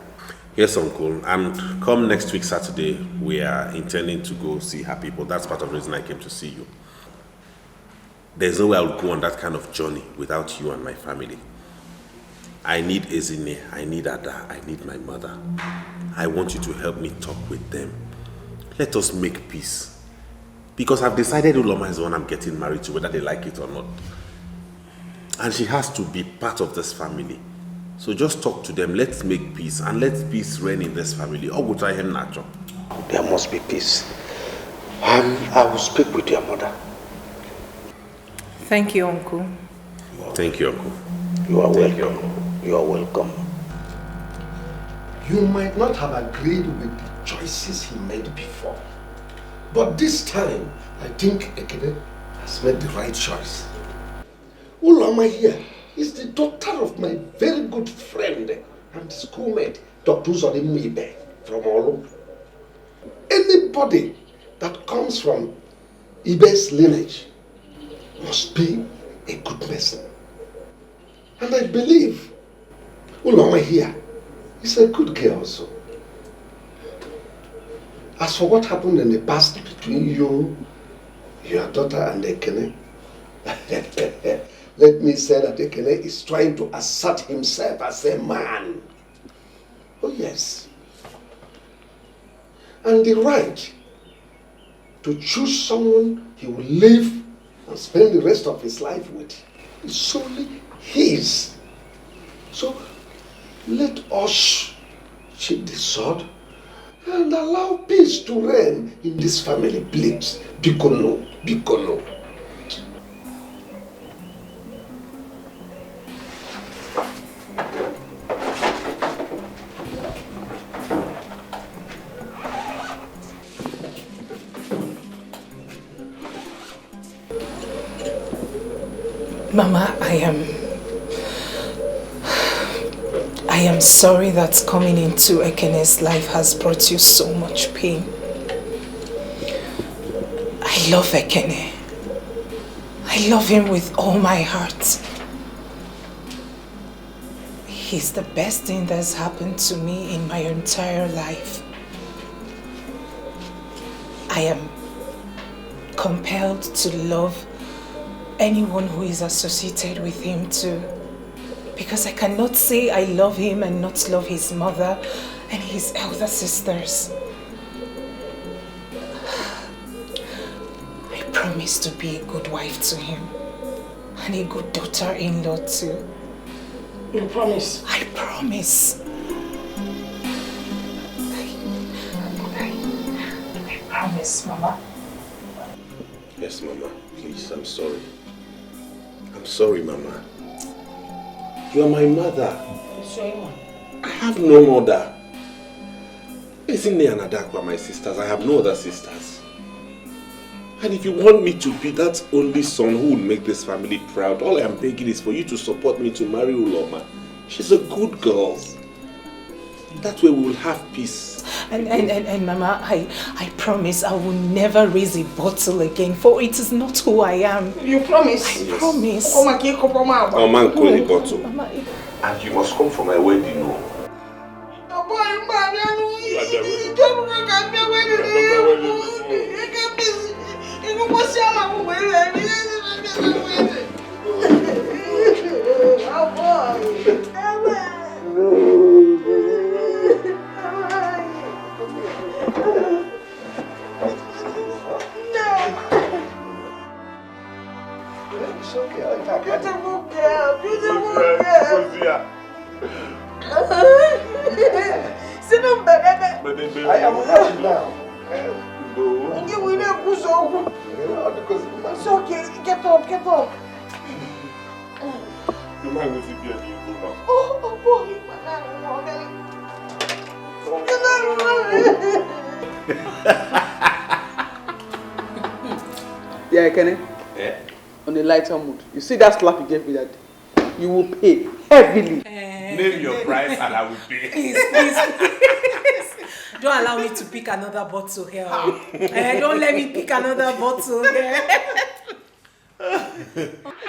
Yes, Uncle. And come next week, Saturday, we are intending to go see her people. That's part of the reason I came to see you. There's no way I would go on that kind of journey without you and my family. I need Ezine, I need Ada, I need my mother. I want you to help me talk with them. Let us make peace. Because I've decided Uloma is the one I'm getting married to, whether they like it or not. And she has to be part of this family. So just talk to them, let's make peace, and let peace reign in this family. There must be peace. And I will speak with your mother. Thank you, Uncle. Thank you, Uncle. You are welcome. You are welcome. You might not have agreed with the choices he made before. But this time, I think Ekene has made the right choice. Uloma here is the daughter of my very good friend and schoolmate, Dr. Uzozie from Olu. Anybody that comes from Ibe's lineage must be a good person. And I believe Uloma here is a good girl also. As for what happened in the past between you Your daughter and Ekene. Let me say that Ekene is trying to assert himself as a man. Oh yes. And the right to choose someone he will live and spend the rest of his life with is solely his. So let us sheathe the sword and allow peace to reign in this family, please. Bikono, Bikono. Mama, I am sorry that coming into Ekene's life has brought you so much pain. I love Ekene. I love him with all my heart. He's the best thing that's happened to me in my entire life. I am compelled to love anyone who is associated with him too. Because I cannot say I love him and not love his mother and his elder sisters. I promise to be a good wife to him and a good daughter-in-law too. You promise? I promise. I promise, Mama. Yes, Mama. Please, I'm sorry. I'm sorry, Mama. You are my mother. I have no mother. Isn't and Adakwa my sisters? I have no other sisters. And if you want me to be that only son who will make this family proud, all I am begging is for you to support me to marry Uloma. She's a good girl. That way we will have peace. And Mama, I promise I will never raise a bottle again, for it is not who I am. You promise? I promise. Oh man, call the bottle. Mama, and you must come for my wedding, no? It's okay. Beautiful girl, beautiful girl. Sit down, baby. I am happy now. It's okay. Get up, get up. Oh boy, yeah, Ekene. Yeah. On a lighter mood. You see that slap you gave me that day? You will pay heavily. Name your price and I will pay. Please. Don't allow me to pick another bottle here. Don't let me pick another bottle here.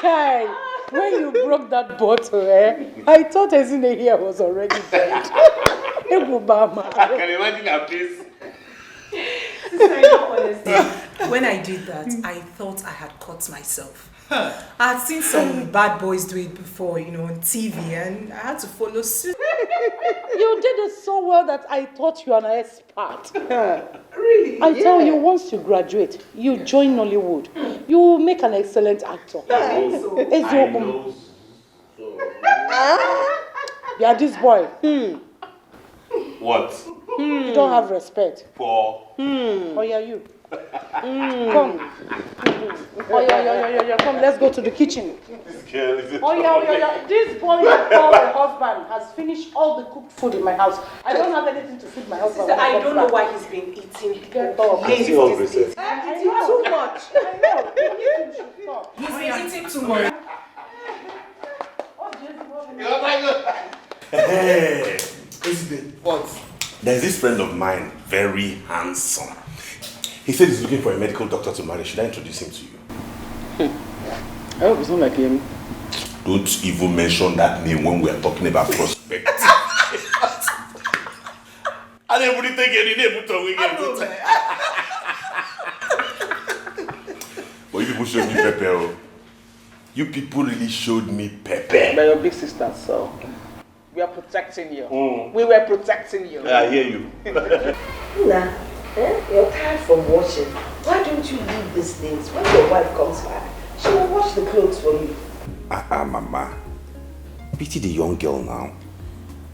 Kai, when you broke that bottle, I thought Ezine here was already dead. I can imagine her face. When I did that, I thought I had caught myself. I had seen some bad boys do it before, on TV, and I had to follow suit. You did it so well that I thought you were an expert. Really? I tell you, once you graduate, you join Nollywood, you will make an excellent actor. I know. Yeah, this boy. What? You don't have respect. For? Oh yeah, you. Come. Oh yeah. Come, let's go to the kitchen. This girl is Oh yeah. This boy you call a husband has finished all the cooked food in my house. I don't have anything to feed my husband. Sister, I don't know why he's been eating. Get up. I see hungry, sir. Eating too much. I know. He's been eating too much. Hey, what? There's this friend of mine, very handsome. He said he's looking for a medical doctor to marry. Should I introduce him to you? I hope it's not like him. Don't even mention that name when we are talking about prospect. I didn't take any name to people showed me pepper. You people really showed me pepper. They're your big sisters, so we are protecting you. We were protecting you. I hear you. Nah, you're tired from washing. Why don't you leave these things? When your wife comes back, she will wash the clothes for you. Mama. Pity the young girl now.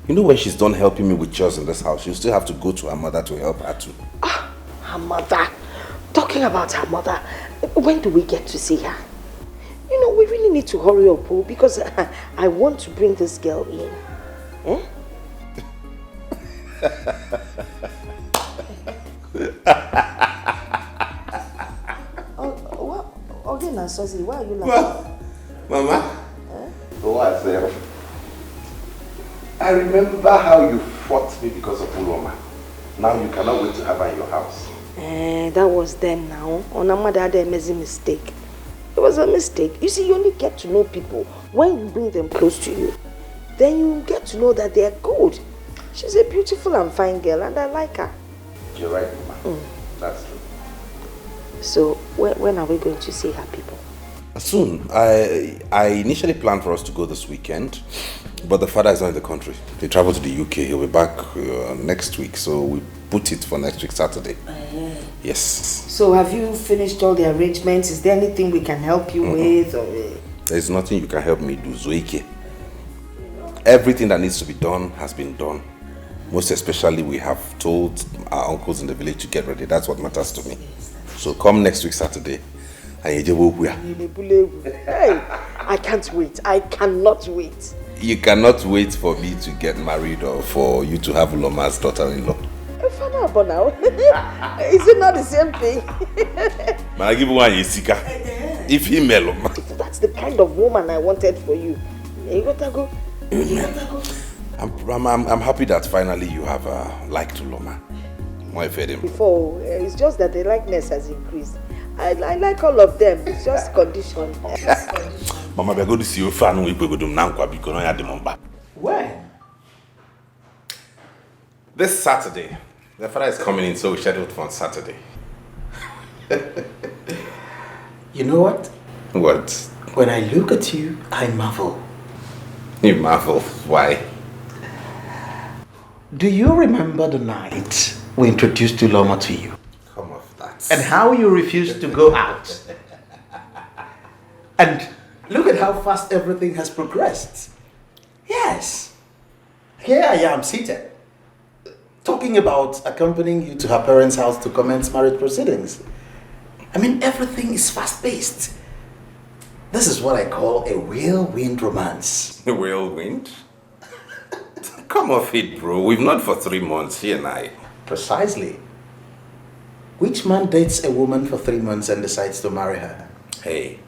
You know when she's done helping me with chores in this house, she'll still have to go to her mother to help her too. Her mother. Talking about her mother, when do we get to see her? You know, we really need to hurry up, because I want to bring this girl in. Eh? Okay, Nonso, why are you laughing? Mama? What? I remember how you fought me because of Uloma. Now you cannot wait to have her in your house. That was then now. On Amara had an amazing mistake. It was a mistake. You see, you only get to know people when you bring them close to you. Then you get to know that they are good. She's a beautiful and fine girl and I like her. You're right, Mama. That's true. So, when are we going to see her people? Soon. I initially planned for us to go this weekend, but the father is not in the country. He traveled to the UK. He'll be back next week, so we put it for next week, Saturday. Yes. So have you finished all the arrangements? Is there anything we can help you with? Or... There's nothing you can help me do, Zoike. Everything that needs to be done has been done. Most especially, we have told our uncles in the village to get ready. That's what matters to me. So come next week, Saturday. Hey, I can't wait. I cannot wait. You cannot wait for me to get married or for you to have Uloma's daughter-in-law. Now. Is it not the same thing? Man, I give one Yesika. If he mellow. That's the kind of woman I wanted for you. You gotta go. I'm happy that finally you have liked Uloma. Before, it's just that the likeness has increased. I like all of them. It's just condition. Mama, we're going to see you fan. We go to Nankwa because I had the number. When? This Saturday. The father is coming in, so we scheduled for on Saturday. You know what? What? When I look at you, I marvel. You marvel? Why? Do you remember the night we introduced Uloma to you? Come off that. And how you refused to go out? And look at how fast everything has progressed. Yes. Here I am seated, talking about accompanying you to her parents' house to commence marriage proceedings. I mean, everything is fast-paced. This is what I call a whirlwind romance. A whirlwind? Come off it, bro. We've known for 3 months, she and I. Precisely. Which man dates a woman for 3 months and decides to marry her? Hey,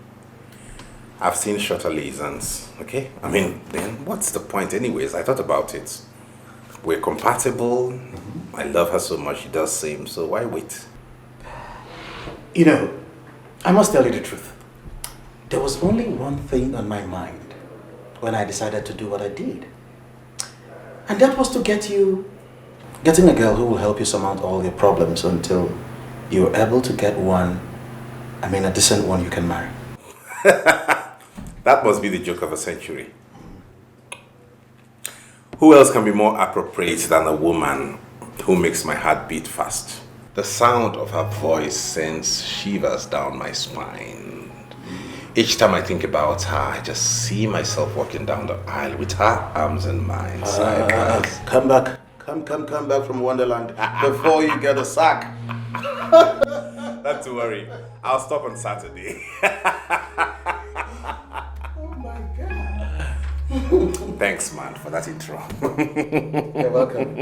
I've seen shorter liaisons, okay? I mean, then what's the point anyways? I thought about it. We're compatible. I love her so much, she does same, so why wait? You know, I must tell you the truth. There was only one thing on my mind when I decided to do what I did. And that was to getting a girl who will help you surmount all your problems until you're able to get a decent one you can marry. That must be the joke of a century. Who else can be more appropriate than a woman who makes my heart beat fast? The sound of her voice sends shivers down my spine. Each time I think about her, I just see myself walking down the aisle with her arms in mine. Come back. Come back from Wonderland before you get a sack. Not to worry. I'll stop on Saturday. Oh my God. Thanks, man, for that intro. You're welcome.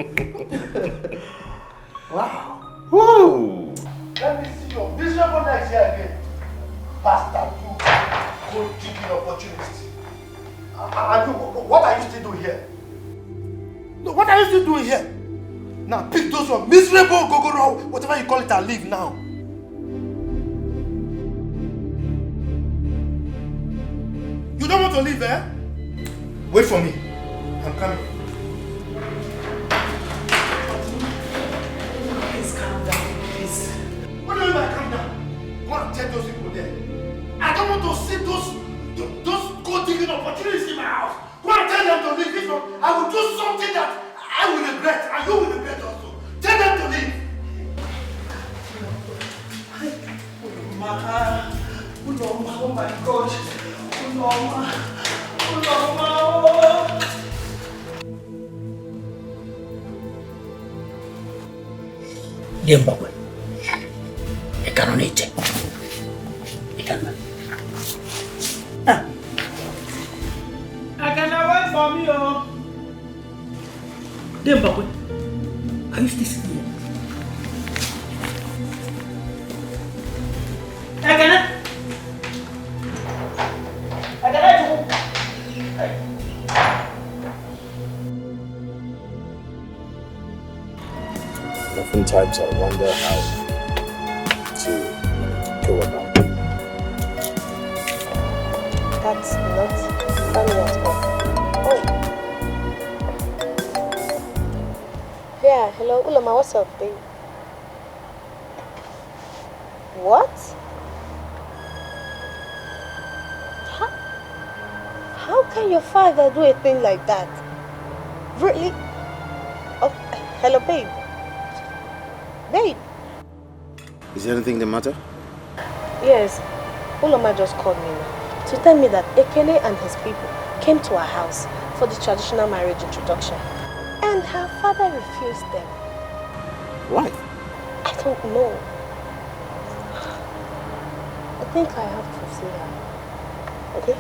Wow. Whoa. Let me see your miserable next year again. Bastard, you go chicken opportunity. And what are you still doing here? No, what are you still doing here? Now pick those one miserable Gigolo, whatever you call it, and leave now. You don't want to leave, eh? Wait for me. I'm coming. Please calm down, please. What do you mean by calm down? Go and tell those people there. regret, and you will regret also. Tell them to leave. Uloma, oh my God. Uloma, oh. Diembakwe. Ekanonite. Ekana. I cannot wait for me, oh. Diembakwe. Are you still sitting here? Ekene. Oftentimes I wonder how to go about it. That's not funny at all. Oh. Yeah, hello, Uloma, what's up, babe? What? How can your father do a thing like that? Really? Oh, hello, babe. Babe. Is there anything the matter? Yes, Uloma just called me now to tell me that Ekene and his people came to our house for the traditional marriage introduction. And her father refused them. Why? I don't know. I think I have to see her. Okay?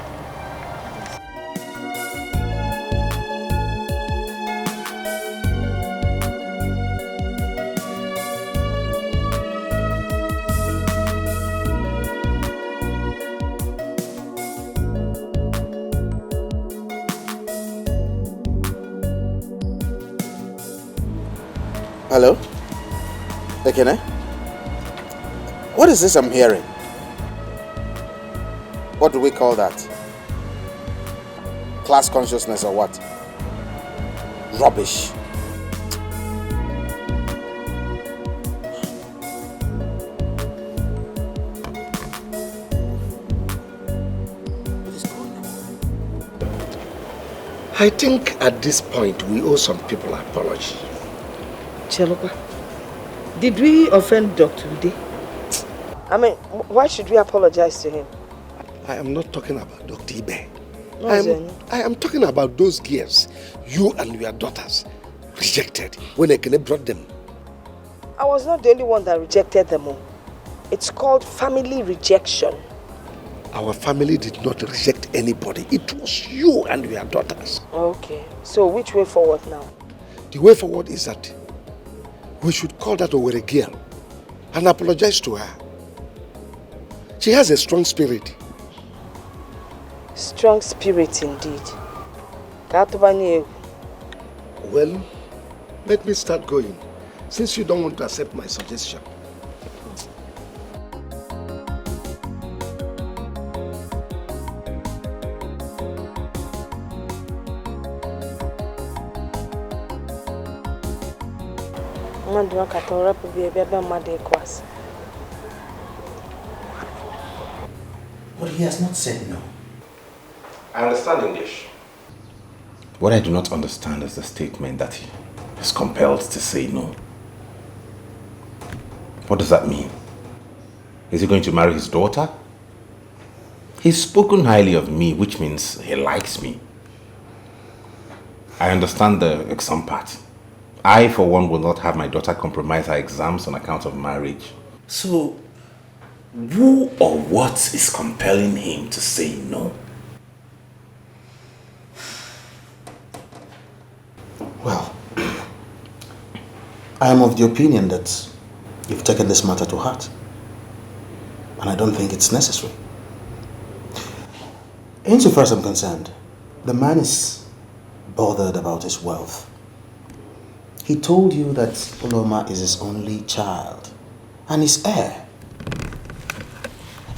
Hello? Ekene? What is this I'm hearing? What do we call that? Class consciousness or what? Rubbish. I think at this point we owe some people an apology. Chelopa, did we offend Dr. Ude? I mean, why should we apologize to him? I am not talking about Dr. Ibe. No, I am talking about those girls you and your daughters rejected when Ekene brought them. I was not the only one that rejected them all. It's called family rejection. Our family did not reject anybody. It was you and your daughters. Okay, so which way forward now? The way forward is that we should call that Owere girl and apologize to her. She has a strong spirit. Strong spirit indeed. Well, let me start going, since you don't want to accept my suggestion. But he has not said no. I understand English. What I do not understand is the statement that he is compelled to say no. What does that mean? Is he going to marry his daughter? He's spoken highly of me, which means he likes me. I understand the exam part. I, for one, will not have my daughter compromise her exams on account of marriage. So, who or what is compelling him to say no? Well, I am of the opinion that you've taken this matter to heart. And I don't think it's necessary. Insofar as I'm concerned, the man is bothered about his wealth. He told you that Uloma is his only child and his heir.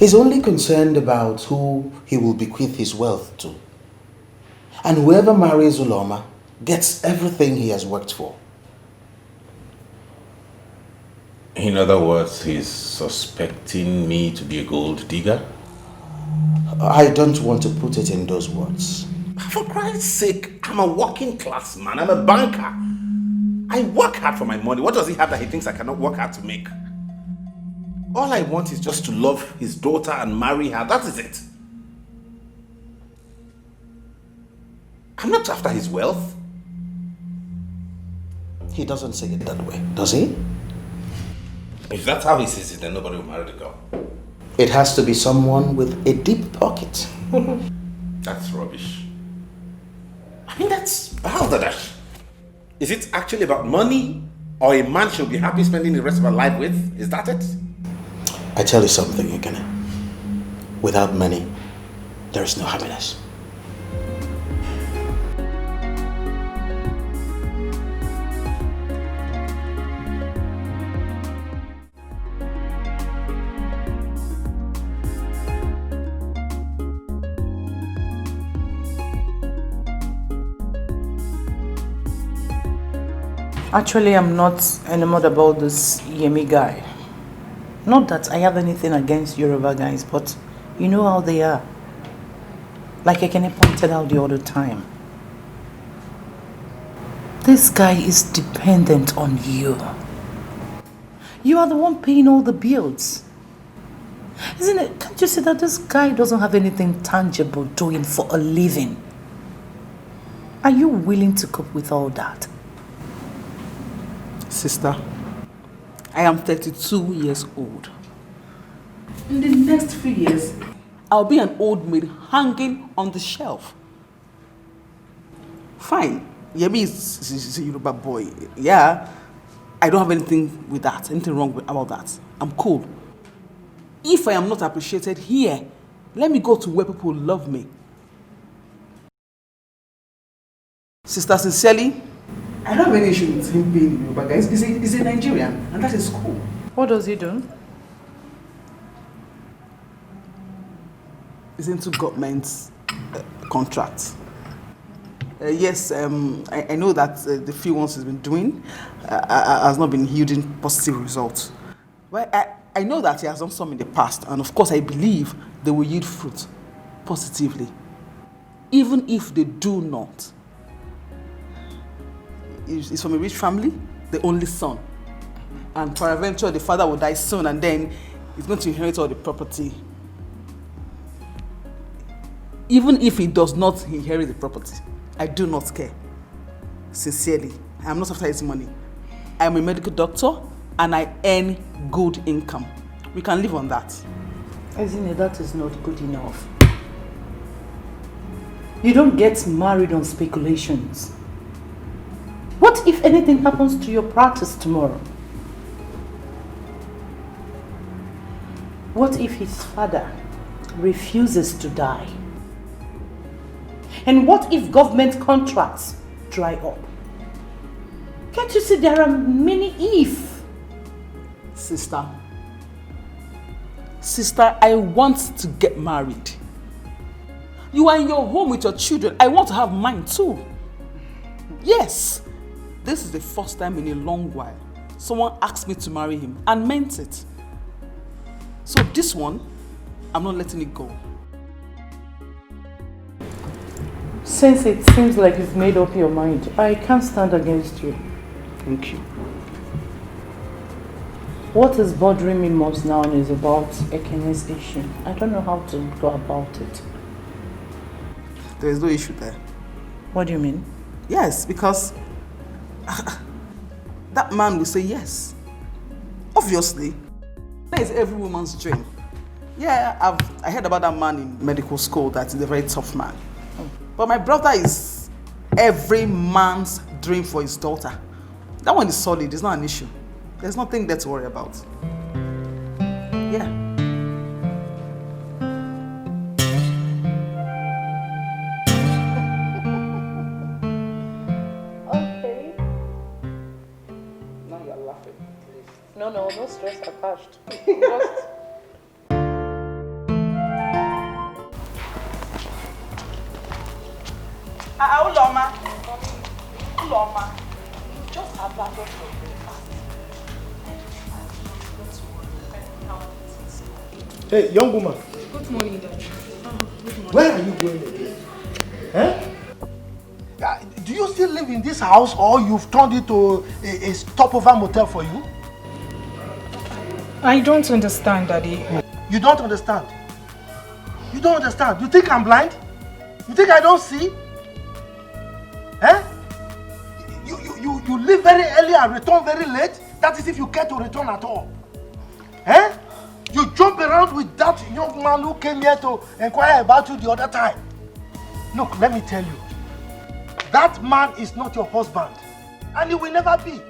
He's only concerned about who he will bequeath his wealth to. And whoever marries Uloma gets everything he has worked for. In other words, he's suspecting me to be a gold digger? I don't want to put it in those words. For Christ's sake, I'm a working class man. I'm a banker. I work hard for my money. What does he have that he thinks I cannot work hard to make? All I want is just to love his daughter and marry her. That is it. I'm not after his wealth. He doesn't say it that way, does he? If that's how he sees it, then nobody will marry the girl. It has to be someone with a deep pocket. That's rubbish. I mean, that's balderdash. Is it actually about money or a man should be happy spending the rest of her life with? Is that it? I tell you something, Ekene. Without money, there is no happiness. Actually, I'm not enamored about this Yemi guy. Not that I have anything against Yoruba guys, but you know how they are. Like Ekene pointed out the other time. This guy is dependent on you. You are the one paying all the bills. Isn't it? Can't you see that this guy doesn't have anything tangible doing for a living? Are you willing to cope with all that? Sister, I am 32 years old. In the next few years, I'll be an old maid hanging on the shelf. Fine, Yemi is a Yoruba boy. Yeah, I don't have anything with that, anything wrong about that. I'm cool. If I am not appreciated here, let me go to where people love me. Sister, sincerely, I don't have any issue with him being Yoruba, guys. He's a Nigerian, and that is cool. What does he do? He's into government contracts. Yes, I know that the few ones he's been doing has not been yielding positive results. But I know that he has done some in the past, and of course I believe they will yield fruit positively. Even if they do not. He's from a rich family, the only son. And peradventure, the father will die soon, and then he's going to inherit all the property. Even if he does not inherit the property, I do not care. Sincerely, I am not after his money. I am a medical doctor, and I earn good income. We can live on that. Isn't it? That is not good enough. You don't get married on speculations. What if anything happens to your practice tomorrow? What if his father refuses to die? And what if government contracts dry up? Can't you see there are many if? Sister, I want to get married. You are in your home with your children. I want to have mine too. Yes. This is the first time in a long while someone asked me to marry him and meant it. So this one, I'm not letting it go. Since it seems like you've made up your mind, I can't stand against you. Thank you. What is bothering me most now is about Ekene's issue. I don't know how to go about it. There is no issue there. What do you mean? Yes, because that man will say yes. Obviously. That is every woman's dream. Yeah, I heard about that man in medical school that is a very tough man. But my brother is every man's dream for his daughter. That one is solid, it's not an issue. There's nothing there to worry about. Yeah. No stress attached. Just... Uloma. You just abandoned your breakfast. Hey, young woman. Good morning, Dad. Where are you going again? Huh? do you still live in this house or you've turned it to a stopover motel for you? I don't understand, Daddy. You don't understand? You don't understand? You think I'm blind? You think I don't see? Eh? You leave very early and return very late? That is if you care to return at all. Eh? You jump around with that young man who came here to inquire about you the other time. Look, let me tell you. That man is not your husband. And he will never be.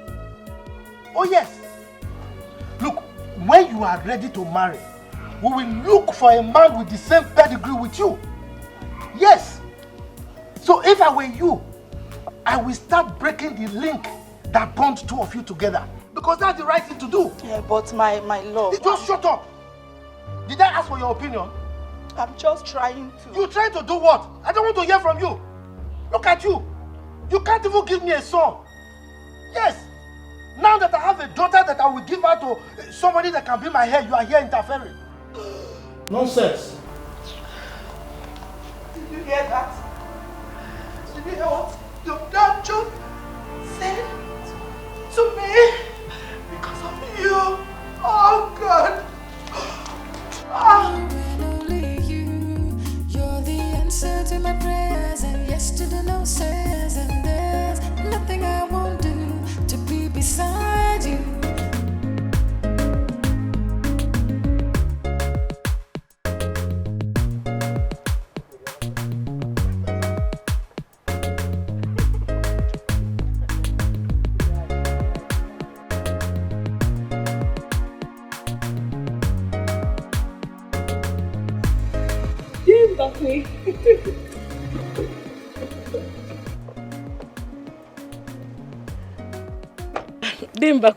Oh yes. Look, when you are ready to marry, we will look for a man with the same pedigree with you. Yes. So if I were you, I will start breaking the link that bound two of you together. Because that's the right thing to do. Yeah, but my love... Just shut up. Did I ask for your opinion? I'm just trying to... You trying to do what? I don't want to hear from you. Look at you. You can't even give me a son. Yes. Now that I have a daughter that I will give her to somebody that can be my heir, you are here interfering. Nonsense. Did you hear that? Did you hear what your dad just said to me? Because of you. Oh God. Only you. You're the answer to my prayers, and yes to the no says, and there's nothing I won't do to be beside you.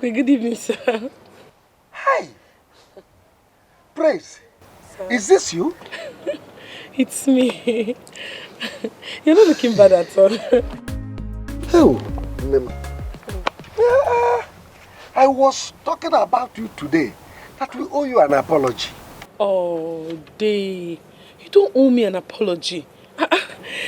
Good evening, sir. Hi. Praise. Sir. Is this you? It's me. You're not looking bad at all. Oh, I was talking about you today, that we owe you an apology. Oh, Day. You don't owe me an apology.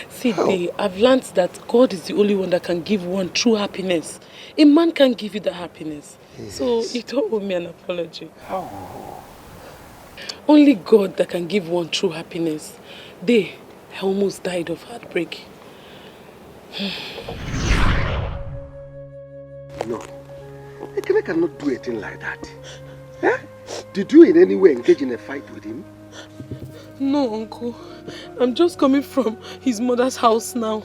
See, Day, I've learned that God is the only one that can give one true happiness. A man can't give you the happiness. Yes. So you don't owe me an apology. Oh. Only God that can give one true happiness. Day, I almost died of heartbreak. No. Ekene cannot do a thing like that. Eh? Did you in any way engage in a fight with him? No, Uncle. I'm just coming from his mother's house now.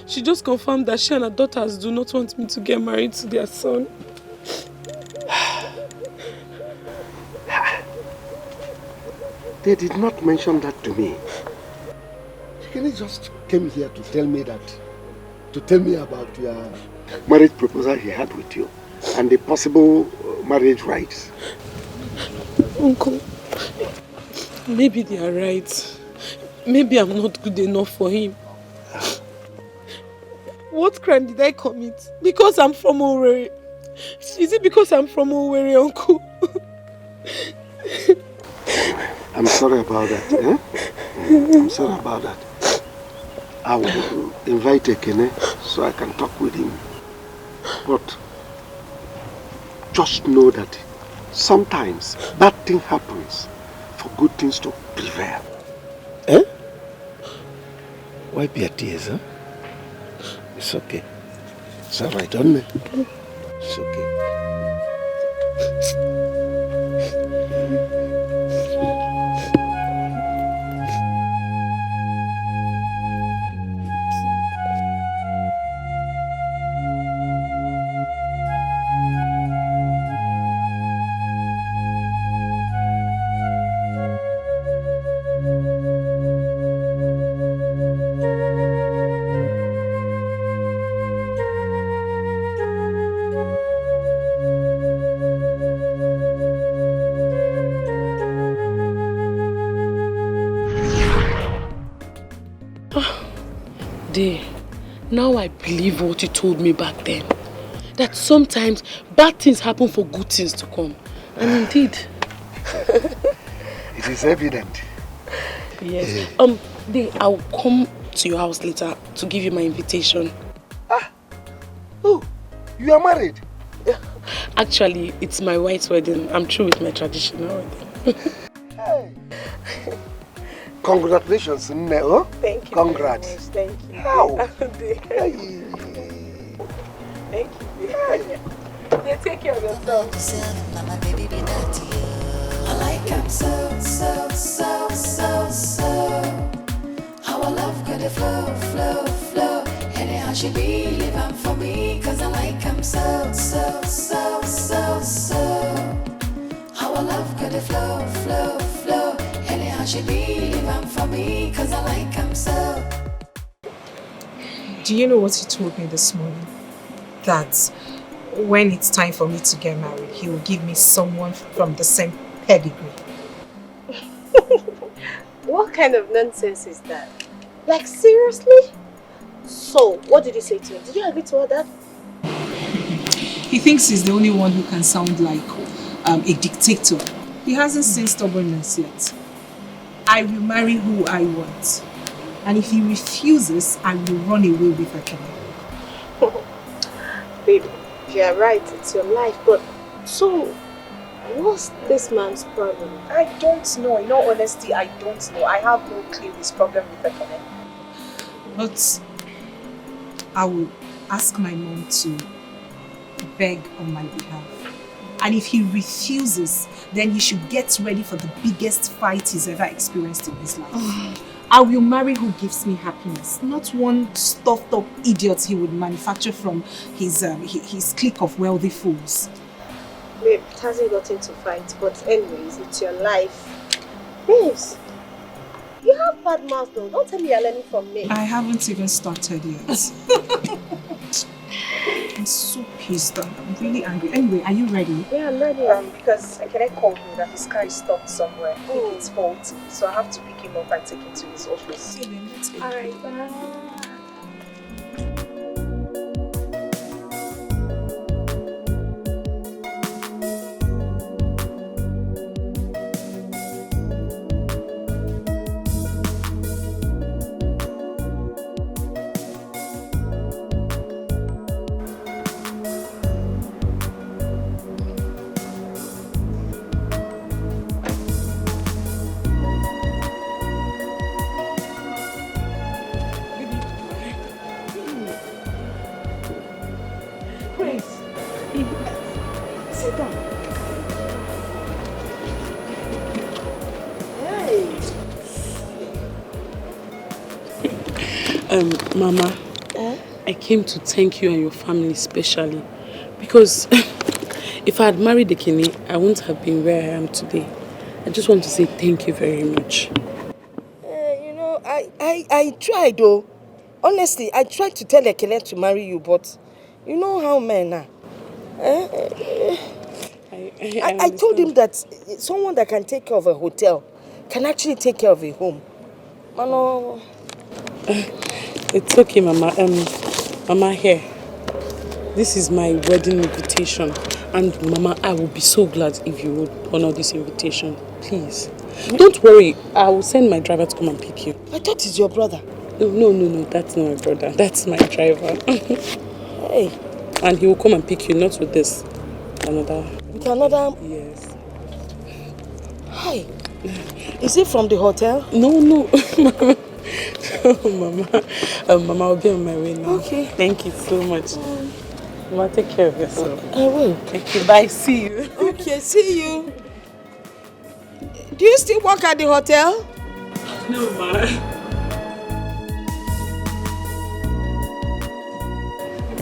She just confirmed that she and her daughters do not want me to get married to their son. They did not mention that to me. Ekene just came here to tell me about your marriage proposal he had with you and the possible marriage rights. Uncle, maybe they are right. Maybe I'm not good enough for him. What crime did I commit? Because I'm from Owerri. Is it because I'm from Owerri, Uncle? I'm sorry about that. Eh? I'm sorry about that. I will invite Ekene so I can talk with him. But just know that sometimes bad thing happens for good things to prevail. Eh? Wipe your tears, huh? It's okay. It's alright, don't it? It's okay. Now I believe what you told me back then. That sometimes bad things happen for good things to come. And indeed. It is evident. Yes. I'll come to your house later to give you my invitation. Ah, You are married? Actually, it's my white wedding. I'm through with my traditional wedding. Hey. Congratulations, Neo. Thank you. Congrats. Thank you. How? Thank you. Yeah, take care of yourself. Mama, baby, be that you. I like him so, so, so, so, so. Our love got a flow, flow, flow. Anyhow she be, live on for me. Cause I like him so, so, so, so, so. Our love got a flow, flow, flow. Anyhow she be, live on for me. Cause I like him so. Do you know what he told me this morning? That when it's time for me to get married, he will give me someone from the same pedigree. What kind of nonsense is that? Like, seriously? So, what did you say to him? Did you agree to all that? He thinks he's the only one who can sound like a dictator. He hasn't seen stubbornness yet. I will marry who I want. And if he refuses, I will run away with Ekene. Baby, you're right, it's your life, but so, what's this man's problem? I don't know. In all honesty, I don't know. I have no clue his problem with Ekene. But I will ask my mom to beg on my behalf. And if he refuses, then he should get ready for the biggest fight he's ever experienced in his life. I will marry who gives me happiness, not one stuffed up idiot he would manufacture from his clique of wealthy fools. Babe, it hasn't gotten to fight, but anyways, it's your life. Babes, you have bad mouth though. Don't tell me you're learning from me. I haven't even started yet. I'm so pissed. I'm really angry. Anyway, are you ready? Yeah, I'm ready. Because Ekene called me that his car is stopped somewhere. I think it's faulty, so I have to pick him up and take him to his office. Alright, bye. Mama, I came to thank you and your family especially because if I had married Ekene, I wouldn't have been where I am today. I just want to say thank you very much. You know, I tried though. Honestly, I tried to tell Ekene to marry you, but you know how men are. I told him that someone that can take care of a hotel can actually take care of a home. Mano. It's okay, Mama. Mama, here. This is my wedding invitation. And Mama, I will be so glad if you would honor this invitation. Please. Don't worry. I will send my driver to come and pick you. I thought it's your brother. No. That's not my brother. That's my driver. Hey. And he will come and pick you, not with this. Another. With another? Yes. Hi. Is it from the hotel? No. Mama. Mama, I'll be on my way now. Okay. Thank you so much. Mama, take care of yourself. I will. Thank you. Bye. See you. Okay, see you. Do you still work at the hotel? No, Ma.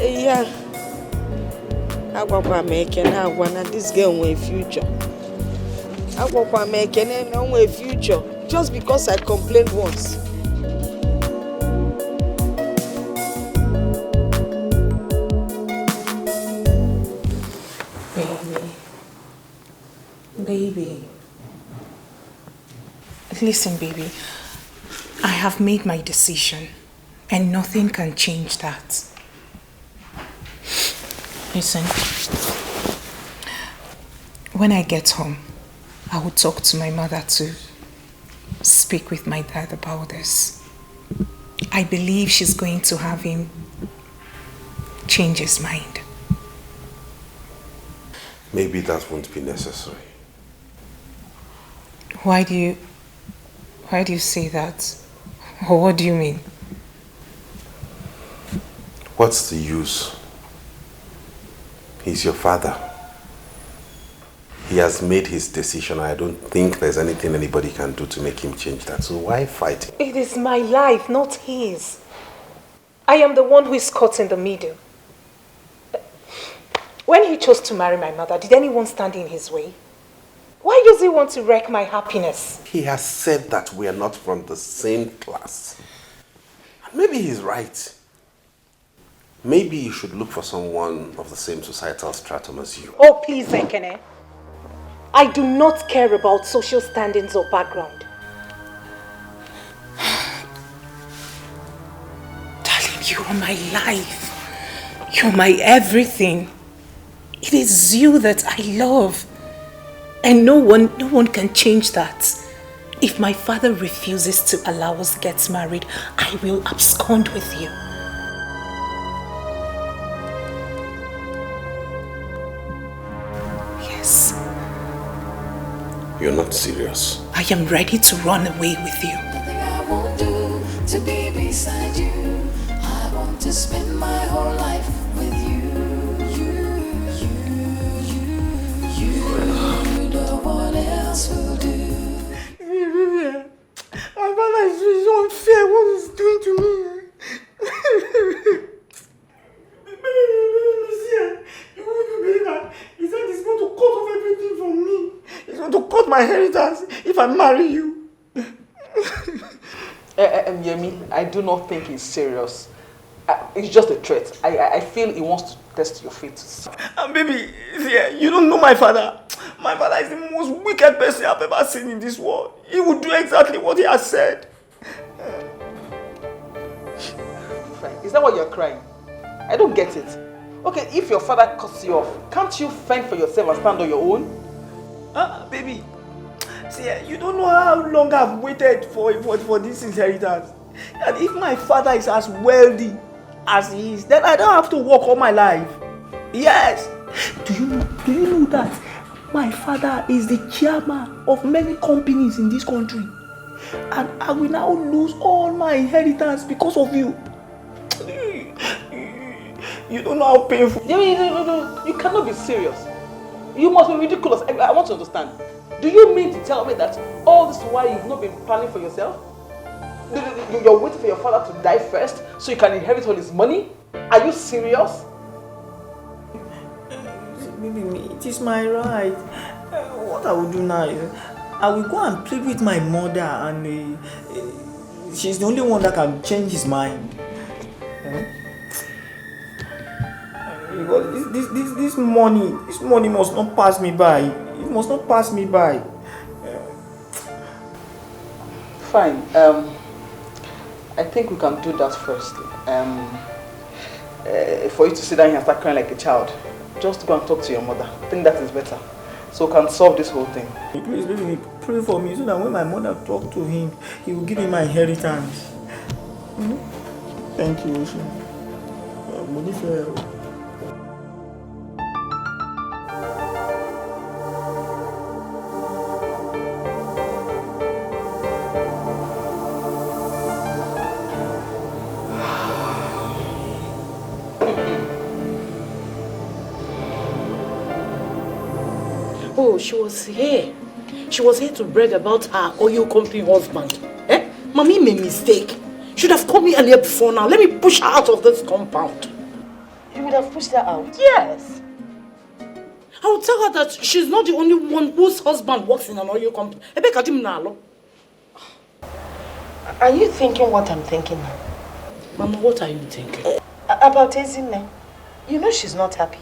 Yeah. Agwakwa m Ekene agwa na this girl nwere future. Agwakwa m Ekene na nwere future just because I complained once. Baby. Listen, baby. I have made my decision and nothing can change that. Listen. When I get home, I will talk to my mother to speak with my dad about this. I believe she's going to have him change his mind. maybe that won't be necessary. Why do you say that? Or what do you mean? What's the use? He's your father. He has made his decision. I don't think there's anything anybody can do to make him change that. So why fight him? It is my life, not his. I am the one who is caught in the middle. When he chose to marry my mother, did anyone stand in his way? Why does he want to wreck my happiness? He has said that we are not from the same class. And maybe he's right. Maybe you should look for someone of the same societal stratum as you. Oh, please, Ekene. I do not care about social standings or background. Darling, you are my life. You're my everything. It is you that I love. And no one can change that. If my father refuses to allow us get married, I will abscond with you. Yes. You're not serious. I am ready to run away with you. Nothing I won't do to be beside you. I want to spend my whole life with you. No one else will do. My father is unfair. What he's doing to me? You won't believe that. He said he's going to cut off everything from me. He's going to cut my inheritance if I marry you. Yemi, I do not think he's serious. It's just a threat. I feel he wants to test your faith. And baby, yeah, you don't know my father. My father is the most wicked person I've ever seen in this world. He would do exactly what he has said. Is that why you're crying? I don't get it. Okay, if your father cuts you off, can't you fend for yourself and stand on your own? Baby, see, you don't know how long I've waited for this inheritance. And if my father is as wealthy as he is, then I don't have to work all my life. Yes. Do you know that my father is the chairman of many companies in this country? And I will now lose all my inheritance because of you. You don't know how painful. No, you cannot be serious. You must be ridiculous. I want to understand. Do you mean to tell me that all this while you've not been planning for yourself? You're waiting for your father to die first so you can inherit all his money? Are you serious? Baby, it is my right. What I will do now is I will go and plead with my mother, and she's the only one that can change his mind. Because this money must not pass me by. It must not pass me by. Fine. I think we can do that first. For you to sit down here and start crying like a child, just go and talk to your mother. I think that is better. So we can solve this whole thing. Please, baby, pray for me so that when my mother talks to him, he will give me my inheritance. Thank you, Ocean. Oh, she was here. She was here to brag about her oil company husband. Mommy made a mistake. Should have called me earlier before now. Let me push her out of this compound. You would have pushed her out? Yes. I would tell her that she's not the only one whose husband works in an oil company. Are you thinking what I'm thinking now? Mama, what are you thinking? About Ezinne. You know she's not happy.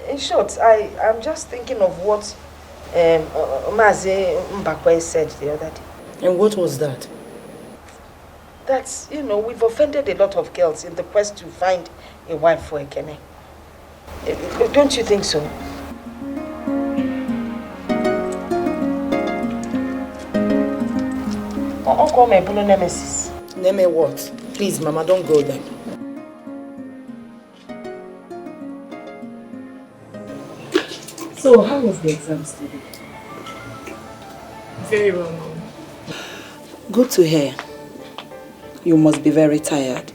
In short, I'm just thinking of what Mazi Mbakwe said the other day. And what was that? That, we've offended a lot of girls in the quest to find a wife for Ekene. Don't you think so? Uncle Mebuno Nemesis. Neme what? Please, Mama, don't go there. So, how was the exams today? Very well, Mom. Good to hear. You must be very tired.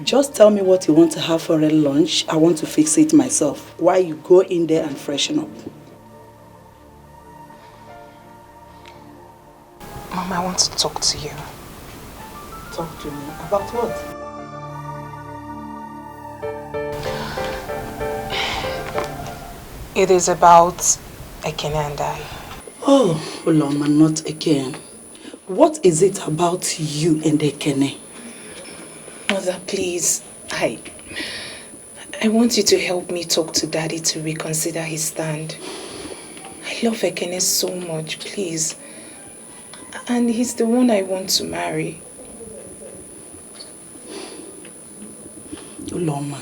Just tell me what you want to have for a lunch. I want to fix it myself while you go in there and freshen up. Mom, I want to talk to you. Talk to me? About what? It is about Ekene and I. Oh, Uloma, not again. What is it about you and Ekene? Mother, please, I want you to help me talk to Daddy to reconsider his stand. I love Ekene so much, please. And he's the one I want to marry. Uloma,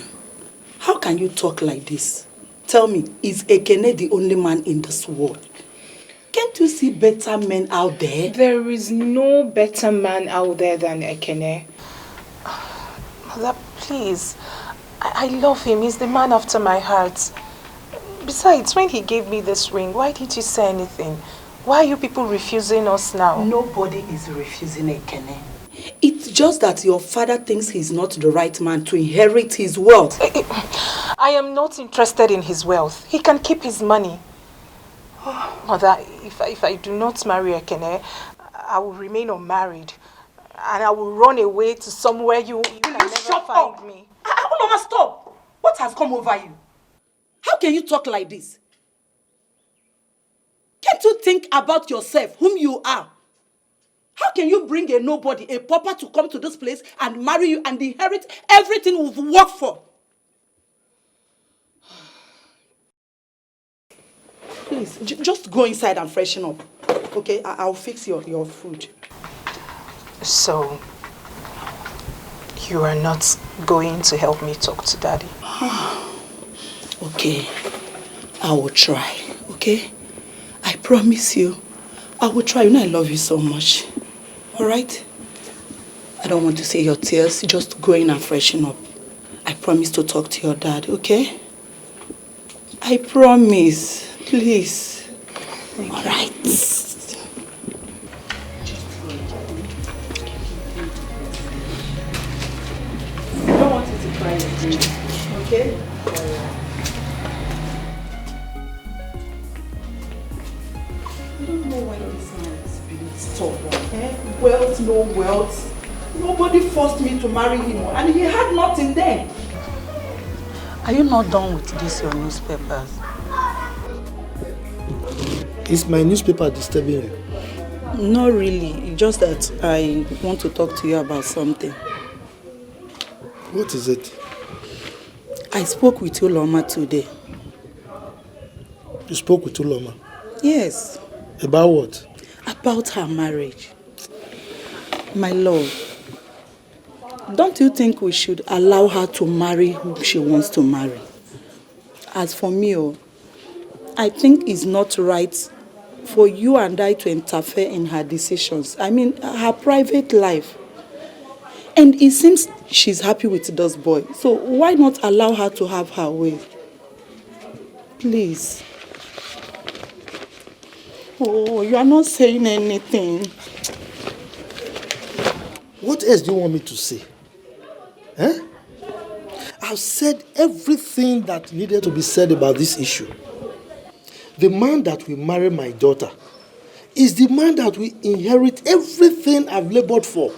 how can you talk like this? Tell me, is Ekene the only man in this world? Can't you see better men out there? There is no better man out there than Ekene. Mother, please. I love him. He's the man after my heart. Besides, when he gave me this ring, why did you say anything? Why are you people refusing us now? Nobody is refusing Ekene. It's just that your father thinks he's not the right man to inherit his wealth. I am not interested in his wealth. He can keep his money. Mother, if I do not marry Ekene, I will remain unmarried. And I will run away to somewhere you can never find me. Uloma, stop! What has come over you? How can you talk like this? Can't you think about yourself, whom you are? How can you bring a nobody, a pauper, to come to this place and marry you and inherit everything we've worked for? Please, just go inside and freshen up. Okay, I'll fix your food. So, you are not going to help me talk to Daddy? Okay, I will try, okay? I promise you, I will try. You know I love you so much. Alright? I don't want to see your tears. Just go in and freshen up. I promise to talk to your dad, okay? I promise. Please. Alright. I don't want you to cry again, okay? I don't know why this man is being stubborn. Wealth, no wealth. Nobody forced me to marry him, and he had nothing then. Are you not done with this, your newspapers? Is my newspaper disturbing you? Not really. Just that I want to talk to you about something. What is it? I spoke with Uloma today. You spoke with Uloma? Yes. About what? About her marriage. My love, don't you think we should allow her to marry who she wants to marry? As for me, I think it's not right for you and I to interfere in her decisions. I mean, her private life. And it seems she's happy with this boy. So why not allow her to have her way? Please. Oh, you are not saying anything. What else do you want me to say? Eh? I've said everything that needed to be said about this issue. The man that will marry my daughter is the man that will inherit everything I've labored for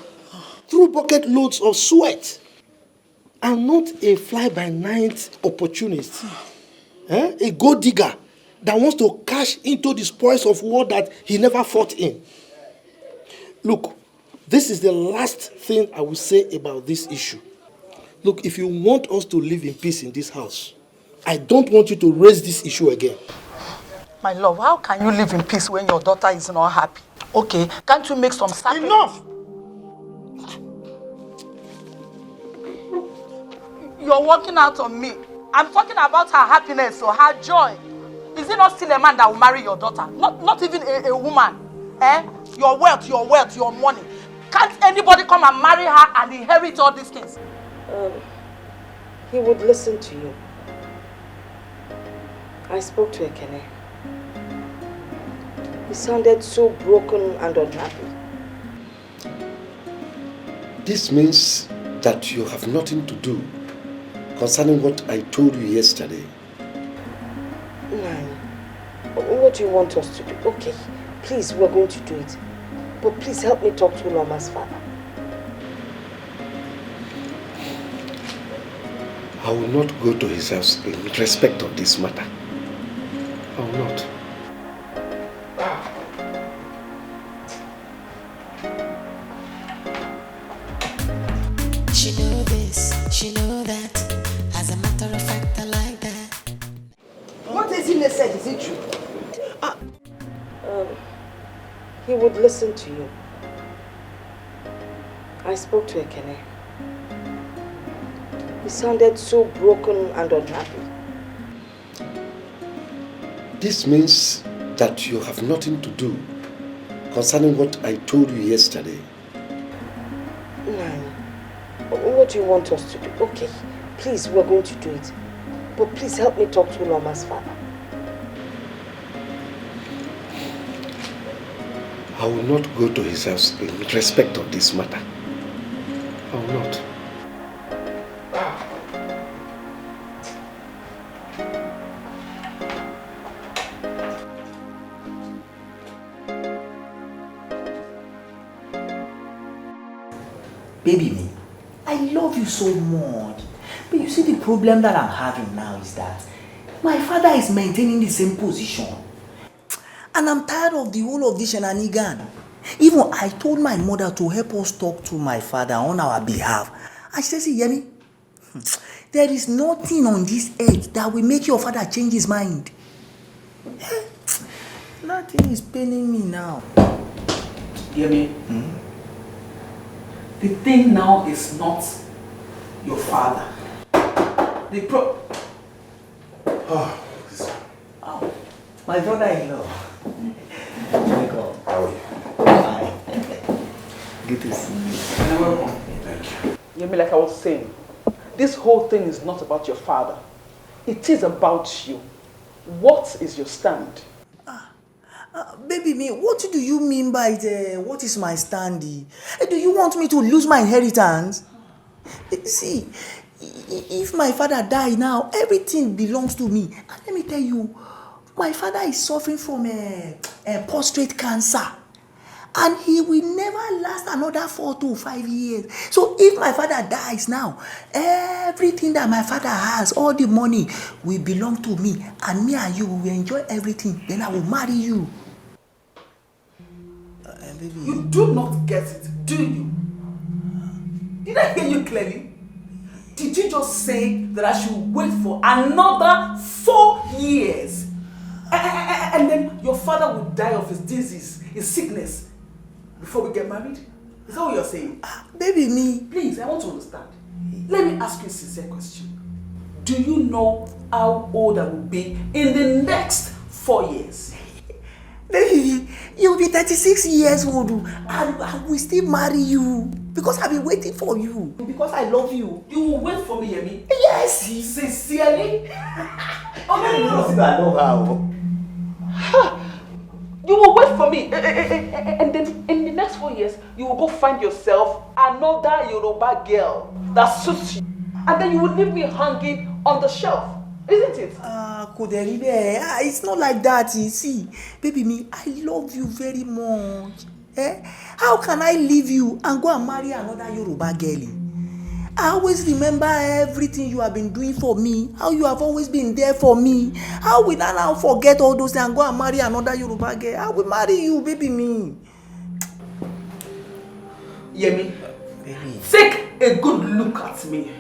through bucket loads of sweat. I'm not a fly-by-night opportunist. A gold digger that wants to cash into the spoils of war that he never fought in. Look, this is the last thing I will say about this issue. Look, if you want us to live in peace in this house, I don't want you to raise this issue again. My love, how can you live in peace when your daughter is not happy? Okay, can't you make some sacrifice? Enough! You're working out on me. I'm talking about her happiness or her joy. Is it not still a man that will marry your daughter? Not even a woman. Your wealth, your money. Can't anybody come and marry her and inherit all these things? He would listen to you. I spoke to Ekene. He sounded so broken and unhappy. This means that you have nothing to do concerning what I told you yesterday. Nani, what do you want us to do? Okay, please, we're going to do it. But please help me talk to Uloma's father. I will not go to his house in respect of this matter. I will not. She know this, she know that. As a matter of fact, I like that. What Ezine said, is it true? He would listen to you. I spoke to Ekene. He sounded so broken and unhappy. This means that you have nothing to do concerning what I told you yesterday. Nani, what do you want us to do? Okay, please, we're going to do it. But please help me talk to Uloma's father. I will not go to his house in respect of this matter. I will not. Baby me, I love you so much. But you see, the problem that I'm having now is that my father is maintaining the same position. And I'm tired of the whole of this shenanigan. Even I told my mother to help us talk to my father on our behalf. And she said, see, Yemi, there is nothing on this earth that will make your father change his mind. Nothing is paining me now. Yemi, the thing now is not your father. My brother-in-law. Welcome. How are you? Fine. Good to see you. You're welcome. Thank you. Yemi, like I was saying, this whole thing is not about your father. It is about you. What is your stand? Baby me, what do you mean by what is my stand? Do you want me to lose my inheritance? See, if my father die now, everything belongs to me. And let me tell you, my father is suffering from a prostate cancer. And he will never last another 4 to 5 years. So if my father dies now, everything that my father has, all the money, will belong to me. And me and you will enjoy everything. Then I will marry you. Baby. You do not get it, do you? Did I hear you clearly? Did you just say that I should wait for another 4 years? And then your father will die of his disease, his sickness, before we get married? Is that what you're saying? Baby, me. Please, I want to understand. Let me ask you a sincere question. Do you know how old I will be in the next 4 years? Baby, you'll be 36 years old and I will still marry you because I've been waiting for you. Because I love you. You will wait for me, Yemi? Yes. Sincerely? Oh, no. I love her. You will wait for me, and then in the next 4 years, you will go find yourself another Yoruba girl that suits you. And then you will leave me hanging on the shelf. Isn't it? It's not like that, you see. Baby me, I love you very much. How can I leave you and go and marry another Yoruba girl? I always remember everything you have been doing for me, how you have always been there for me. How will I now forget all those things and go and marry another Yoruba girl? I will marry you, baby me. Yemi, take a good look at me.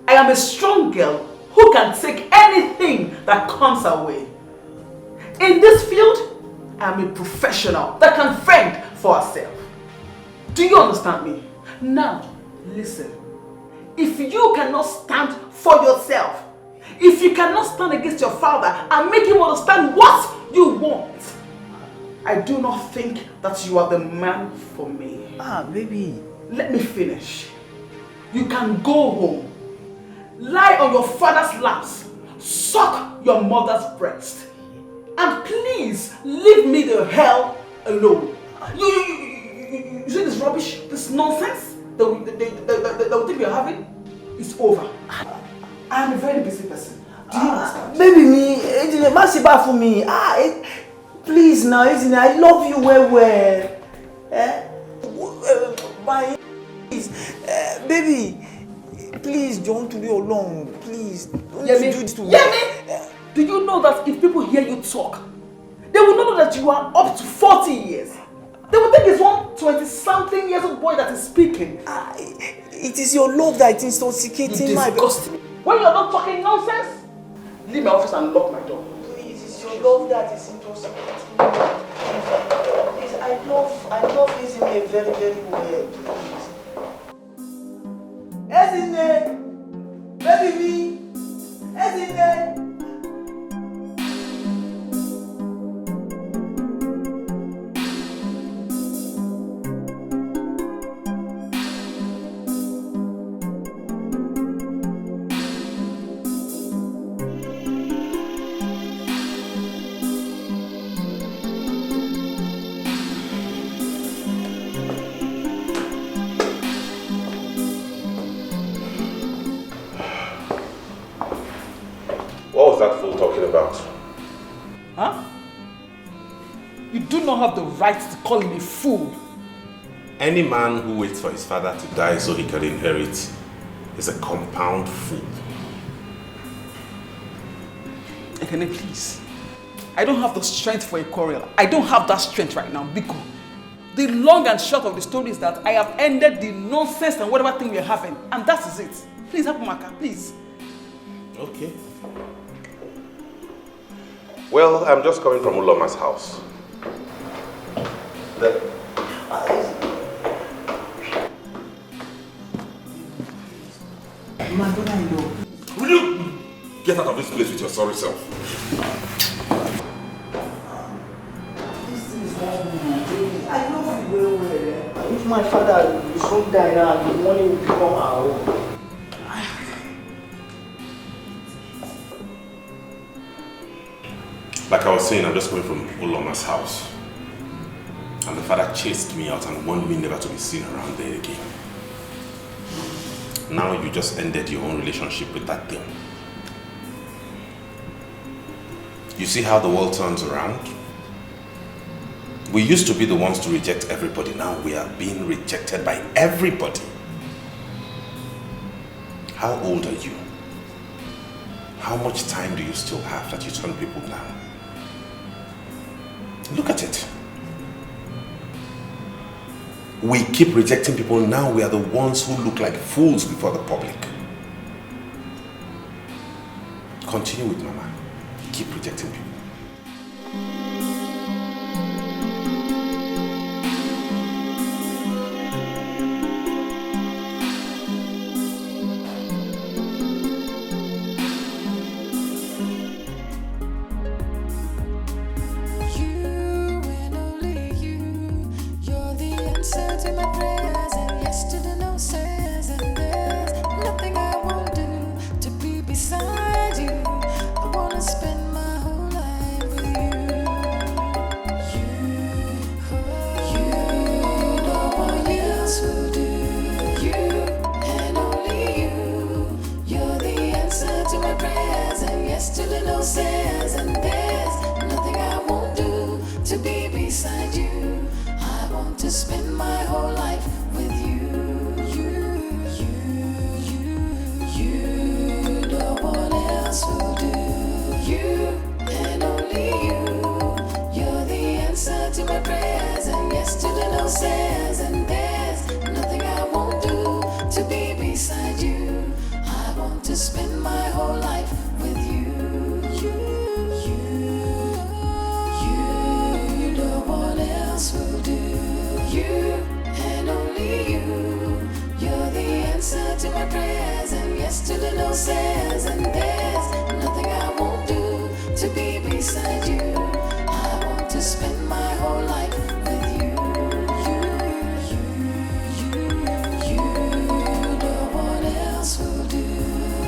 I am a strong girl who can take anything that comes our way. In this field, I am a professional that can fend for herself. Do you understand me? Now, listen. If you cannot stand for yourself, if you cannot stand against your father and make him understand what you want, I do not think that you are the man for me. Baby. Let me finish. You can go home, lie on your father's laps, suck your mother's breast. And please, leave me the hell alone. You see this rubbish, this nonsense that we think we are having? It's over. I am a very busy person. Do you understand? Baby, me, Masiba for me. Please now, I love you well. Please, baby, please don't do it alone. Please, don't do this to me. Do you know that if people hear you talk, they will not know that you are up to 40 years? They will think it's one 20-something years old boy that is speaking. It is your love that is intoxicating my... When you're not talking nonsense, leave my office and lock my door. Please, it's your love that is intoxicating. Please, I love Ezine very, very well. Please. Ezine! Baby me! Ezine! What was that fool talking about? Huh? You do not have the right to call him a fool. Any man who waits for his father to die so he can inherit is a compound fool. Ekene, please. I don't have the strength for a quarrel. I don't have that strength right now, Biko. The long and short of the story is that I have ended the nonsense and whatever thing we are having, and that is it. Please help Maka, please. Okay. Well, I'm just coming from Uloma's house. My brother-in-law. Will you get out of this place with your sorry self? I know you well. If my father is home die now, the money will become our own. Like I was saying, I'm just coming from Uloma's house. And the father chased me out and warned me never to be seen around there again. Now you just ended your own relationship with that thing. You see how the world turns around? We used to be the ones to reject everybody. Now we are being rejected by everybody. How old are you? How much time do you still have that you turn people down? Look at it. We keep rejecting people. Now we are the ones who look like fools before the public. Continue with Mama. Keep rejecting people.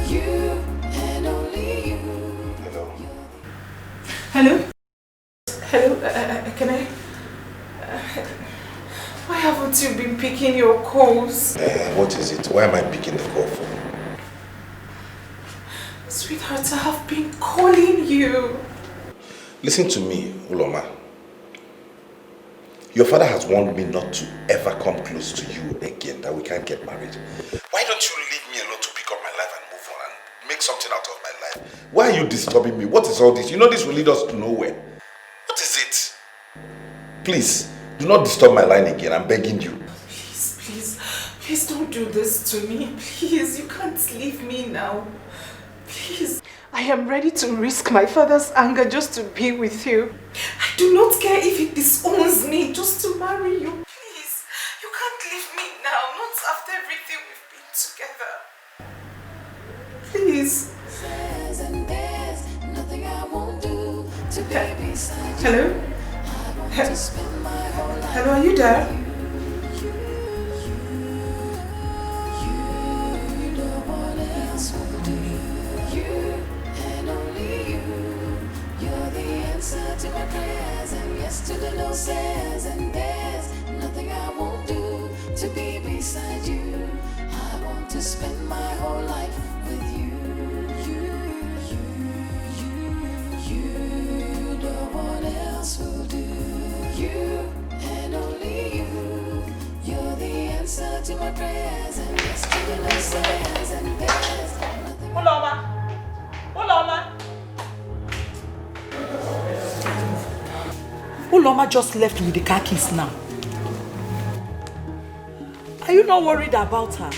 You and only you. Hello? Hello? Can I? Why haven't you been picking your calls? What is it? Why am I picking the call for? Sweetheart, I have been calling you. Listen to me, Uloma. Your father has warned me not to ever come close to you again, that we can't get married. Why don't you leave me alone to pick up my life and move on and make something out of my life? Why are you disturbing me? What is all this? You know this will lead us to nowhere. What is it? Please, do not disturb my line again. I'm begging you. Please don't do this to me. Please, you can't leave me now. Please. I am ready to risk my father's anger just to be with you. I do not care if he disowns me just to marry you. Please, you can't leave me now. Not after everything we've been together. Please. Hello? Hello, are you there? To my prayers and yes to the no says, and there's nothing I won't do to be beside you. I want to spend my whole life with you. You, no one else will do. You and only you. You're the answer to my prayers and yes to the no says, and there's nothing. Uloma. Uloma just left with the car keys now. Are you not worried about her?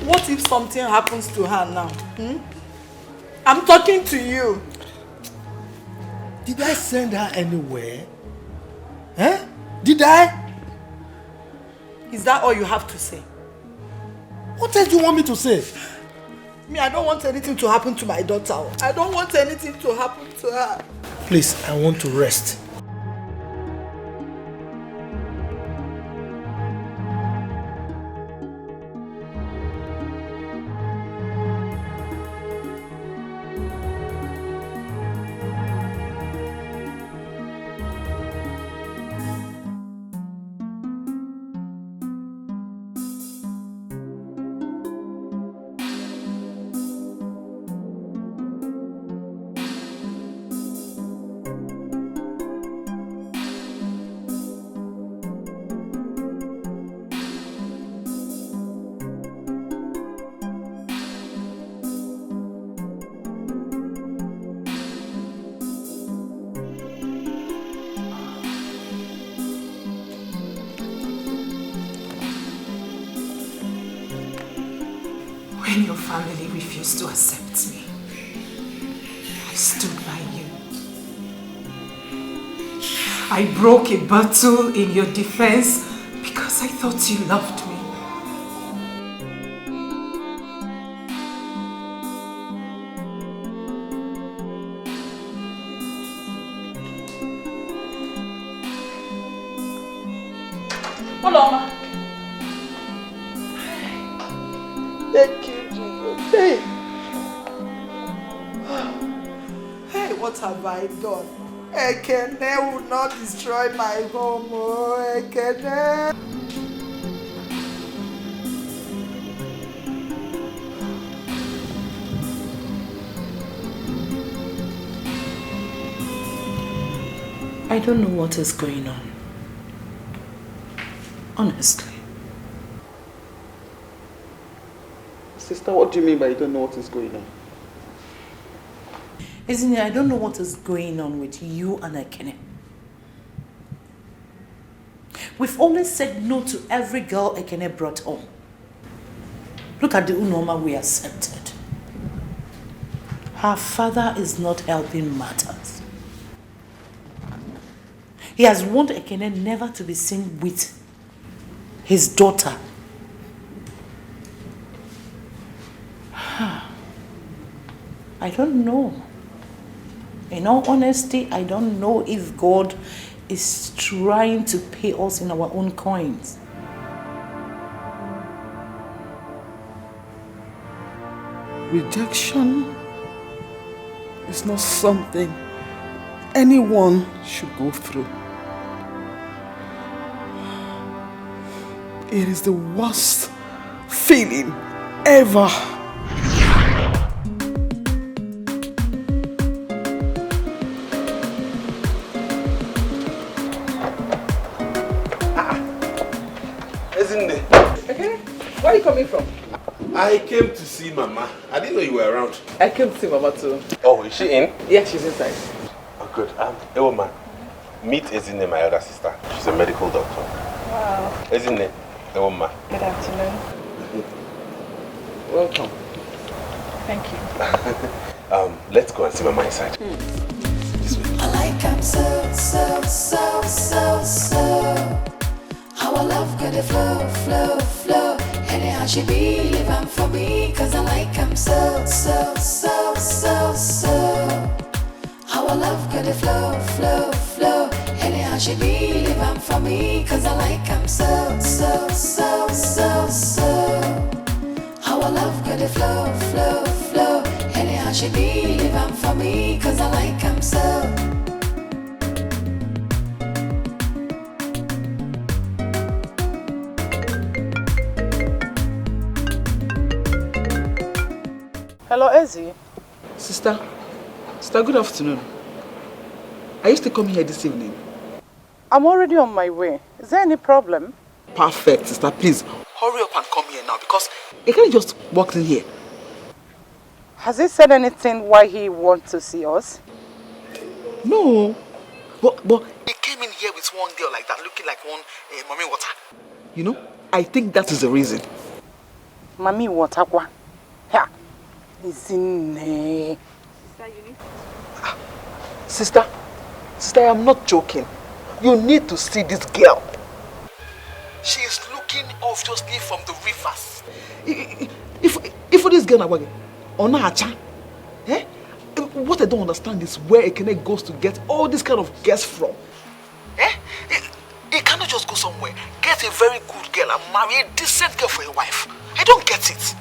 What if something happens to her now? I'm talking to you. Did I send her anywhere? Huh? Did I? Is that all you have to say? What else do you want me to say? Me, I don't want anything to happen to my daughter. I don't want anything to happen to her. Please, I want to rest. When your family refused to accept me, I stood by you. I broke a battle in your defense because I thought you loved me. Uloma. Thank you, Jesus. Hey. Hey, what have I done? Ekene will not destroy my home. Oh, Ekene. I don't know what is going on. Honestly. Sister, what do you mean by you don't know what is going on? Isn't it? I don't know what is going on with you and Ekene. We've always said no to every girl Ekene brought home. Look at the Unoma we accepted. Her father is not helping matters. He has warned Ekene never to be seen with his daughter. I don't know. In all honesty, I don't know if God is trying to pay us in our own coins. Rejection It's not something anyone should go through. It is the worst feeling ever. Isn't it? Okay. Where are you coming from? I came to see Mama. I didn't know you were around. I came to see Mama too. Oh, is she in? Yeah, she's inside. Oh, good. Hey, woman. Meet Ezine, my elder sister. She's a medical doctor. Wow. Ezine, the woman. Good afternoon. Welcome. Thank you. Let's go and see Mama inside. I like him so, so, so, so, so. Our love got a flow, flow, flow. Anyhow she be living for me, cause I like him so, so, so, so, so. Our love got a flow, flow, flow. Anyhow she be living for me, cause I like him so, so, so, so, so. Our love got a flow, flow, flow. Anyhow she be living for me, cause I like him so. Hello, Ezzy. Sister, good afternoon. Are you still coming here this evening? I'm already on my way. Is there any problem? Perfect, sister. Please, hurry up and come here now because Ekene just walked in here. Has he said anything why he wants to see us? No. But he came in here with one girl like that, looking like one mommy water. You know, I think that is the reason. Mommy water kwa? Yeah. Isn't Sister, I am not joking. You need to see this girl. She is looking obviously from the rivers. If this girl is on her chan, what I don't understand is where Ekene goes to get all this kind of guests from. He cannot just go somewhere, get a very good girl and marry a decent girl for a wife. I don't get it.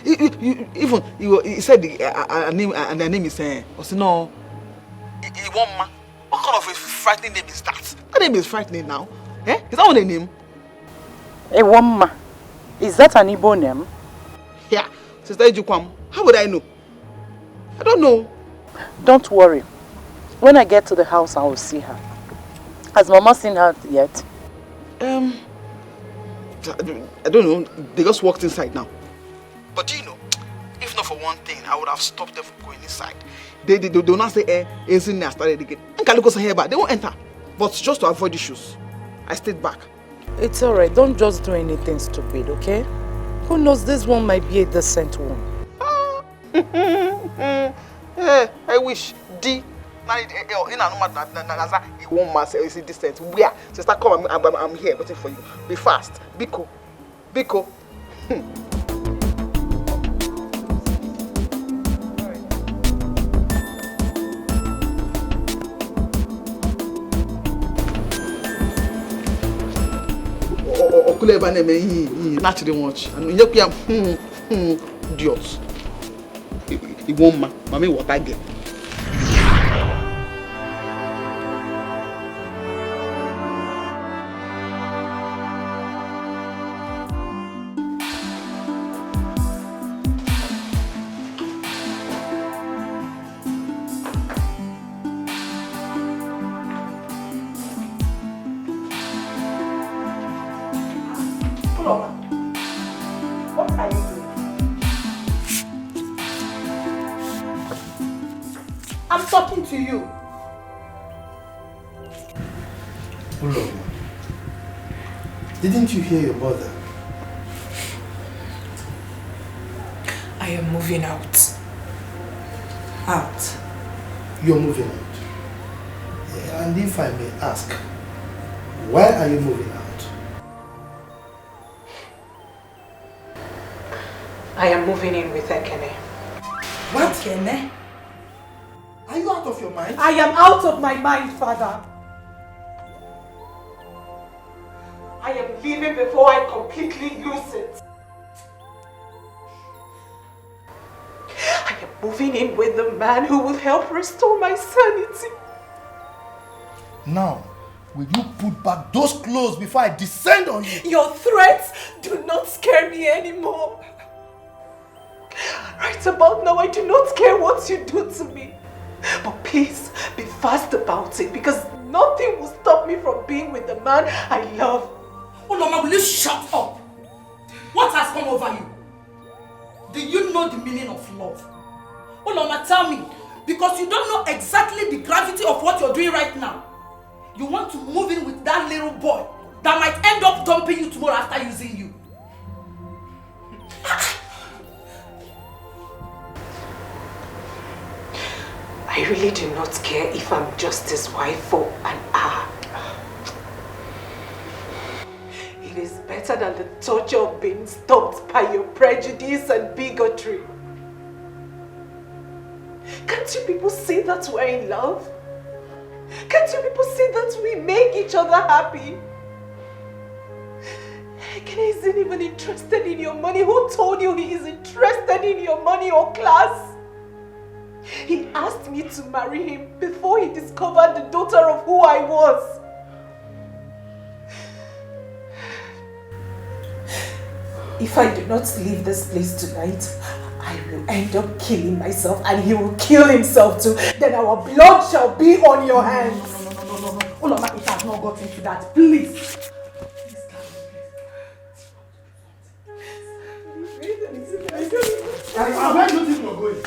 He said her name is Osino. Iwoma. What kind of a frightening name is that? That name is frightening now. Is that what a name? Iwoma. Is that an Igbo name? Yeah. Sister Ejukwam. How would I know? I don't know. Don't worry. When I get to the house, I will see her. Has Mama seen her yet? I don't know. They just walked inside now. But do you know, if not for one thing, I would have stopped them from going inside. They do not say, it's in there, started again. They won't enter. But just to avoid issues, I stayed back. It's alright. Don't just do anything stupid, okay? Who knows, this one might be a decent one. I wish. Is decent. Where? Sister, come, I'm here waiting for you. Be fast. Biko. Okuleba name he naturally watch and you idiot. He won't mommy what I get. What are you doing? I'm talking to you. Hello. Didn't you hear your mother? I am moving out. Out? You're moving out? Yeah, and if I may ask, why are you moving out? I am moving in with Ekene. What? Ekene? Are you out of your mind? I am out of my mind, Father. I am leaving before I completely lose it. moving in with the man who will help restore my sanity. Now, will you put back those clothes before I descend on you? Your threats do not scare me anymore. Right about now, I do not care what you do to me. But please, be fast about it, because nothing will stop me from being with the man I love. Oh, Mama, will you shut up? What has come over you? Do you know the meaning of love? Oh, Mama, tell me, because you don't know exactly the gravity of what you're doing right now. You want to move in with that little boy that might end up dumping you tomorrow after using you. I really do not care if I'm just his wife for an hour. It is better than the torture of being stopped by your prejudice and bigotry. Can't you people see that we're in love? Can't you people see that we make each other happy? Ekene isn't even interested in your money. Who told you he is interested in your money or class? He asked me to marry him before he discovered the daughter of who I was. If I do not leave this place tonight, I will end up killing myself and he will kill himself too. Then our blood shall be on your hands. No. Oh, Mama, it has not gotten to that. Please. Where do you think you're going?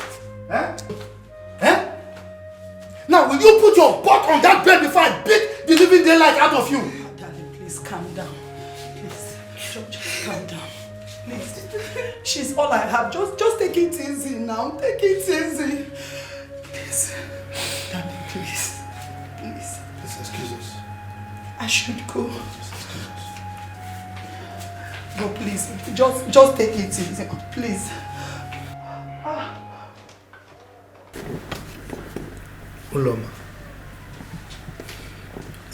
Now, will you put your butt on that bed before I beat the living daylight out of you? Darling, please calm down. Please, just calm down. Please. She's all I have. Just take it easy now. Take it easy. Please. Darling, please. Please. Please excuse us. I should go. No, please. Just take it easy. Please. Uloma,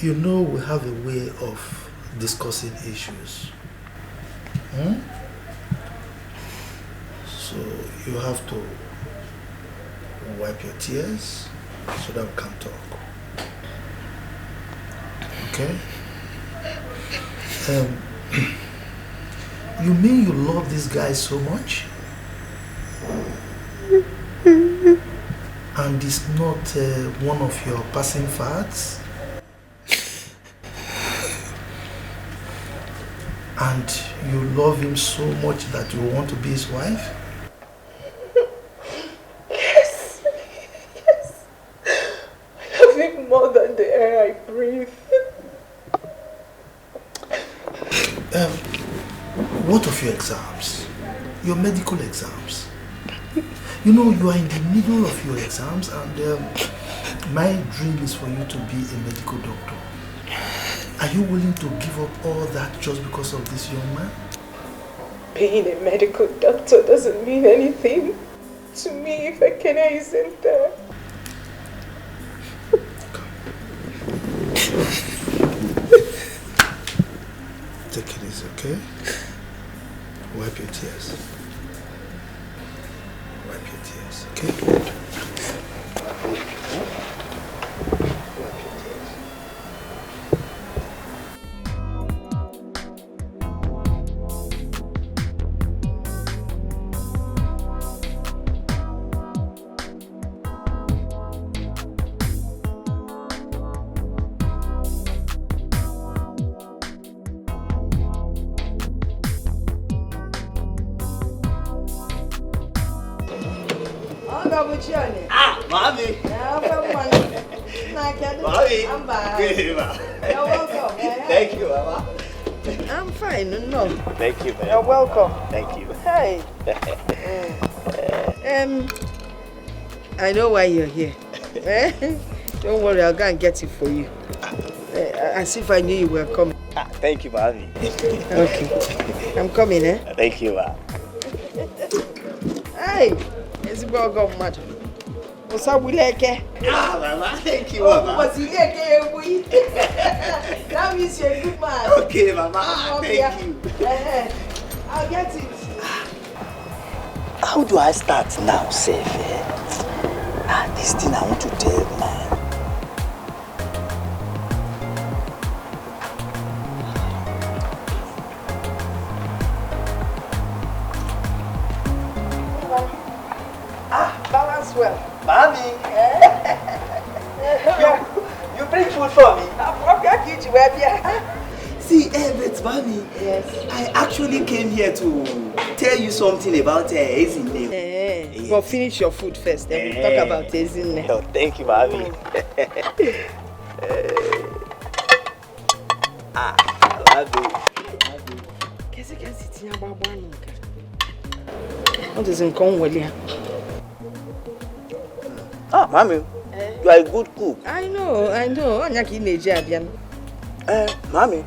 you know we have a way of discussing issues. So you have to wipe your tears so that we can talk. Okay? You mean you love this guy so much? And it's not one of your passing fads? And you love him so much that you want to be his wife? Yes. I love him more than the air I breathe. What of your exams? Your medical exams? You know, you are in the middle of your exams and my dream is for you to be a medical doctor. Are you willing to give up all that just because of this young man? Being a medical doctor doesn't mean anything to me if Ekene isn't there. Take it easy, okay? Wipe your tears. Wipe your tears, okay? Mommy. Mommy. I'm back. Good, Ma. You're welcome. Thank you, Mama. I'm fine, no. Thank you, man. You're welcome. Thank you. Hey. I know why you're here. Don't worry, I'll go and get it for you. As if I knew you were coming. Thank you, Mommy. Okay. I'm coming, eh? Thank you, Ma. Hey. It's about God, madam. What's up, Wileke? Mama, thank you, Mama. What's Wileke? That means you're a good man. Okay, Mama. Thank you. I'll get it. How do I start now, Seth? this thing I want to tell you, man. Balance well. Mommy! you bring food for me? See, but mommy, yes. I actually came here to tell you something about Ezine. Yes. But finish your food first, then we'll talk about Ezine. Oh, thank you, mommy. What is in Conway? Ah, mommy, you are a good cook. I know. Mommy,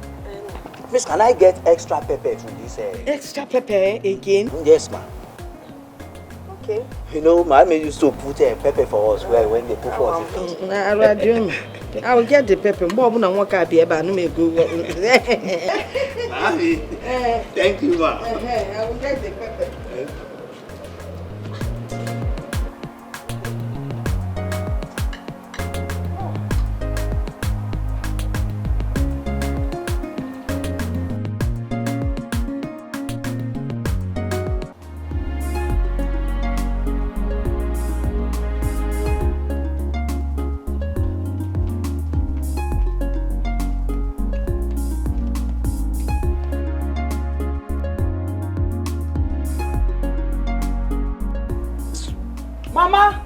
please can I get extra pepper to this? Extra pepper again? Yes, ma'am. Okay. You know, mommy used to put pepper for us when they put for us. I will get the pepper. Mommy, thank you, ma'am. I will get the pepper. Mama!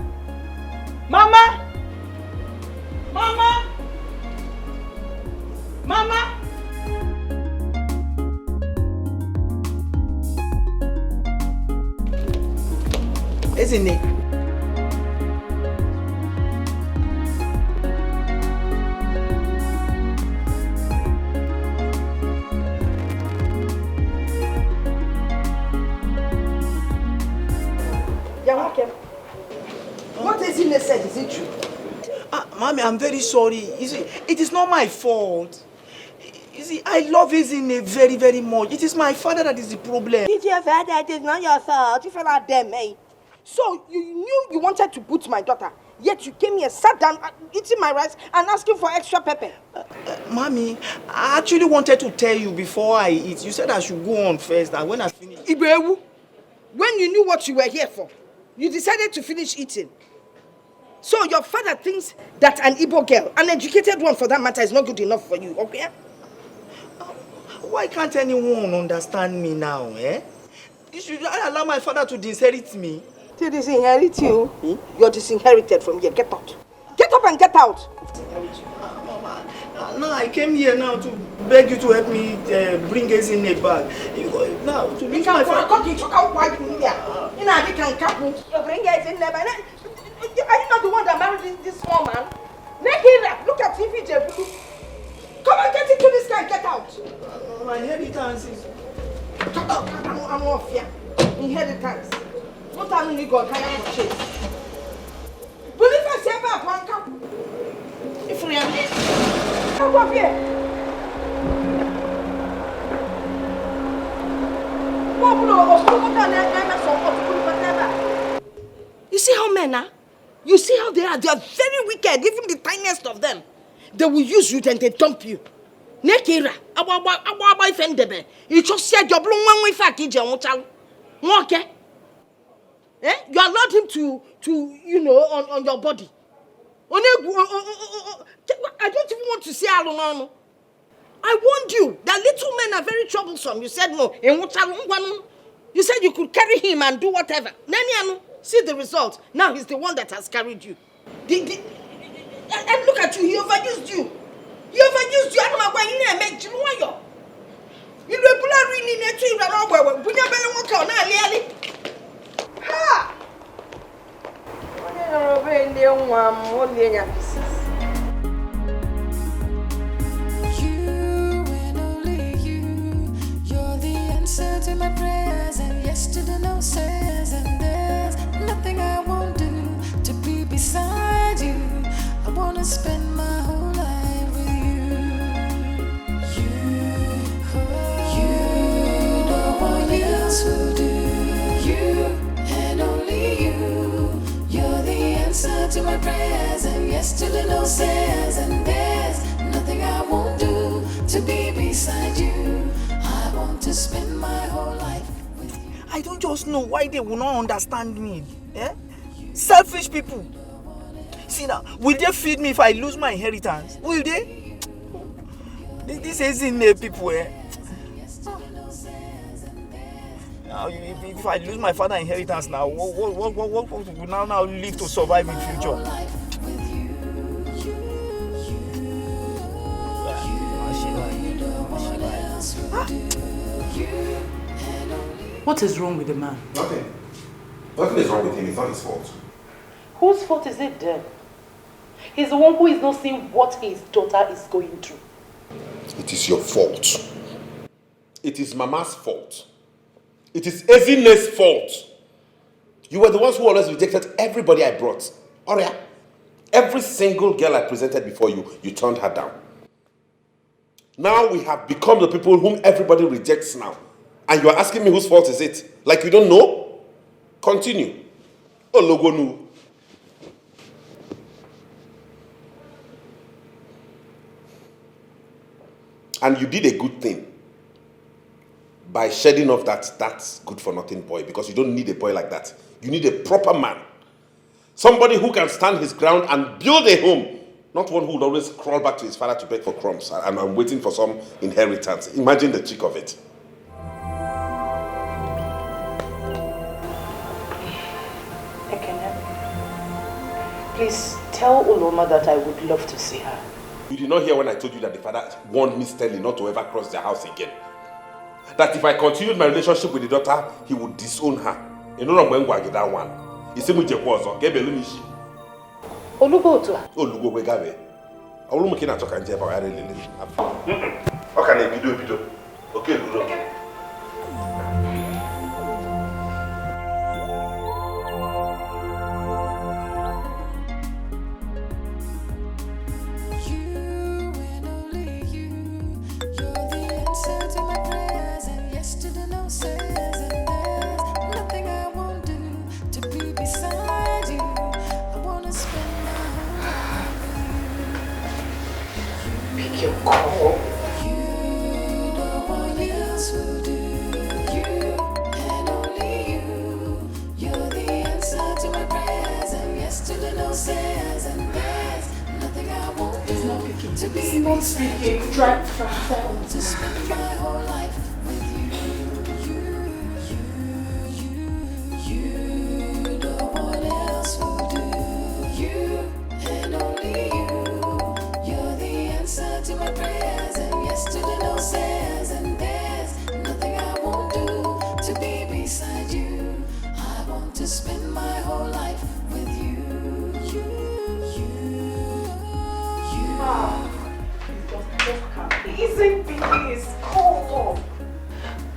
Mama! Mama! Mama! Isn't it? What Ezine said, is it true? Mommy, I'm very sorry. You see, it is not my fault. You see, I love Ezine very, very much. It is my father that is the problem. It's your father, it is not your fault. You fell out there, eh? So you knew you wanted to put my daughter, yet you came here, sat down, eating my rice and asking for extra pepper. Mommy, I actually wanted to tell you before I eat. You said I should go on first, and when I finish... Ibewu, when you knew what you were here for, you decided to finish eating. So your father thinks that an Igbo girl, an educated one for that matter, is not good enough for you, okay? Why can't anyone understand me now, eh? You should allow my father to disinherit me. To disinherit you? You're disinherited from here. Get out. Get up and get out. Mama, now I came here now to beg you to help me bring Ezine back. Now, to reach my father. You bring Ezine back. Are you not the one that married this small man? Look at TV. Come on, get into this guy. Get out. My inheritance is... I'm off here. Inheritance. What time you got higher for chase? Believe I say about one cup. If we are come up here. You see how men are? You see how they are? They are very wicked, even the tiniest of them. They will use you, then they dump you. Nekira, awa ifendebe. You just said your blue one way fat ije onchal. Okay? Eh? You allowed him to you know, on your body. I don't even want to say alone. I warned you that little men are very troublesome. You said no. You said you could carry him and do whatever. See the result. Now he's the one that has carried you. And look at you, he overused you. He overused you. I don't know why he didn't make you. You do ha! You and only you, you're the answer to my prayers, and yes to the no says, and there's nothing I won't do to be beside you. I wanna spend my whole life with you. You know what else will do. You and only you, you're the answer to my prayers and yes to the no says, and there's nothing I won't do to be beside you. I want to spend my whole life with you. I don't just know why they will not understand me. Eh? Selfish people. See now, will they feed me if I lose my inheritance? Will they? This isn't people, eh? Now, if I lose my father's inheritance now, what will now live to survive in future? What is wrong with the man? Nothing. Nothing is wrong with him. It's not his fault. Whose fault is it then? He's the one who is not seeing what his daughter is going through. It is your fault. It is Mama's fault. It is Ezine's fault. You were the ones who always rejected everybody I brought. Oria, every single girl I presented before you, you turned her down. Now we have become the people whom everybody rejects now. And you are asking me whose fault is it? Like you don't know? Continue. Ologonu. And you did a good thing by shedding off that's good for nothing boy, because you don't need a boy like that. You need a proper man. Somebody who can stand his ground and build a home. Not one who will always crawl back to his father to beg for crumbs and I'm waiting for some inheritance. Imagine the cheek of it. Ekene, please tell Uloma that I would love to see her. You did not hear when I told you that the father warned me sternly not to ever cross their house again. That if I continued my relationship with the daughter, he would disown her. You know what that one? He said, Olugo to her. Olugo wegabe. Olugo kina toka nje pa yare lele. Okay, na bido. Okay, Lulu.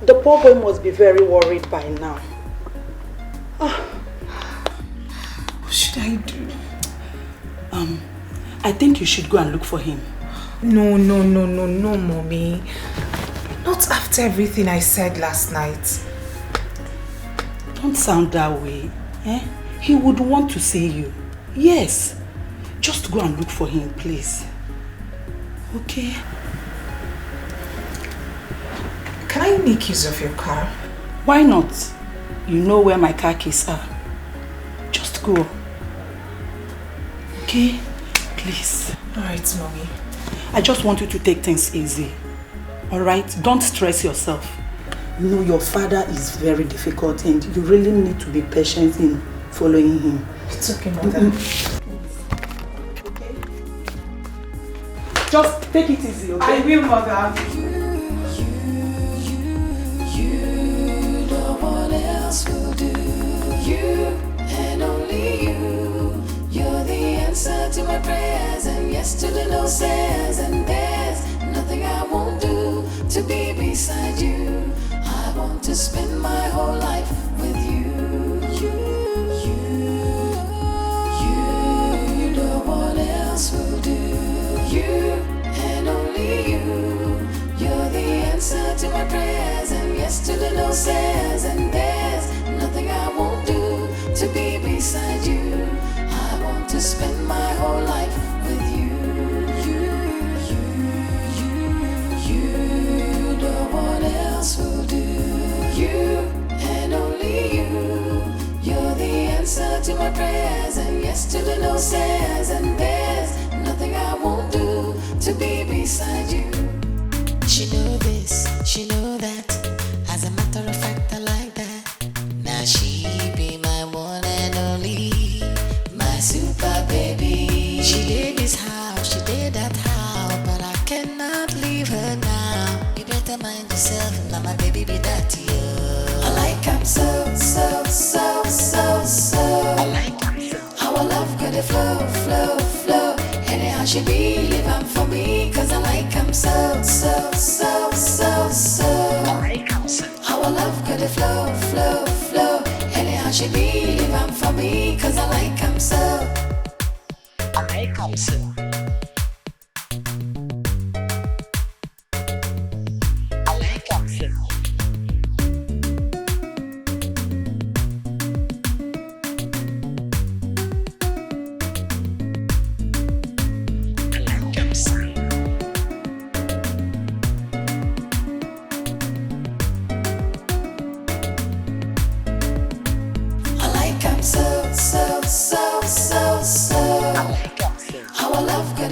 The poor boy must be very worried by now. What should I do? I think you should go and look for him. No, mommy. Not after everything I said last night. Don't sound that way. Eh? He would want to see you. Yes. Just go and look for him, please. Okay? Can I make use of your car? Why not? You know where my car keys are. Just go. Okay? Please. Alright, mommy. I just want you to take things easy. Alright? Don't stress yourself. You know your father is very difficult and you really need to be patient in following him. It's okay, mother. Okay? Just take it easy, okay? I will, mother. Will do. You and only you. You're the answer to my prayers and yes to the no says, and there's nothing I won't do to be beside you. I want to spend my whole life with you. You, no one else will do. You and only you. You're the answer to my prayers and yes to the no says, and there's nothing I won't do to be beside you. I want to spend answer to my prayers and yes to the no says, and there's nothing I won't do to be beside you. She know this, she know that. As a matter of fact, I like that. Now she be my one and only, my super baby. She did this house, she did that house, but I cannot leave her now. You better mind yourself, now my baby be that to you. I like him so, so, so, so, so. I like him so. Our love could flow, flow, flow. Anyhow she be, live him for me, cause I like him so, so, so, so, so. I like him so. Our love could flow, flow, flow. Anyhow she be, live him for me, cause I like him so. I like him so.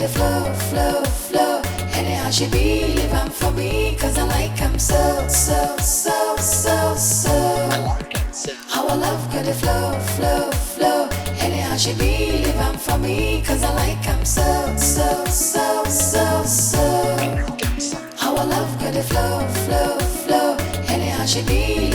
Flow, flow, flow. Anyhow she be, live him for me, cause I like him so, so, so, so, so. I like him so. Our love could flow, flow, flow. Anyhow she be, live him for me, cause I like him so, so, so, so, so. I like him so. Our love could flow, flow, flow. Anyhow she be,